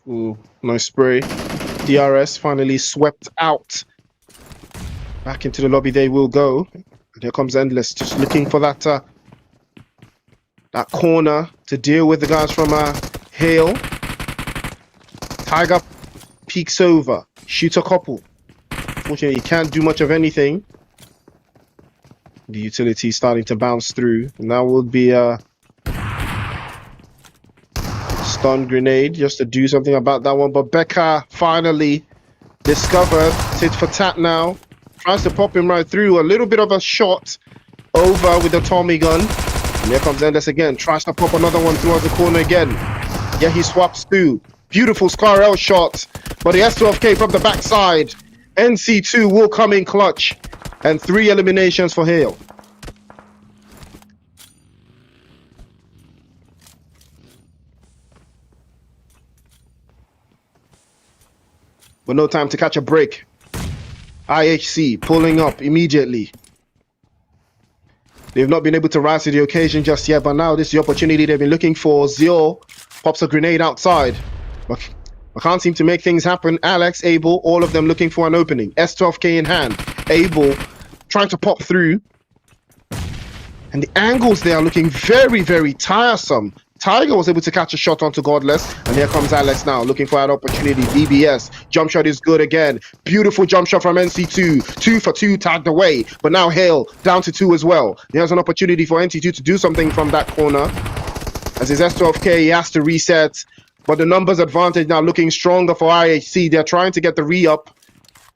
Ooh, nice spray. DRS finally swept out. Back into the lobby they will go. And here comes Endless, just looking for that corner to deal with the guys from Hale. Tiger peeks over, shoots a couple. Fortunately, he can't do much of anything. The utility starting to bounce through. And that would be a stun grenade just to do something about that one. But Becca finally discovered. Tit for tat now. Tries to pop him right through. A little bit of a shot over with the Tommy gun. And here comes Endless again. Tries to pop another one towards the corner again. Yeah, he swaps through. Beautiful Scar L shot. But the S12K from the backside. NC2 will come in clutch. And 3 eliminations for Hale. But no time to catch a break. IHC pulling up immediately. They've not been able to rise to the occasion just yet, but now this is the opportunity they've been looking for. Zio pops a grenade outside. But I can't seem to make things happen. Alex, Abel, all of them looking for an opening. S12K in hand. Abel trying to pop through. And the angles there are looking very, very tiresome. Tiger was able to catch a shot onto Godless. And here comes Alex now, looking for that opportunity. DBS. Jump shot is good again. Beautiful jump shot from NC2. 2 for 2 tagged away. But now Hale down to 2 as well. There's an opportunity for NC2 to do something from that corner. As his S12K, he has to reset. But the numbers advantage now looking stronger for IHC. They're trying to get the re-up.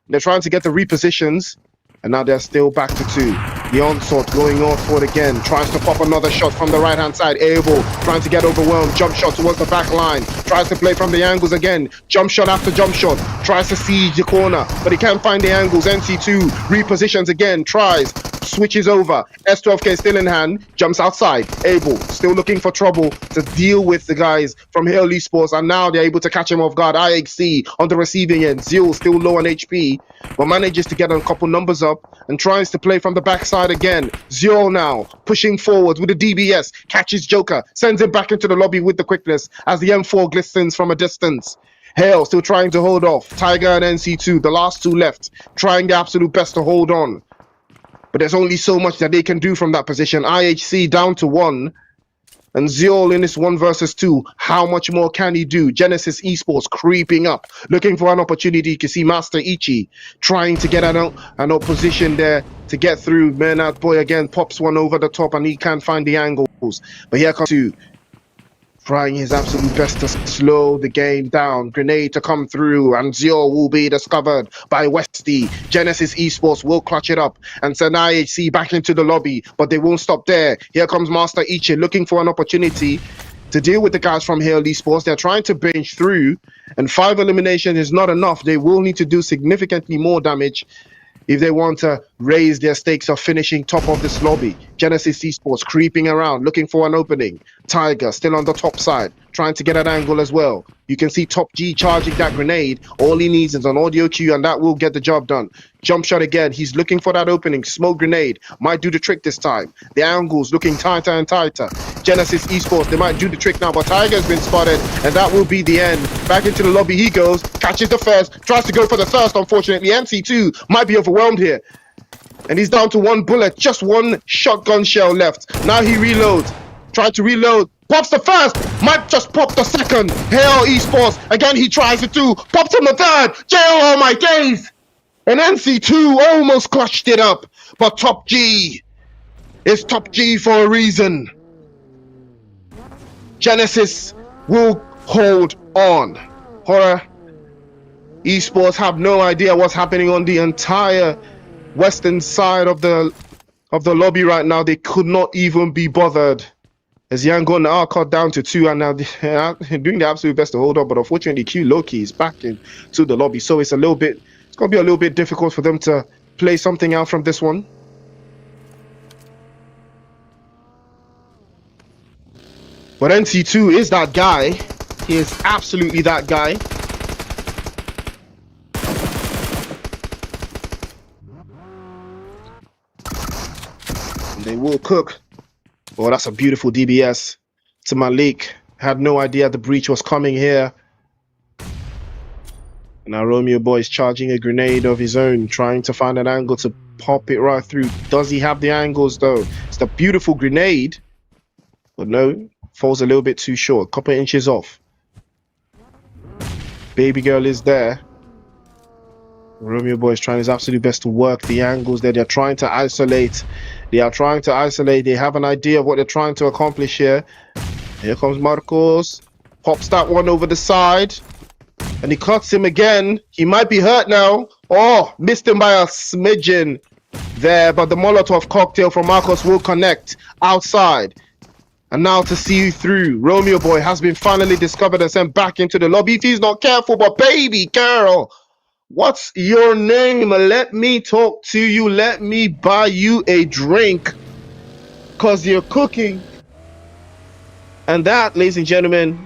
They're trying to get the repositions. And now they're still back to 2. The onslaught going northward again. Tries to pop another shot from the right-hand side. Abel trying to get overwhelmed. Jump shot towards the back line. Tries to play from the angles again. Jump shot after jump shot. Tries to siege the corner. But he can't find the angles. NC2 repositions again. Tries. Switches over. S12K still in hand. Jumps outside. Abel still looking for trouble to deal with the guys from Hale Esports. And now they're able to catch him off guard. IHC on the receiving end. Zil still low on HP. But manages to get a couple numbers up. And tries to play from the backside again. Zero now, pushing forward with the DBS, catches Joker, sends him back into the lobby with the quickness as the M4 glistens from a distance. Hale still trying to hold off. Tiger and NC2, the last 2 left, trying their absolute best to hold on. But there's only so much that they can do from that position. IHC down to 1. And Ziol in this 1 versus 2. How much more can he do? Genesis Esports creeping up, looking for an opportunity. You can see Master Ichi trying to get an opposition there to get through. Bernard Boy again pops one over the top and he can't find the angles. But here comes 2. Trying his absolute best to slow the game down. Grenade to come through and Zio will be discovered by Westy. Genesis Esports will clutch it up and send IHC back into the lobby, but they won't stop there. Here comes Master Ichi looking for an opportunity to deal with the guys from Hale Esports. They're trying to binge through and 5 eliminations is not enough. They will need to do significantly more damage if they want to raise their stakes of finishing top of this lobby. Genesis Esports creeping around, looking for an opening. Tiger still on the top side, trying to get an angle as well. You can see Top G charging that grenade. All he needs is an audio cue and that will get the job done. Jump shot again. He's looking for that opening. Smoke grenade might do the trick this time. The angle's looking tighter and tighter. Genesis Esports. They might do the trick now, but Tiger's been spotted, and that will be the end. Back into the lobby he goes, catches the first, tries to go for the thirst. Unfortunately, NC2 might be overwhelmed here. And he's down to one bullet, just one shotgun shell left. Now he reloads, tried to reload, pops the first, might just pop the second. Hell Esports, again he tries it too, pops on the third. Oh my days! And NC2 almost clutched it up, but Top G is Top G for a reason. Genesis will hold on. Horror Esports have no idea what's happening on the entire western side of the lobby right now. They could not even be bothered. As Yangon are cut down to 2, and now they're doing the absolute best to hold up, but unfortunately Q Loki is back into the lobby, so it's gonna be a little bit difficult for them to play something out from this one. But NC2 is that guy. He is absolutely that guy. And they will cook. Oh, that's a beautiful DBS to Malik. Had no idea the breach was coming here. And now Romeo Boy is charging a grenade of his own, trying to find an angle to pop it right through. Does he have the angles though? It's a beautiful grenade. But no, falls a little bit too short, a couple of inches off. Baby girl is there. Romeo Boy is trying his absolute best to work the angles there. They're trying to isolate. They have an idea of what they're trying to accomplish here. Here comes Marcos. Pops that one over the side. And he cuts him again. He might be hurt now. Oh, missed him by a smidgen there. But the Molotov cocktail from Marcos will connect outside. And now to see you through. Romeo Boy has been finally discovered and sent back into the lobby. If he's not careful, but baby girl, what's your name? Let me talk to you. Let me buy you a drink. Because you're cooking. And that, ladies and gentlemen,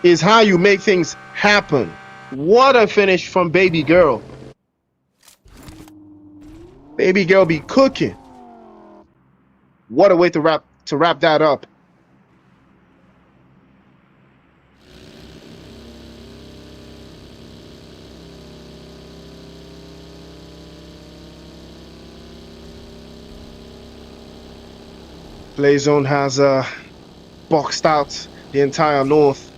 is how you make things happen. What a finish from baby girl. Baby girl be cooking. What a way to wrap that up. Playzone has boxed out the entire north.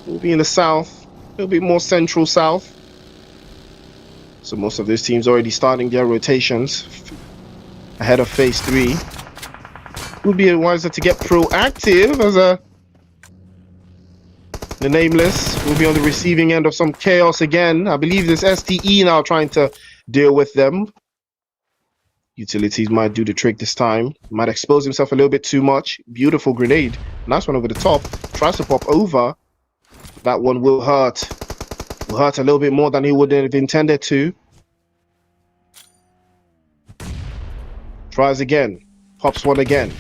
It'll be in the south. It'll be more central south. So most of those teams already starting their rotations ahead of phase 3. It would be wiser to get proactive as the Nameless will be on the receiving end of some chaos again. I believe this STE now trying to deal with them. Utilities might do the trick this time. Might expose himself a little bit too much. Beautiful grenade. Nice one over the top. Tries to pop over. That one will hurt. Will hurt a little bit more than he would have intended to. Tries again. Pops one again.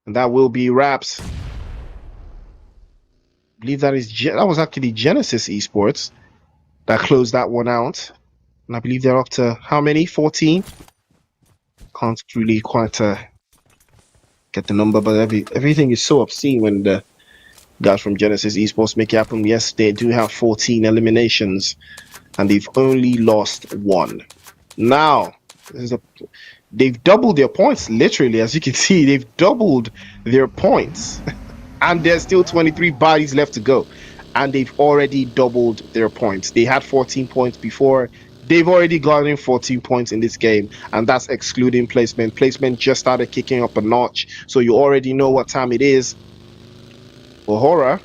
And that will be wraps. I believe that was actually Genesis Esports that closed that one out. And I believe they're up to how many? 14? Can't really quite get the number, but everything is so obscene when the guys from Genesis Esports make it happen. Yes, they do have 14 eliminations, and they've only lost 1. Now, they've doubled their points, literally, as you can see. They've doubled their points. And there's still 23 bodies left to go. And they've already doubled their points. They had 14 points before. They've already gotten 14 points in this game, and that's excluding placement. Placement just started kicking up a notch, so you already know what time it is. For Horror,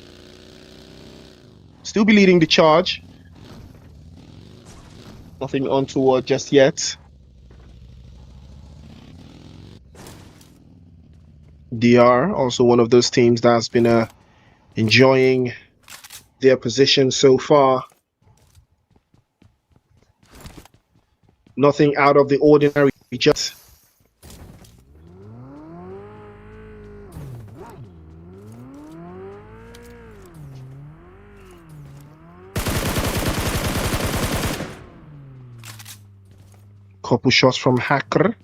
still be leading the charge. Nothing untoward just yet. DR, also one of those teams that's been enjoying their position so far. Nothing out of the ordinary, just Couple shots from Hacker,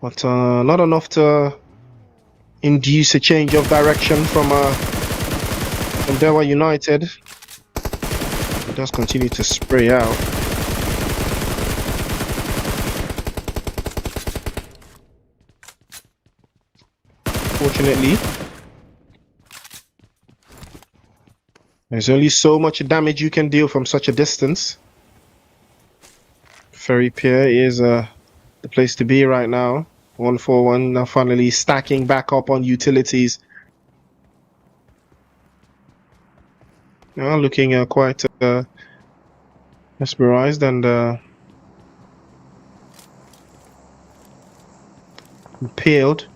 but not enough to induce a change of direction from Dewa United. It does continue to spray out. Fortunately, there's only so much damage you can deal from such a distance. Ferry Pier is the place to be right now. 141 now finally stacking back up on utilities. Now looking quite mesmerized and impaled.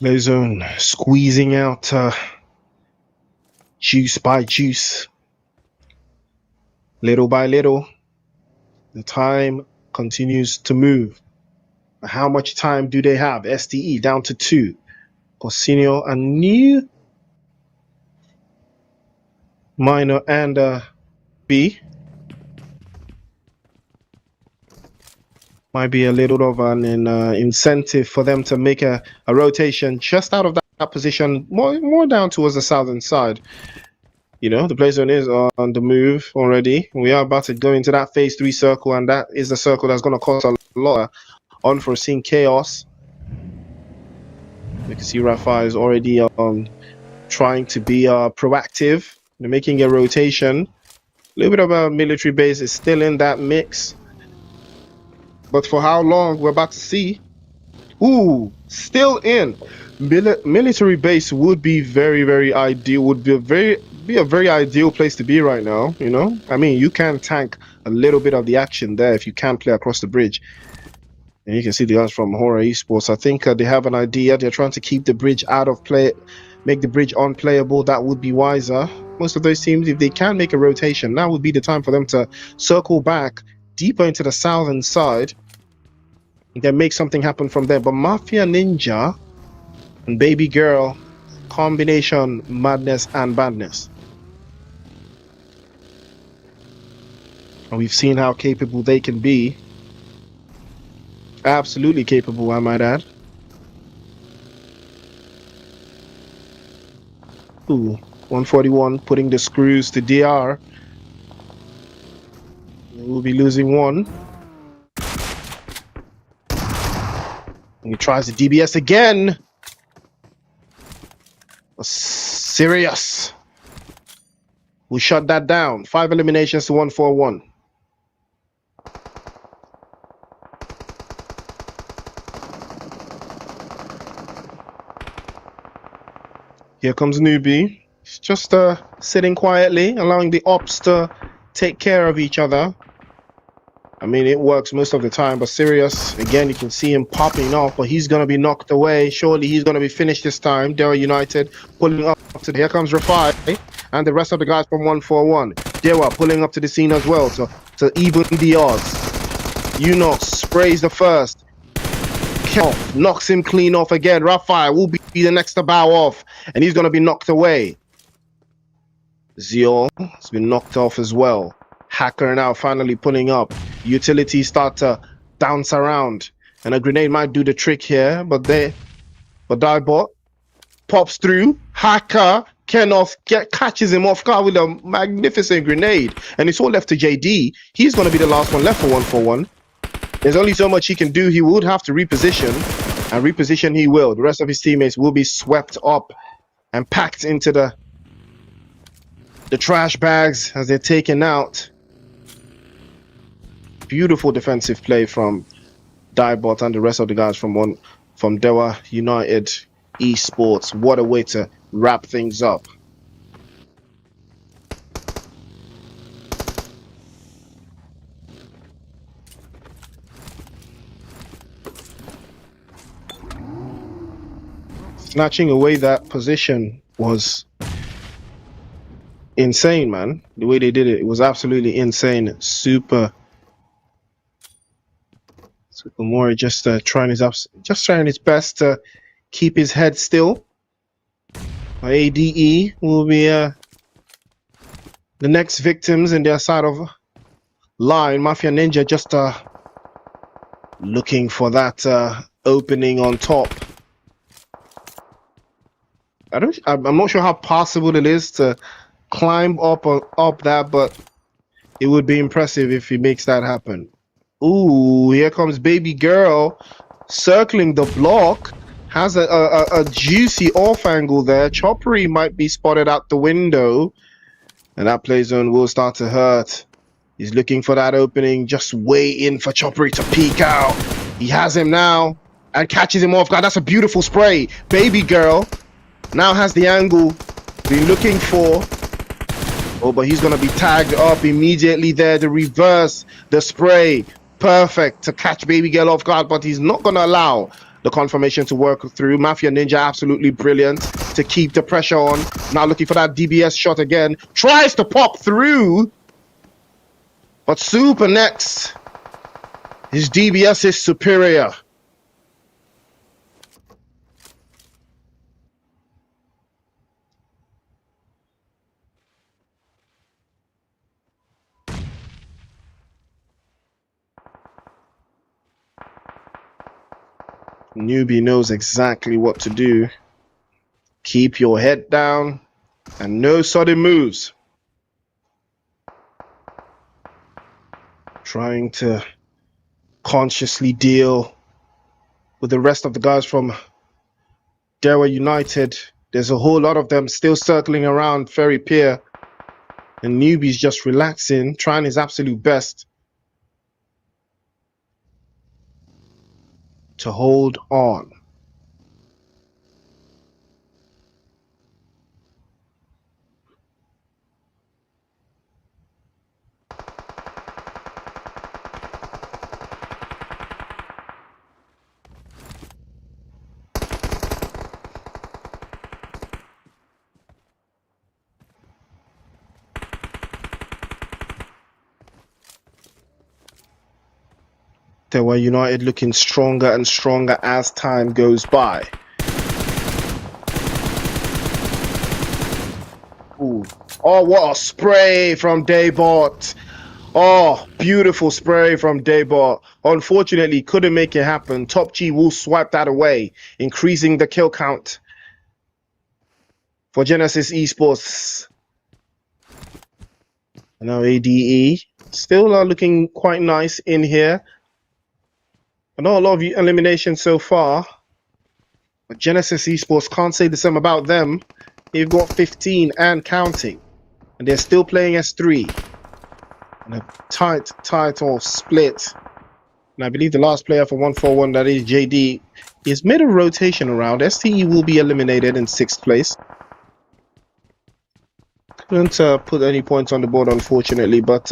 Lozone squeezing out juice by juice. Little by little, the time continues to move. How much time do they have? STE down to 2. Porcinio and New Minor and B. Might be a little of an incentive for them to make a rotation just out of that position, more down towards the southern side. You know, the play zone is on the move already. We are about to go into that phase 3 circle, and that is the circle that's going to cause a lot of unforeseen chaos. You can see Rafa is already trying to be proactive. They're making a rotation. A little bit of a military base is still in that mix. But for how long, we're about to see. Ooh, still in. Military base would be very, very ideal. Would be a very ideal place to be right now. You know, I mean, you can tank a little bit of the action there if you can play across the bridge. And you can see the guys from Horror Esports. I think they have an idea. They're trying to keep the bridge out of play, make the bridge unplayable. That would be wiser. Most of those teams, if they can make a rotation, now would be the time for them to circle back deeper into the southern side. Then make something happen from there. But Mafia Ninja and Baby Girl, combination madness and badness. And we've seen how capable they can be. Absolutely capable, I might add. Ooh, 141 putting the screws to DR. We'll be losing 1. He tries the DBS again. Serious. We shut that down. 5 eliminations to 141. Here comes Newbie. He's just sitting quietly, allowing the ops to take care of each other. I mean, it works most of the time, but Sirius, again, you can see him popping off, but he's going to be knocked away. Surely he's going to be finished this time. Dewa United pulling up to here comes Rafai and the rest of the guys from 141. Dewa pulling up to the scene as well to even the odds. Unox sprays the first. Off, knocks him clean off again. Rafai will be the next to bow off, and he's going to be knocked away. Zio has been knocked off as well. Hacker now finally pulling up. Utilities start to bounce around, and a grenade might do the trick here, but Diebot pops through. Hacker catches him off guard with a magnificent grenade, and it's all left to JD. He's going to be the last one left for 141. There's only so much he can do. He would have to reposition, and reposition he will. The rest of his teammates will be swept up and packed into the trash bags as they're taken out. Beautiful defensive play from Diebot and the rest of the guys from Dewa United Esports. What a way to wrap things up. Snatching away that position was insane, man. The way they did it, it was absolutely insane. Super Sukumori just trying his best to keep his head still. ADE will be the next victims in their side of line. Mafia Ninja just looking for that opening on top. I'm not sure how possible it is to climb up that, but it would be impressive if he makes that happen. Ooh, here comes baby girl circling the block. Has a juicy off angle there. Choppery might be spotted out the window, and that play zone will start to hurt. He's looking for that opening, just waiting for Choppery to peek out. He has him now and catches him off guard. That's a beautiful spray. Baby girl now has the angle been looking for. Oh, but he's going to be tagged up immediately there. The reverse, the spray. Perfect to catch baby girl off guard, but he's not going to allow the confirmation to work through. Mafia Ninja absolutely brilliant to keep the pressure on. Now looking for that DBS shot again. Tries to pop through. But Super next. His DBS is superior. Newbie knows exactly what to do. Keep your head down and no sudden moves. Trying to consciously deal with the rest of the guys from Dera United. There's a whole lot of them still circling around Ferry Pier. And Newbie's just relaxing, trying his absolute best to hold on. Dera United looking stronger and stronger as time goes by. Ooh. Oh, what a spray from Daybot. Oh, beautiful spray from Daybot. Unfortunately, couldn't make it happen. Top G will swipe that away, increasing the kill count for Genesis Esports. Now ADE still looking quite nice in here. Not a lot of eliminations so far. But Genesis Esports, can't say the same about them. They've got 15 and counting. And they're still playing S3. And a tight or split. And I believe the last player for 141, that is JD, is made a rotation around. STE will be eliminated in 6th place. Couldn't put any points on the board, unfortunately, but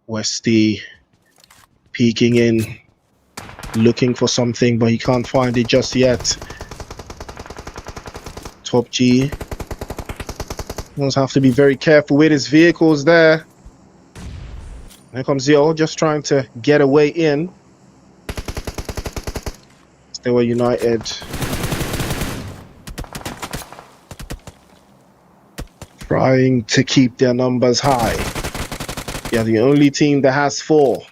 Westy peeking in, looking for something, but he can't find it just yet. Top G does have to be very careful with his vehicles there. Here comes Zio, just trying to get away in. Still United. Trying to keep their numbers high. Yeah, the only team that has 4.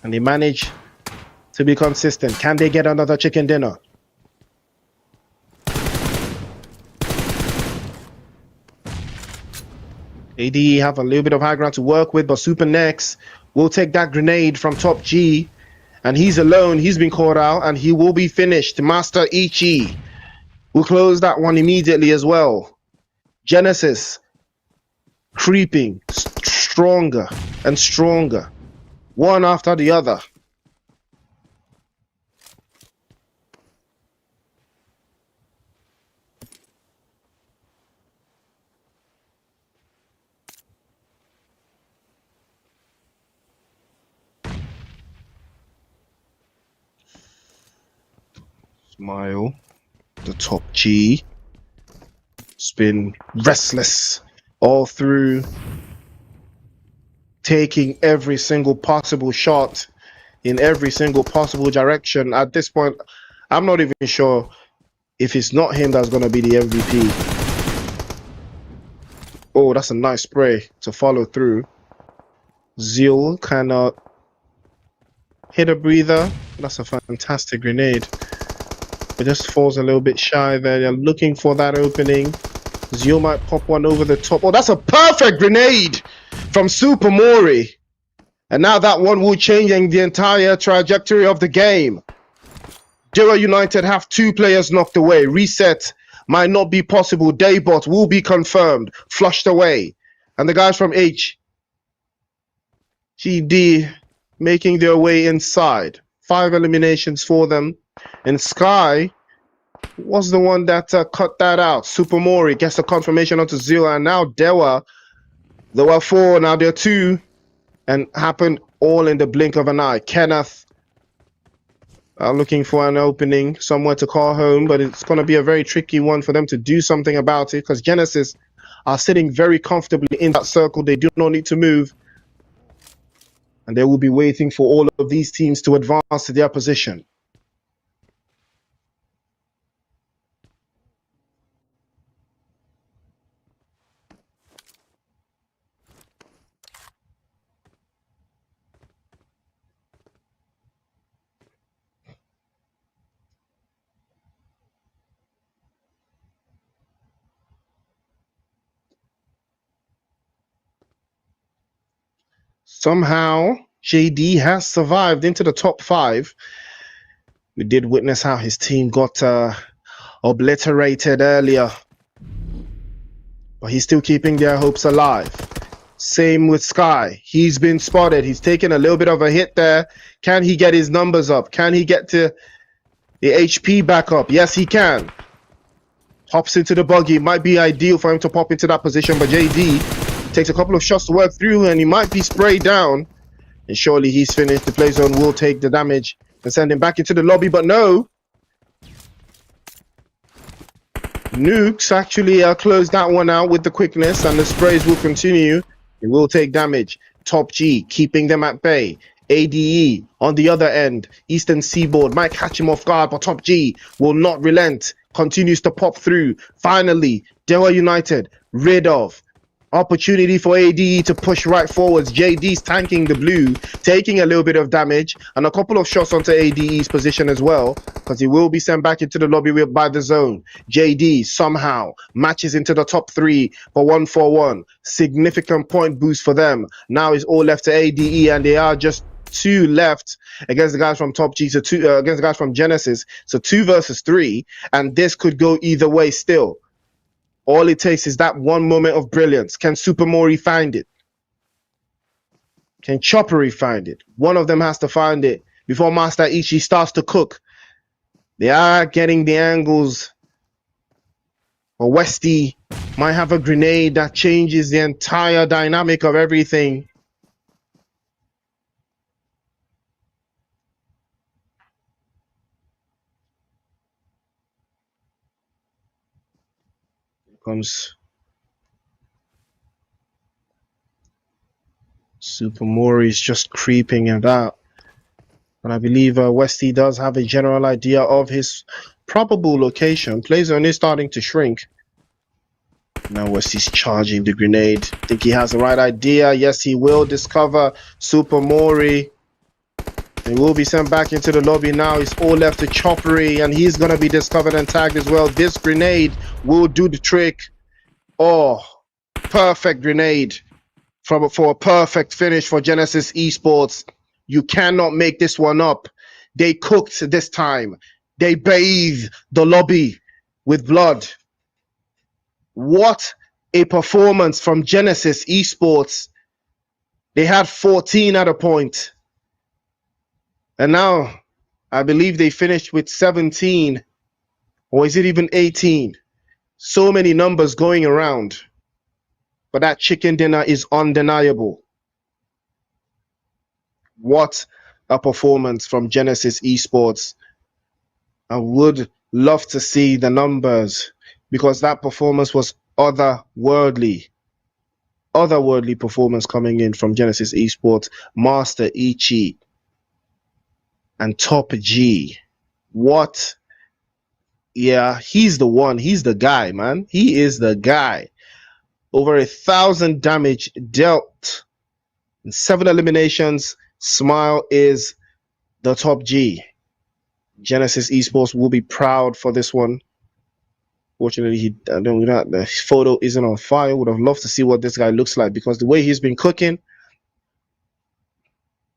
And they manage to be consistent. Can they get another chicken dinner? AD have a little bit of high ground to work with, but Super Next will take that grenade from Top G. And he's alone. He's been caught out, and he will be finished. Master Ichi will close that one immediately as well. Genesis creeping stronger and stronger, one after the other. Smile. The top G. It's been restless all through, taking every single possible shot in every single possible direction. At this point, I'm not even sure if it's not him that's going to be the MVP. Oh, that's a nice spray to follow through. Zeal cannot hit a breather. That's a fantastic grenade. It just falls a little bit shy there. They're looking for that opening. Zeal might pop one over the top. Oh, that's a perfect grenade from Super Mori. And now that one will change the entire trajectory of the game. Dira United have 2 players knocked away. Reset might not be possible. Daybot will be confirmed. Flushed away. And the guys from HGD making their way inside. 5 eliminations for them. And Sky was the one that cut that out. Super Mori gets the confirmation onto Zeal. And now Dewa, there were 4, now there are 2. And happened all in the blink of an eye. Kenneth looking for an opening, somewhere to call home, but it's going to be a very tricky one for them to do something about it because Genesis are sitting very comfortably in that circle. They do not need to move. And they will be waiting for all of these teams to advance to their position. Somehow, JD has survived into the top 5. We did witness how his team got obliterated earlier. But he's still keeping their hopes alive. Same with Sky. He's been spotted. He's taken a little bit of a hit there. Can he get his numbers up? Can he get to the HP back up? Yes, he can. Hops into the buggy. Might be ideal for him to pop into that position, but JD takes a couple of shots to work through, and he might be sprayed down. And surely he's finished. The play zone will take the damage and send him back into the lobby, but no. Nukes actually closed that one out with the quickness, and the sprays will continue. It will take damage. Top G keeping them at bay. ADE on the other end. Eastern Seaboard might catch him off guard, but Top G will not relent. Continues to pop through. Finally, Dewa United rid of. Opportunity for ADE to push right forwards. JD's tanking the blue, taking a little bit of damage, and a couple of shots onto ADE's position as well, because he will be sent back into the lobby by the zone. JD somehow matches into the top 3 for 1-4-1. Significant point boost for them. Now it's all left to ADE, and they are just 2 left against the guys from Top G, so 2 against the guys from Genesis. So 2 versus 3, and this could go either way still. All it takes is that one moment of brilliance. Can Super Mori find it? Can Choppery find it? One of them has to find it before Master Ichi starts to cook. They are getting the angles. But Westy might have a grenade that changes the entire dynamic of everything. Comes Super Mori's just creeping it out. And I believe Westy does have a general idea of his probable location. Play zone is starting to shrink. Now Westy's charging the grenade. Think he has the right idea. Yes, he will discover Super Mori. He will be sent back into the lobby now. It's all left to Choppery, and he's going to be discovered and tagged as well. This grenade will do the trick. Oh, perfect grenade for a perfect finish for Genesis Esports. You cannot make this one up. They cooked this time. They bathed the lobby with blood. What a performance from Genesis Esports. They had 14 at a point. And now, I believe they finished with 17. Or is it even 18? So many numbers going around. But that chicken dinner is undeniable. What a performance from Genesis Esports. I would love to see the numbers because that performance was otherworldly. Otherworldly performance coming in from Genesis Esports, Master Ichi, and Top G. What? Yeah, he's the one. He's the guy, man. He is the guy. Over 1,000 damage dealt. 7 eliminations. Smile is the Top G. Genesis Esports will be proud for this one. Fortunately, the photo isn't on file. Would have loved to see what this guy looks like because the way he's been cooking,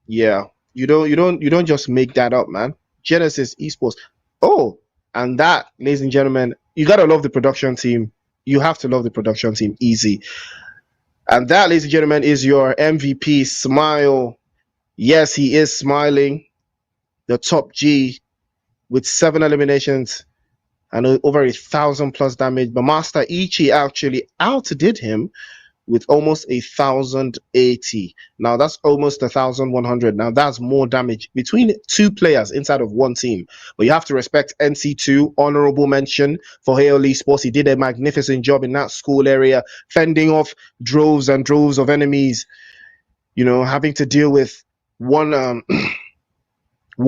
yeah, you don't just make that up, man. Genesis Esports. Oh, and that, ladies and gentlemen, you gotta love the production team. You have to love the production team. Easy. And that, ladies and gentlemen, is your MVP. Smile. Yes, he is smiling. The Top G with 7 eliminations and over 1,000 plus damage. But Master Ichi actually outdid him with almost 1,080. Now that's almost 1,100. Now that's more damage between 2 players inside of one team. But you have to respect NC2. Honorable mention for Hale Esports. He did a magnificent job in that school area, fending off droves and droves of enemies. You know, having to deal with one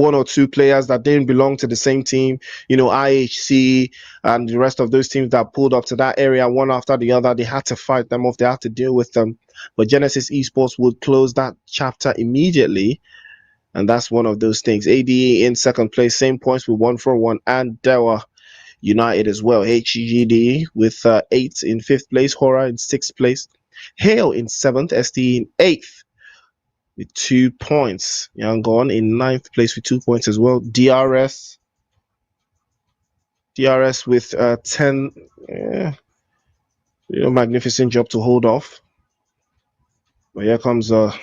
or 2 players that didn't belong to the same team, you know, IHC and the rest of those teams that pulled up to that area one after the other. They had to fight them off. They had to deal with them. But Genesis Esports would close that chapter immediately. And that's one of those things. ADE in second place, same points with 141, and Dewa United as well. HGD with 8 in 5th place, Horror in 6th place, Hale in 7th, ST in 8th. With 2 points. Yangon in 9th place with 2 points as well. DRS with 10. Magnificent job to hold off. But here comes the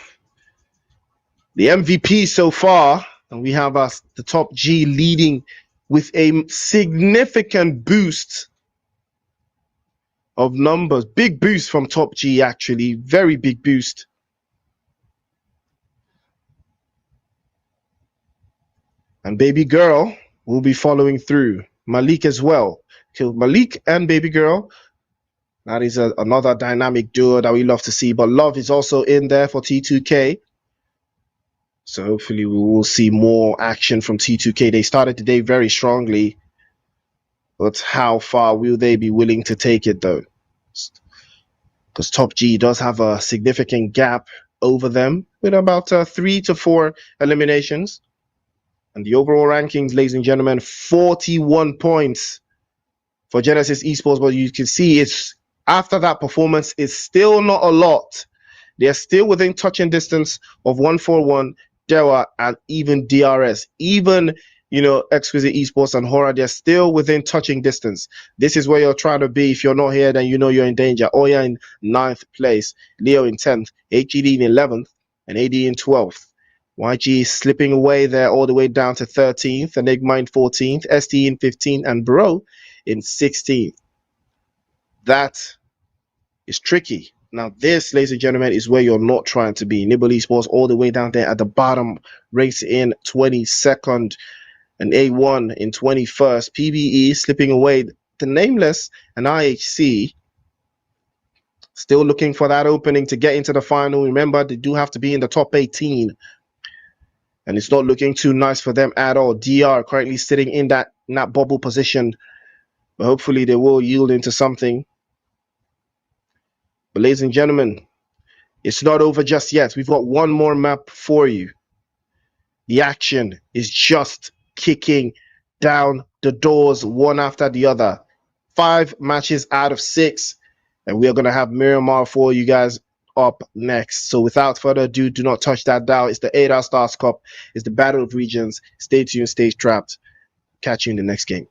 MVP so far. And we have the Top G leading with a significant boost of numbers. Big boost from Top G, actually. Very big boost. And Baby Girl will be following through. Malik as well. So Malik and Baby Girl. That is another dynamic duo that we love to see. But Love is also in there for T2K. So hopefully we will see more action from T2K. They started the day very strongly. But how far will they be willing to take it, though? Because Top G does have a significant gap over them with about 3 to 4 eliminations. And the overall rankings, ladies and gentlemen, 41 points for Genesis Esports. But you can see it's after that performance, it's still not a lot. They're still within touching distance of 141, Dewa, and even DRS. Even, Exquisite Esports and Horror, they're still within touching distance. This is where you're trying to be. If you're not here, then you know you're in danger. Oya in 9th place, Leo in 10th, HGD in 11th, and AD in 12th. YG slipping away there all the way down to 13th, Enigma in 14th, ST in 15th, and Bro in 16th. That is tricky. Now this, ladies and gentlemen, is where you're not trying to be. Nibble Esports all the way down there at the bottom, race in 22nd, and A1 in 21st. PBE slipping away. The Nameless and IHC still looking for that opening to get into the final. Remember, they do have to be in the top 18. And it's not looking too nice for them at all. DR currently sitting in that bubble position. But hopefully they will yield into something. But ladies and gentlemen, it's not over just yet. We've got one more map for you. The action is just kicking down the doors one after the other. 5 matches out of 6. And we are going to have Miramar for you guys up next. So without further ado, do not touch that dial. It's the 8-hour Stars Cup. It's the Battle of Regions. Stay tuned, stay trapped. Catch you in the next game.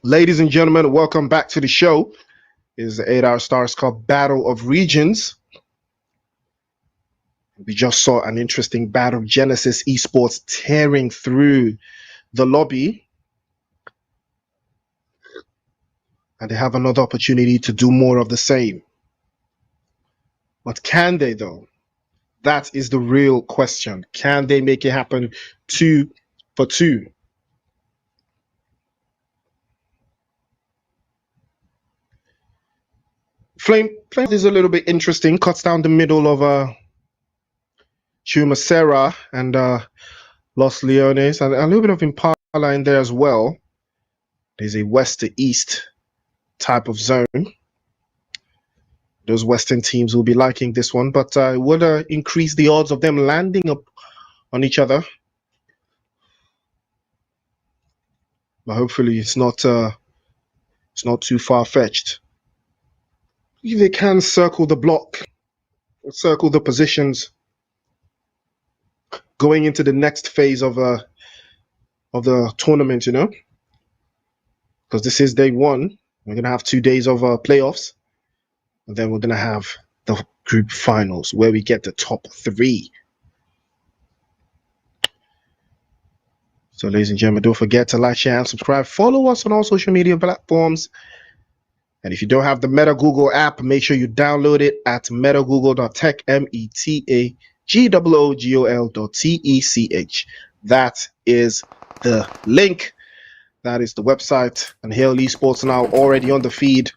Ladies and gentlemen, welcome back to the show. It is the 8-hour Stars Cup Battle of Regions. We just saw an interesting battle. Genesis Esports tearing through the lobby. And they have another opportunity to do more of the same. But can they, though? That is the real question. Can they make it happen 2 for 2? Flame is a little bit interesting. Cuts down the middle of Chumacera and Los Leones, and a little bit of Impala in there as well. There's a west to east type of zone. Those Western teams will be liking this one, but it would increase the odds of them landing up on each other. But hopefully it's not too far-fetched. If they can circle the block, circle the positions, going into the next phase of the tournament, you know, because this is day 1. We're gonna have 2 days of playoffs, and then we're gonna have the group finals where we get the top 3. So, ladies and gentlemen, don't forget to like, share, and subscribe. Follow us on all social media platforms. And if you don't have the METAGOOGOL app, make sure you download it at METAGOOGOL.TECH, METAGOOGOL.TECH. That is the link. That is the website. And Hail Esports now already on the feed.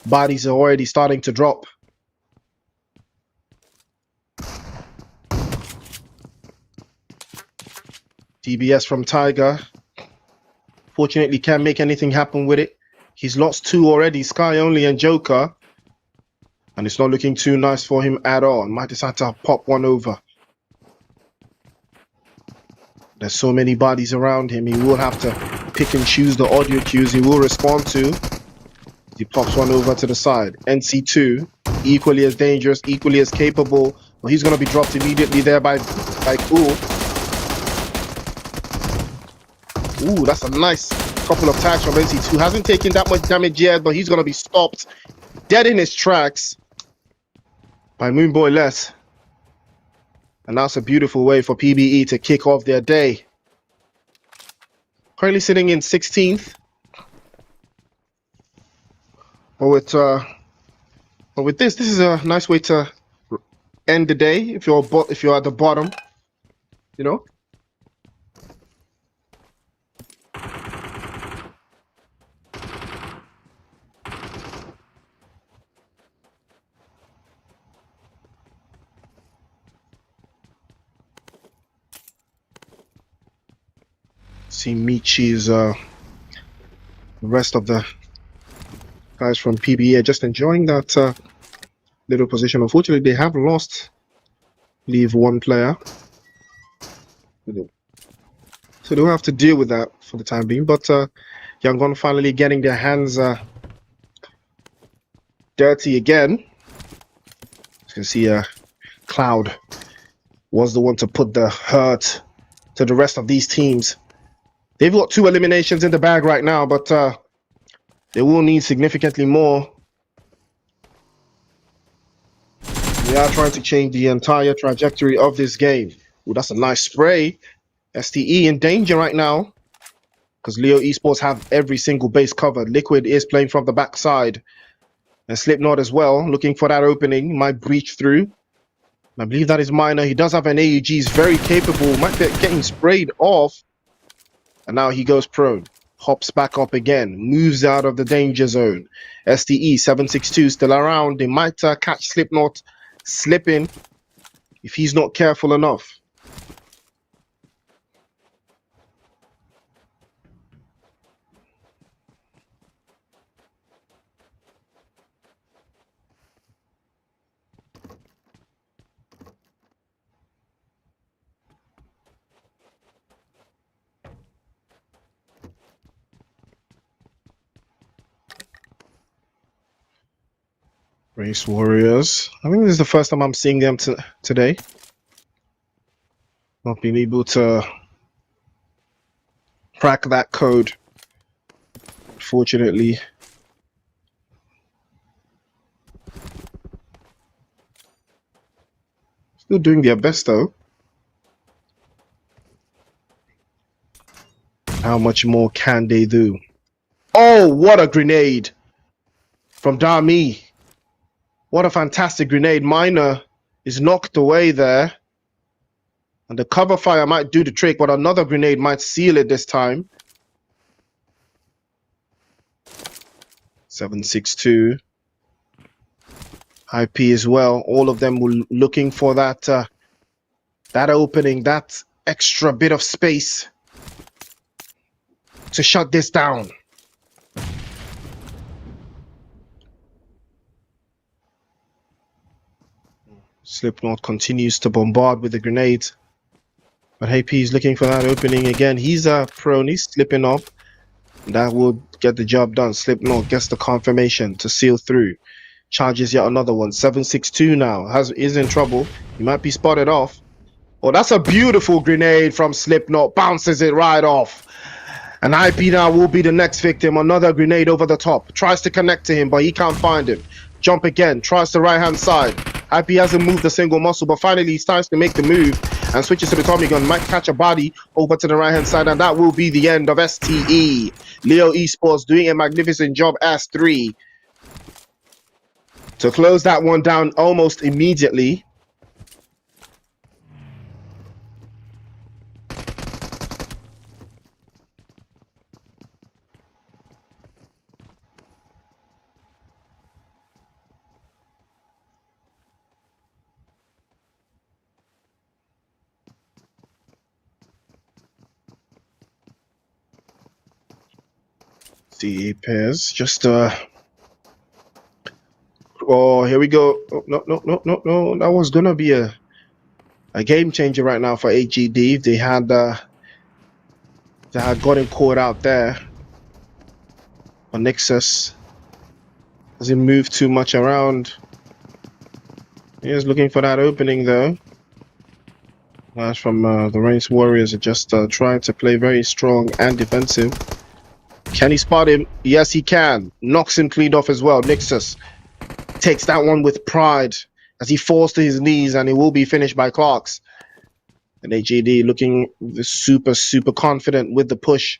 Bodies are already starting to drop. DBS from Tiger. Fortunately, can't make anything happen with it. He's lost 2 already, Sky Only and Joker. And it's not looking too nice for him at all. Might decide to pop one over. There's so many bodies around him. He will have to pick and choose the audio cues he will respond to. He pops one over to the side. NC2, equally as dangerous, equally as capable. Well, he's going to be dropped immediately there by Cool. Ooh, that's a nice couple of tags from NC2. Hasn't taken that much damage yet, but he's going to be stopped dead in his tracks by Moonboy Les. And that's a beautiful way for PBE to kick off their day. Currently sitting in 16th. But with this is a nice way to end the day if you're at the bottom, you know. See Michi's the rest of the guys from PBA just enjoying that little position. Unfortunately, they have lost, leave one player, so they'll have to deal with that for the time being. But Yangon finally getting their hands dirty again. You can see Cloud was the one to put the hurt to the rest of these teams. They've got 2 eliminations in the bag right now, but they will need significantly more. We are trying to change the entire trajectory of this game. Ooh, that's a nice spray. STE in danger right now because Leo Esports have every single base covered. Liquid is playing from the backside. And Slipknot as well, looking for that opening. Might breach through. I believe that is Minor. He does have an AUG. He's very capable. Might be getting sprayed off. And now he goes prone. Hops back up again. Moves out of the danger zone. STE 762 still around. They might catch Slipknot slipping if he's not careful enough. Race Warriors. I think this is the first time I'm seeing them today. Not being able to crack that code unfortunately. Still doing their best though. How much more can they do? Oh, what a grenade from Dami. What a fantastic grenade. Miner is knocked away there. And the cover fire might do the trick, but another grenade might seal it this time. 762. IP as well. All of them were looking for that that opening, that extra bit of space to shut this down. Slipknot continues to bombard with the grenades. But HP is looking for that opening again. He's prone, he's slipping up. That will get the job done. Slipknot gets the confirmation to seal through. Charges yet another one. 762 now. Is in trouble. He might be spotted off. Oh, that's a beautiful grenade from Slipknot. Bounces it right off. And IP now will be the next victim. Another grenade over the top. Tries to connect to him, but he can't find him. Jump again. Tries the right-hand side. IP hasn't moved a single muscle, but finally he starts to make the move and switches to the Tommy gun. Might catch a body over to the right-hand side, and that will be the end of STE. Leo Esports doing a magnificent job as 3 to close that one down almost immediately. CE pairs just oh, here we go. Oh, no. That was gonna be a game changer right now for HGD if they had gotten caught out there. But Nexus doesn't move too much around. He is looking for that opening though. That's from the Reigns Warriors are just trying to play very strong and defensive. Can he spot him? Yes, he can. Knocks him clean off as well. Nexus takes that one with pride as he falls to his knees, and it will be finished by Clarks. And HGD looking super confident with the push.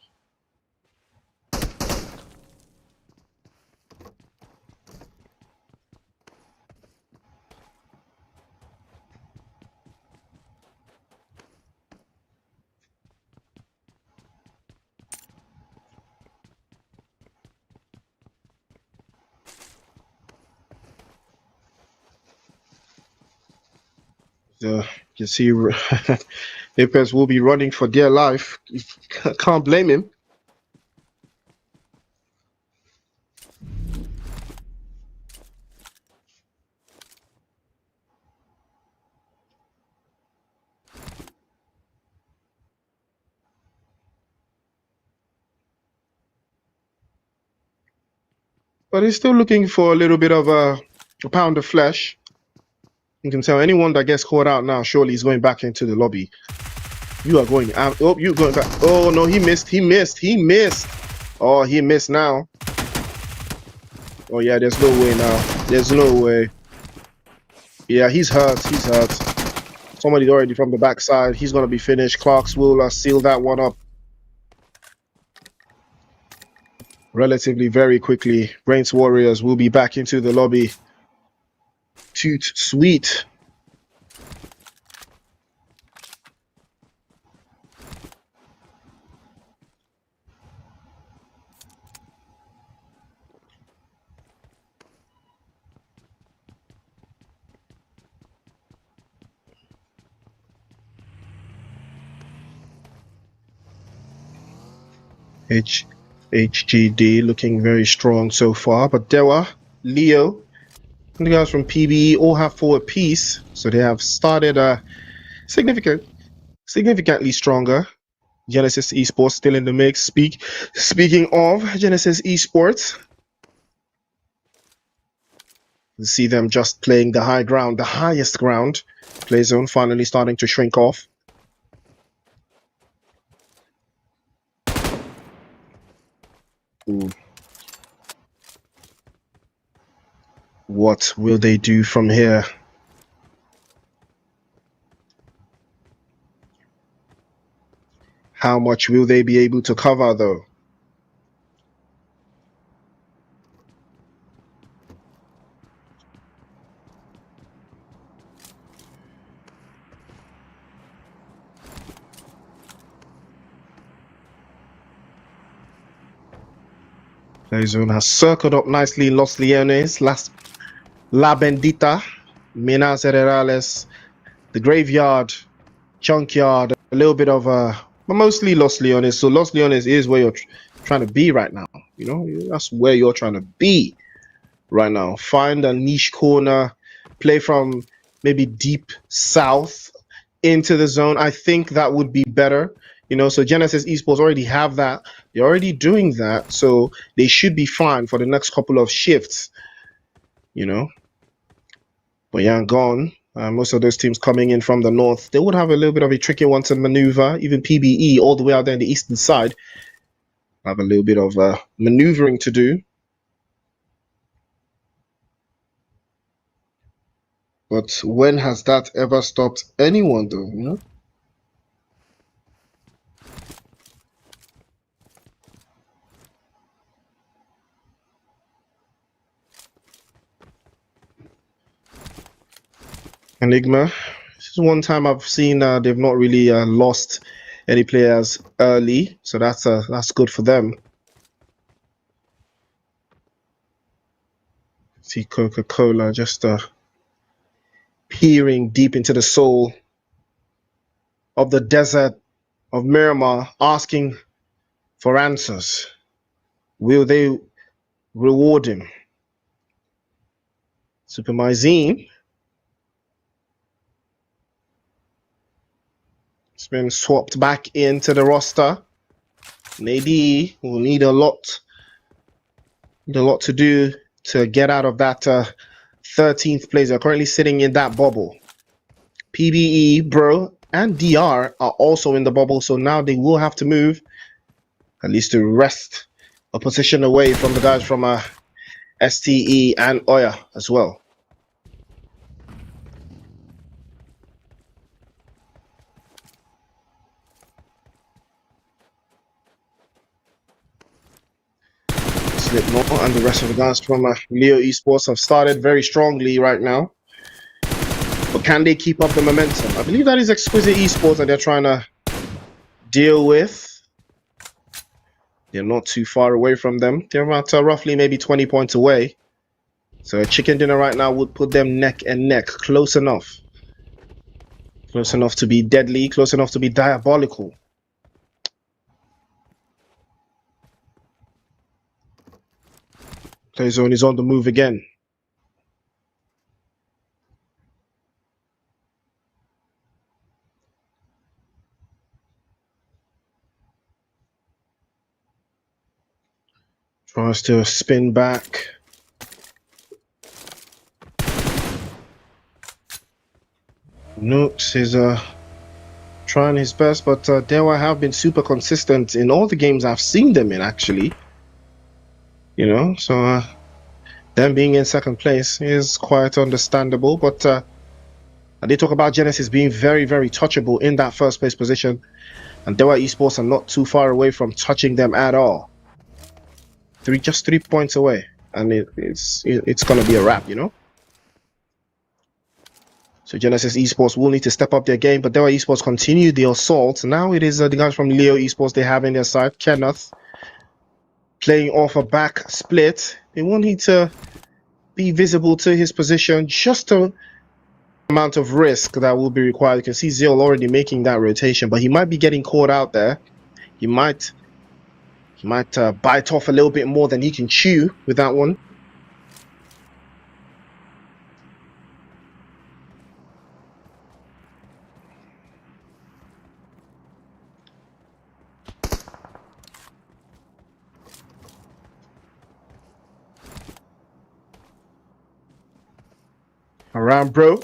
You see, Apex will be running for dear life. Can't blame him. But he's still looking for a little bit of a pound of flesh. You can tell anyone that gets caught out now, surely he's going back into the lobby. You are going out. Oh, you're going back. Oh, no, he missed. He missed. Oh, he missed now. Oh, yeah, there's no way now. There's no way. Yeah, he's hurt. Somebody's already from the backside. He's going to be finished. Clarks will seal that one up relatively very quickly. Reigns Warriors will be back into the lobby. Toot sweet. HGD looking very strong so far, but Dewa, Leo, and the guys from PBE all have 4 apiece, so they have started significantly stronger. Genesis Esports still in the mix. Speaking of Genesis Esports, you see them just playing the high ground, the highest ground. Play zone finally starting to shrink off. Ooh. What will they do from here? How much will they be able to cover, though? Play zone has circled up nicely. Los Leones, La Bendita, Minas Generales, the graveyard, junkyard, a little bit of but mostly Los Leones. So Los Leones is where you're trying to be right now. You know, that's where you're trying to be right now. Find a niche corner, play from maybe deep south into the zone. I think that would be better. You know, so Genesis Esports already have that. They're already doing that, so they should be fine for the next couple of shifts. You know, but Yangon, most of those teams coming in from the north, they would have a little bit of a tricky one to maneuver. Even PBE, all the way out there in the eastern side, have a little bit of maneuvering to do. But when has that ever stopped anyone, though? You know. Enigma. This is one time I've seen they've not really lost any players early, so that's good for them. See Coca-Cola just peering deep into the soul of the desert of Miramar, asking for answers. Will they reward him? Super Myzine. It's been swapped back into the roster. Nady will need a lot to do to get out of that 13th place. They're currently sitting in that bubble. PBE, Bro, and DR are also in the bubble, so now they will have to move, at least to wrest a position away from the guys from STE and Oya as well. Slipknot and the rest of the guys from Leo Esports have started very strongly right now. But can they keep up the momentum? I believe that is Exquisite Esports that they're trying to deal with. They're not too far away from them. They're about roughly maybe 20 points away. So a chicken dinner right now would put them neck and neck. Close enough. Close enough to be deadly. Close enough to be diabolical. Play zone is on the move again. Tries to spin back. Nooks is trying his best, but Dewa have been super consistent in all the games I've seen them in, actually. You know, so them being in second place is quite understandable, but they talk about Genesis being very, very touchable in that first place position, and Dewa Esports are not too far away from touching them at all. Just 3 points away, and it's going to be a wrap, you know. So Genesis Esports will need to step up their game, but Dewa Esports continue the assault. Now it is the guys from Leo Esports they have in their side. Kenneth playing off a back split. They will need to be visible to his position, just a amount of risk that will be required. You can see Zeal already making that rotation, but he might be getting caught out there. He might bite off a little bit more than he can chew with that one. Around, bro.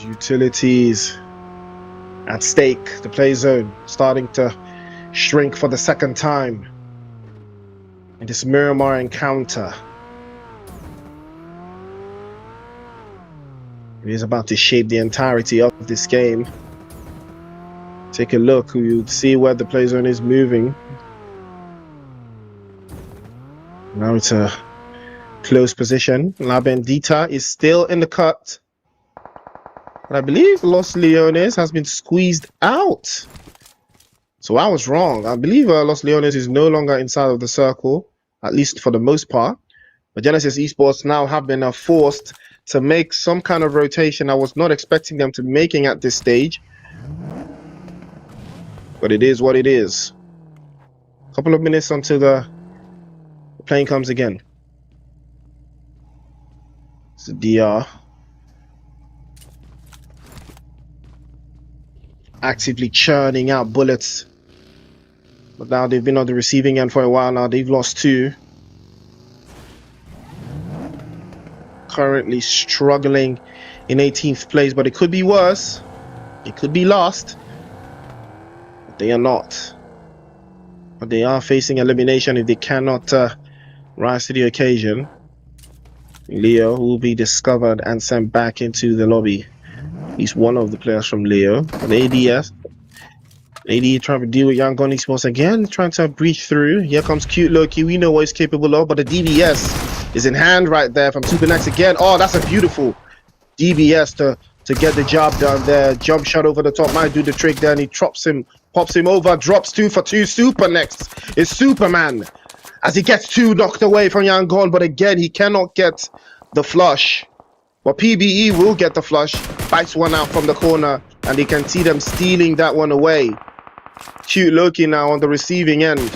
Utilities At stake, the play zone starting to shrink for the second time in this Miramar encounter. It is about to shape the entirety of this game. Take a look, you'd see where the play zone is moving. Now it's a close position. La Bendita is still in the cut. But I believe Los Leones has been squeezed out. So I was wrong. I believe Los Leones is no longer inside of the circle, at least for the most part. But Genesis Esports now have been forced to make some kind of rotation. I was not expecting them to be making at this stage. But it is what it is. A couple of minutes until the plane comes again. It's a DR. Actively churning out bullets. But now they've been on the receiving end for a while now. They've lost 2. Currently struggling in 18th place, but it could be worse. It could be last. But they are not. But they are facing elimination if they cannot rise to the occasion. Leo will be discovered and sent back into the lobby. He's one of the players from Leo. And ADS. AD trying to deal with Young Gun Esports again, trying to breach through. Here comes Cute Loki. We know what he's capable of, but the DBS is in hand right there from Supernex again. Oh, that's a beautiful DBS to get the job done there. Jump shot over the top might do the trick there, and he pops him over, drops 2 for 2. Supernex is Superman as he gets 2 knocked away from Young Gun, but again, he cannot get the flush. But PBE will get the flush, bites one out from the corner, and you can see them stealing that one away. Cute Loki now on the receiving end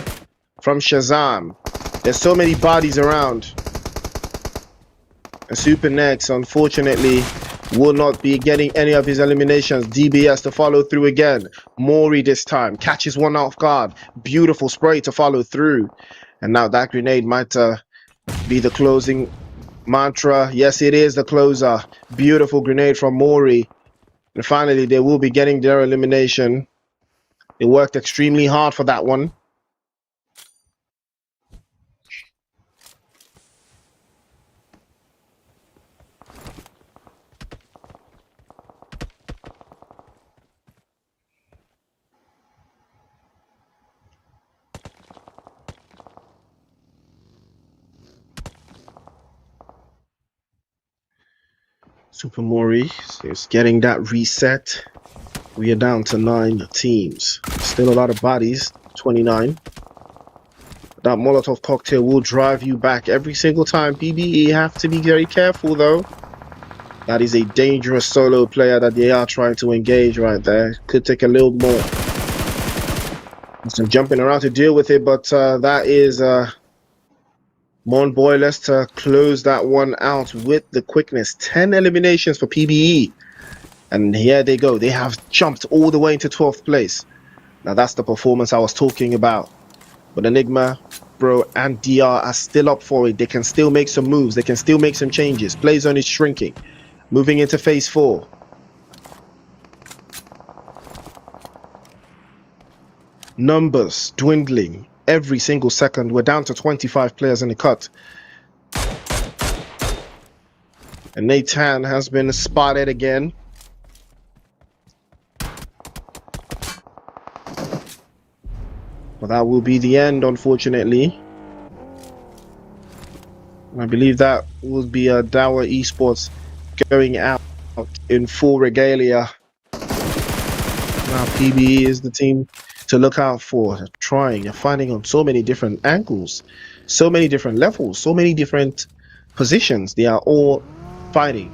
from Shazam. There's so many bodies around. And Super Next, unfortunately, will not be getting any of his eliminations. DBS to follow through again. Mori this time. Catches one off guard. Beautiful spray to follow through. And now that grenade might be the closing mantra. Yes, it is the closer. Beautiful grenade from Mori. And finally, they will be getting their elimination. They worked extremely hard for that one. Super Mori is getting that reset. We are down to 9 teams. Still a lot of bodies, 29. That Molotov cocktail will drive you back every single time. PBE have to be very careful though. That is a dangerous solo player that they are trying to engage right there. Could take a little more. Some jumping around to deal with it, but that is Mon Boy. Let's close that one out with the quickness. 10 eliminations for PBE. And here they go. They have jumped all the way into 12th place. Now that's the performance I was talking about. But Enigma, Bro, and DR are still up for it. They can still make some moves. They can still make some changes. Play zone is shrinking. Moving into phase 4. Numbers dwindling every single second. We're down to 25 players in the cut. And Nathan has been spotted again. But that will be the end, unfortunately. I believe that will be a Dower Esports going out in full regalia. Now PBE is the team to look out for. They're trying, they're fighting on so many different angles, so many different levels, so many different positions. They are all fighting.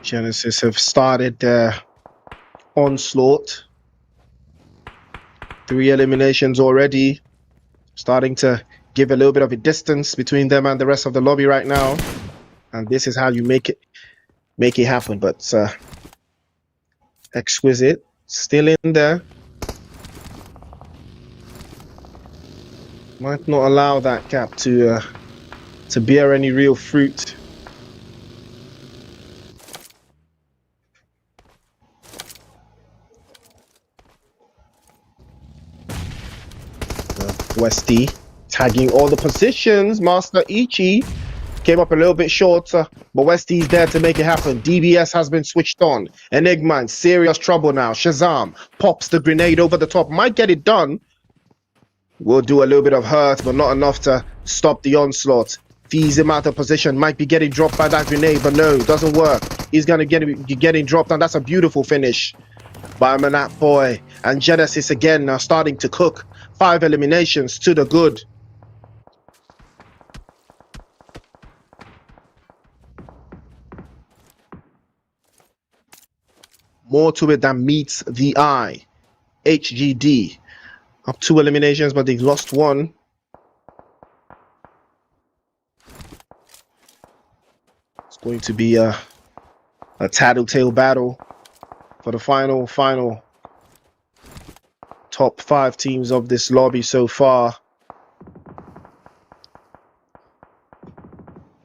Genesis have started their onslaught. 3 eliminations already. Starting to give a little bit of a distance between them and the rest of the lobby right now. And this is how you make it happen. But Exquisite still in there. Might not allow that gap to bear any real fruit. Westy tagging all the positions. Master Ichi came up a little bit shorter, but Westy's there to make it happen. DBS has been switched on. Enigma in serious trouble now. Shazam pops the grenade over the top. Might get it done. Will do a little bit of hurt, but not enough to stop the onslaught. Fees him out of position. Might be getting dropped by that grenade, but no, doesn't work. He's going to get getting dropped, and that's a beautiful finish by Manat Boy. And Genesis again now starting to cook. 5 eliminations to the good. More to it than meets the eye. HGD up 2 eliminations, but they've lost 1. It's going to be a tattletale battle for the final top 5 teams of this lobby so far.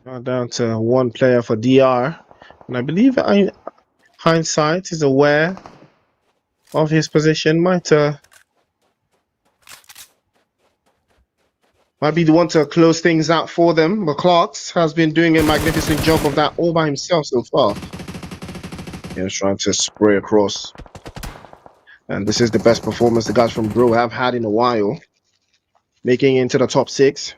Now down to 1 player for DR, and I believe Hindsight is aware of his position. Might be the one to close things out for them. But Clarks has been doing a magnificent job of that all by himself so far. He's trying to spray across. And this is the best performance the guys from Bro have had in a while. Making it into the top 6.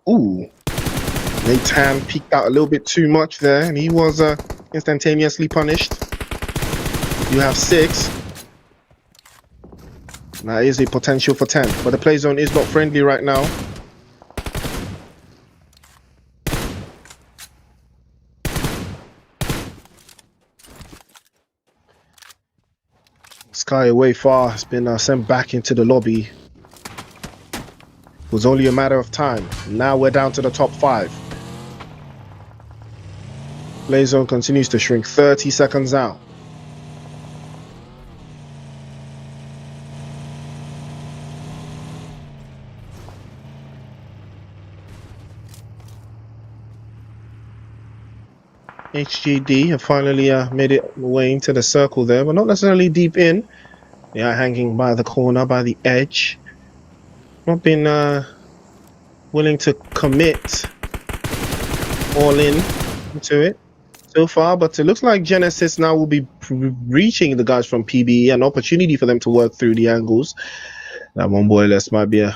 Ooh. Nathan peeked out a little bit too much there, and he was instantaneously punished. You have 6. That is a potential for 10, but the play zone is not friendly right now. Sky away far has been sent back into the lobby. It was only a matter of time. Now we're down to the top 5. Play zone continues to shrink. 30 seconds out. HGD have finally made it way into the circle there, but not necessarily deep in. They are hanging by the corner, by the edge. Not been willing to commit all in to it so far, but it looks like Genesis now will be reaching the guys from PBE, an opportunity for them to work through the angles. That one boy less might be a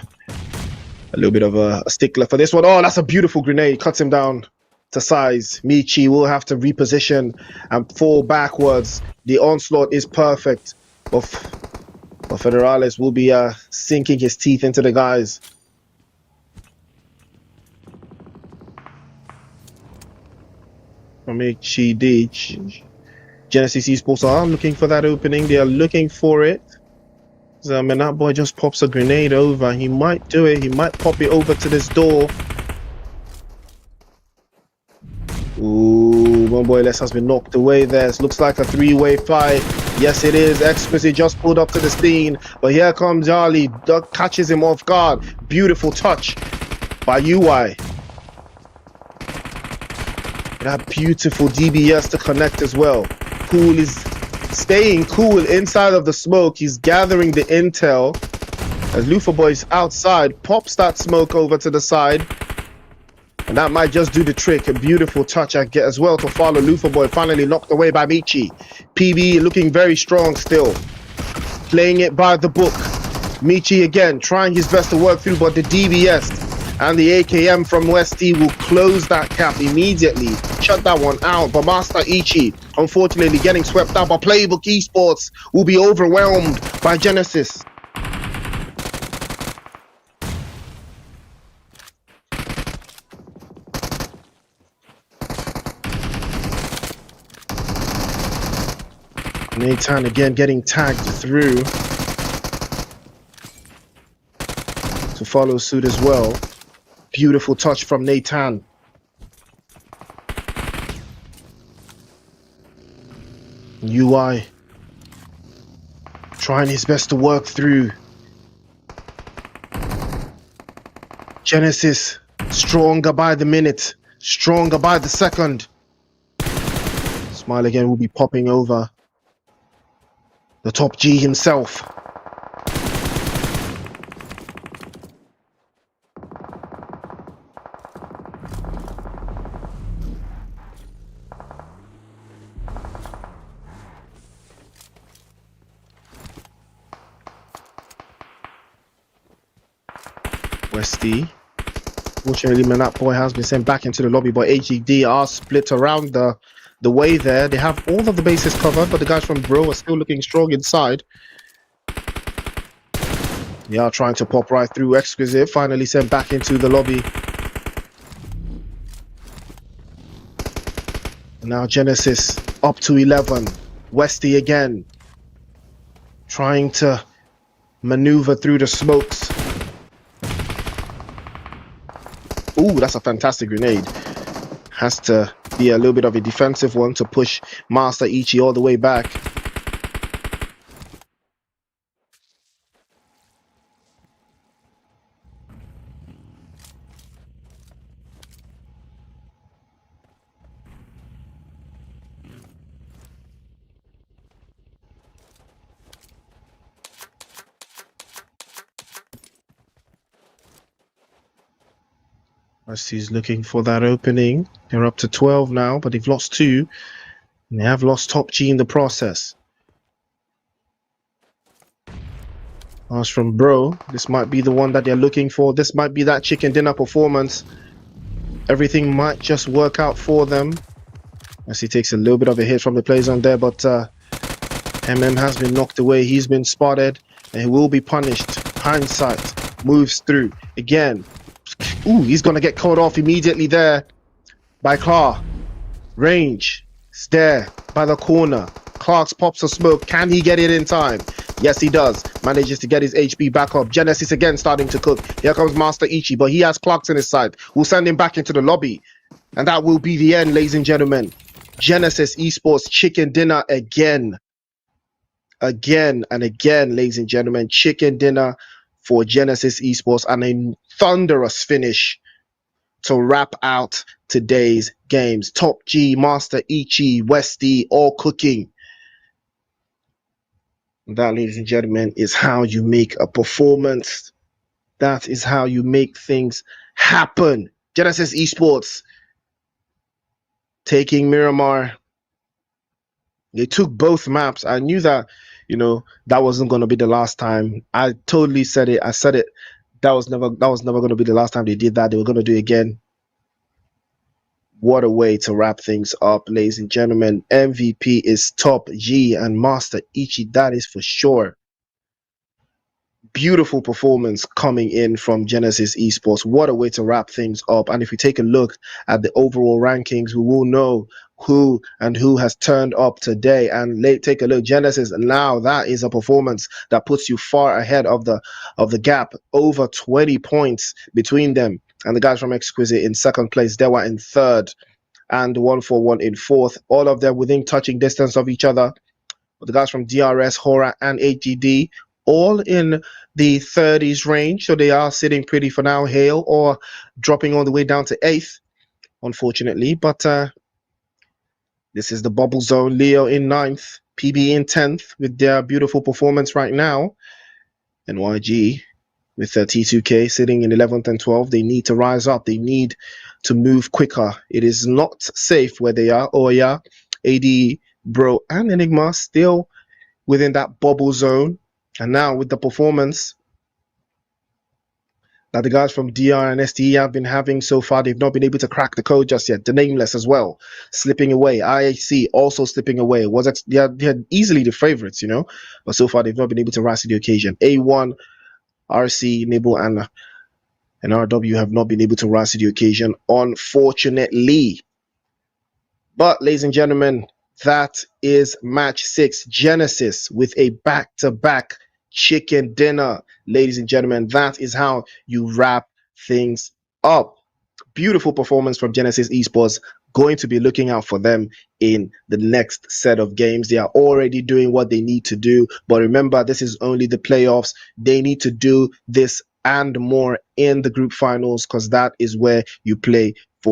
little bit of a stickler for this one. Oh, that's a beautiful grenade. Cuts him down to size. Michi will have to reposition and fall backwards. The onslaught is perfect. But Federales will be sinking his teeth into the guys. From HGD. Genesis Esports are looking for that opening. They are looking for it. So, man, that boy just pops a grenade over. He might do it. He might pop it over to this door. Ooh, one boy less has been knocked away there. It looks like a 3-way fight. Yes, it is. Exquisite just pulled up to the scene. But here comes Charlie. Doug catches him off guard. Beautiful touch by UI. That beautiful DBS to connect as well. Cool is staying cool inside of the smoke. He's gathering the intel. As Lufa Boy's outside, pops that smoke over to the side. And that might just do the trick. A beautiful touch I get as well to follow. Lufa Boy finally knocked away by Michi. PB looking very strong still. Playing it by the book. Michi again trying his best to work through, but the DBS And the AKM from Westy will close that gap immediately. Shut that one out. But Master Ichi, unfortunately, getting swept out. But Playbook Esports will be overwhelmed by Genesis. Nathan again getting tagged through to follow suit as well. Beautiful touch from Nathan. UI trying his best to work through. Genesis stronger by the minute, stronger by the second. Smile again will be popping over the top G himself. Westy. Fortunately, man, that boy has been sent back into the lobby, but HED are split around the way there. They have all of the bases covered, but the guys from Bro are still looking strong inside. They are trying to pop right through. Exquisite finally sent back into the lobby. Now Genesis up to 11. Westy again trying to maneuver through the smokes. Ooh, that's a fantastic grenade. Has to be a little bit of a defensive one to push Master Ichi all the way back. Westy's looking for that opening. They're up to 12 now, but they've lost 2. And they have lost top G in the process. As from Bro, this might be the one that they're looking for. This might be that chicken dinner performance. Everything might just work out for them. As he takes a little bit of a hit from the play zone there, but MM has been knocked away. He's been spotted, and he will be punished. Hindsight moves through again. Ooh, he's gonna get caught off immediately there by Clark. Range, stare by the corner. Clark's pops a smoke. Can he get it in time? Yes, he does. Manages to get his HP back up. Genesis again starting to cook. Here comes Master Ichi, but he has Clarks in his side. We'll send him back into the lobby. And that will be the end, ladies and gentlemen. Genesis Esports chicken dinner again. Again and again, ladies and gentlemen. Chicken dinner for Genesis Esports and a thunderous finish to wrap out today's games. Top G, Master Ichi, Westy, all cooking. That, ladies and gentlemen, is how you make a performance. That is how you make things happen. Genesis Esports taking Miramar. They took both maps. I knew that, that wasn't going to be the last time. I totally said it. I said it. That was never going to be the last time they did that. They were going to do it again. What a way to wrap things up, ladies and gentlemen. MVP is Top G and Master Ichi, that is for sure. Beautiful performance coming in from Genesis Esports. What a way to wrap things up. And if we take a look at the overall rankings, we will know who has turned up today. And take a look, Genesis, now that is a performance that puts you far ahead of the gap, over 20 points between them. And the guys from Exquisite in second place, they were in third, and 141 in fourth. All of them within touching distance of each other. But the guys from DRS, Hora, and HGD, all in the 30s range. So they are sitting pretty for now. Hale or dropping all the way down to 8th, unfortunately. But this is the bubble zone. Leo in 9th, PB in 10th with their beautiful performance right now. And YG with T2K sitting in 11th and 12th. They need to rise up. They need to move quicker. It is not safe where they are. Oya, AD, Bro, and Enigma still within that bubble zone. And now with the performance that the guys from DR and STE have been having so far. They've not been able to crack the code just yet. The Nameless as well, slipping away. IHC also slipping away. They are easily the favorites, but so far they've not been able to rise to the occasion. A1, RC, Nibble, and RW have not been able to rise to the occasion, unfortunately. But, ladies and gentlemen, that is match 6, Genesis, with a back-to-back chicken dinner. Ladies and gentlemen, that is how you wrap things up. Beautiful performance from Genesis Esports. Going to be looking out for them in the next set of games. They are already doing what they need to do. But remember, this is only the playoffs. They need to do this and more in the group finals, because that is where you play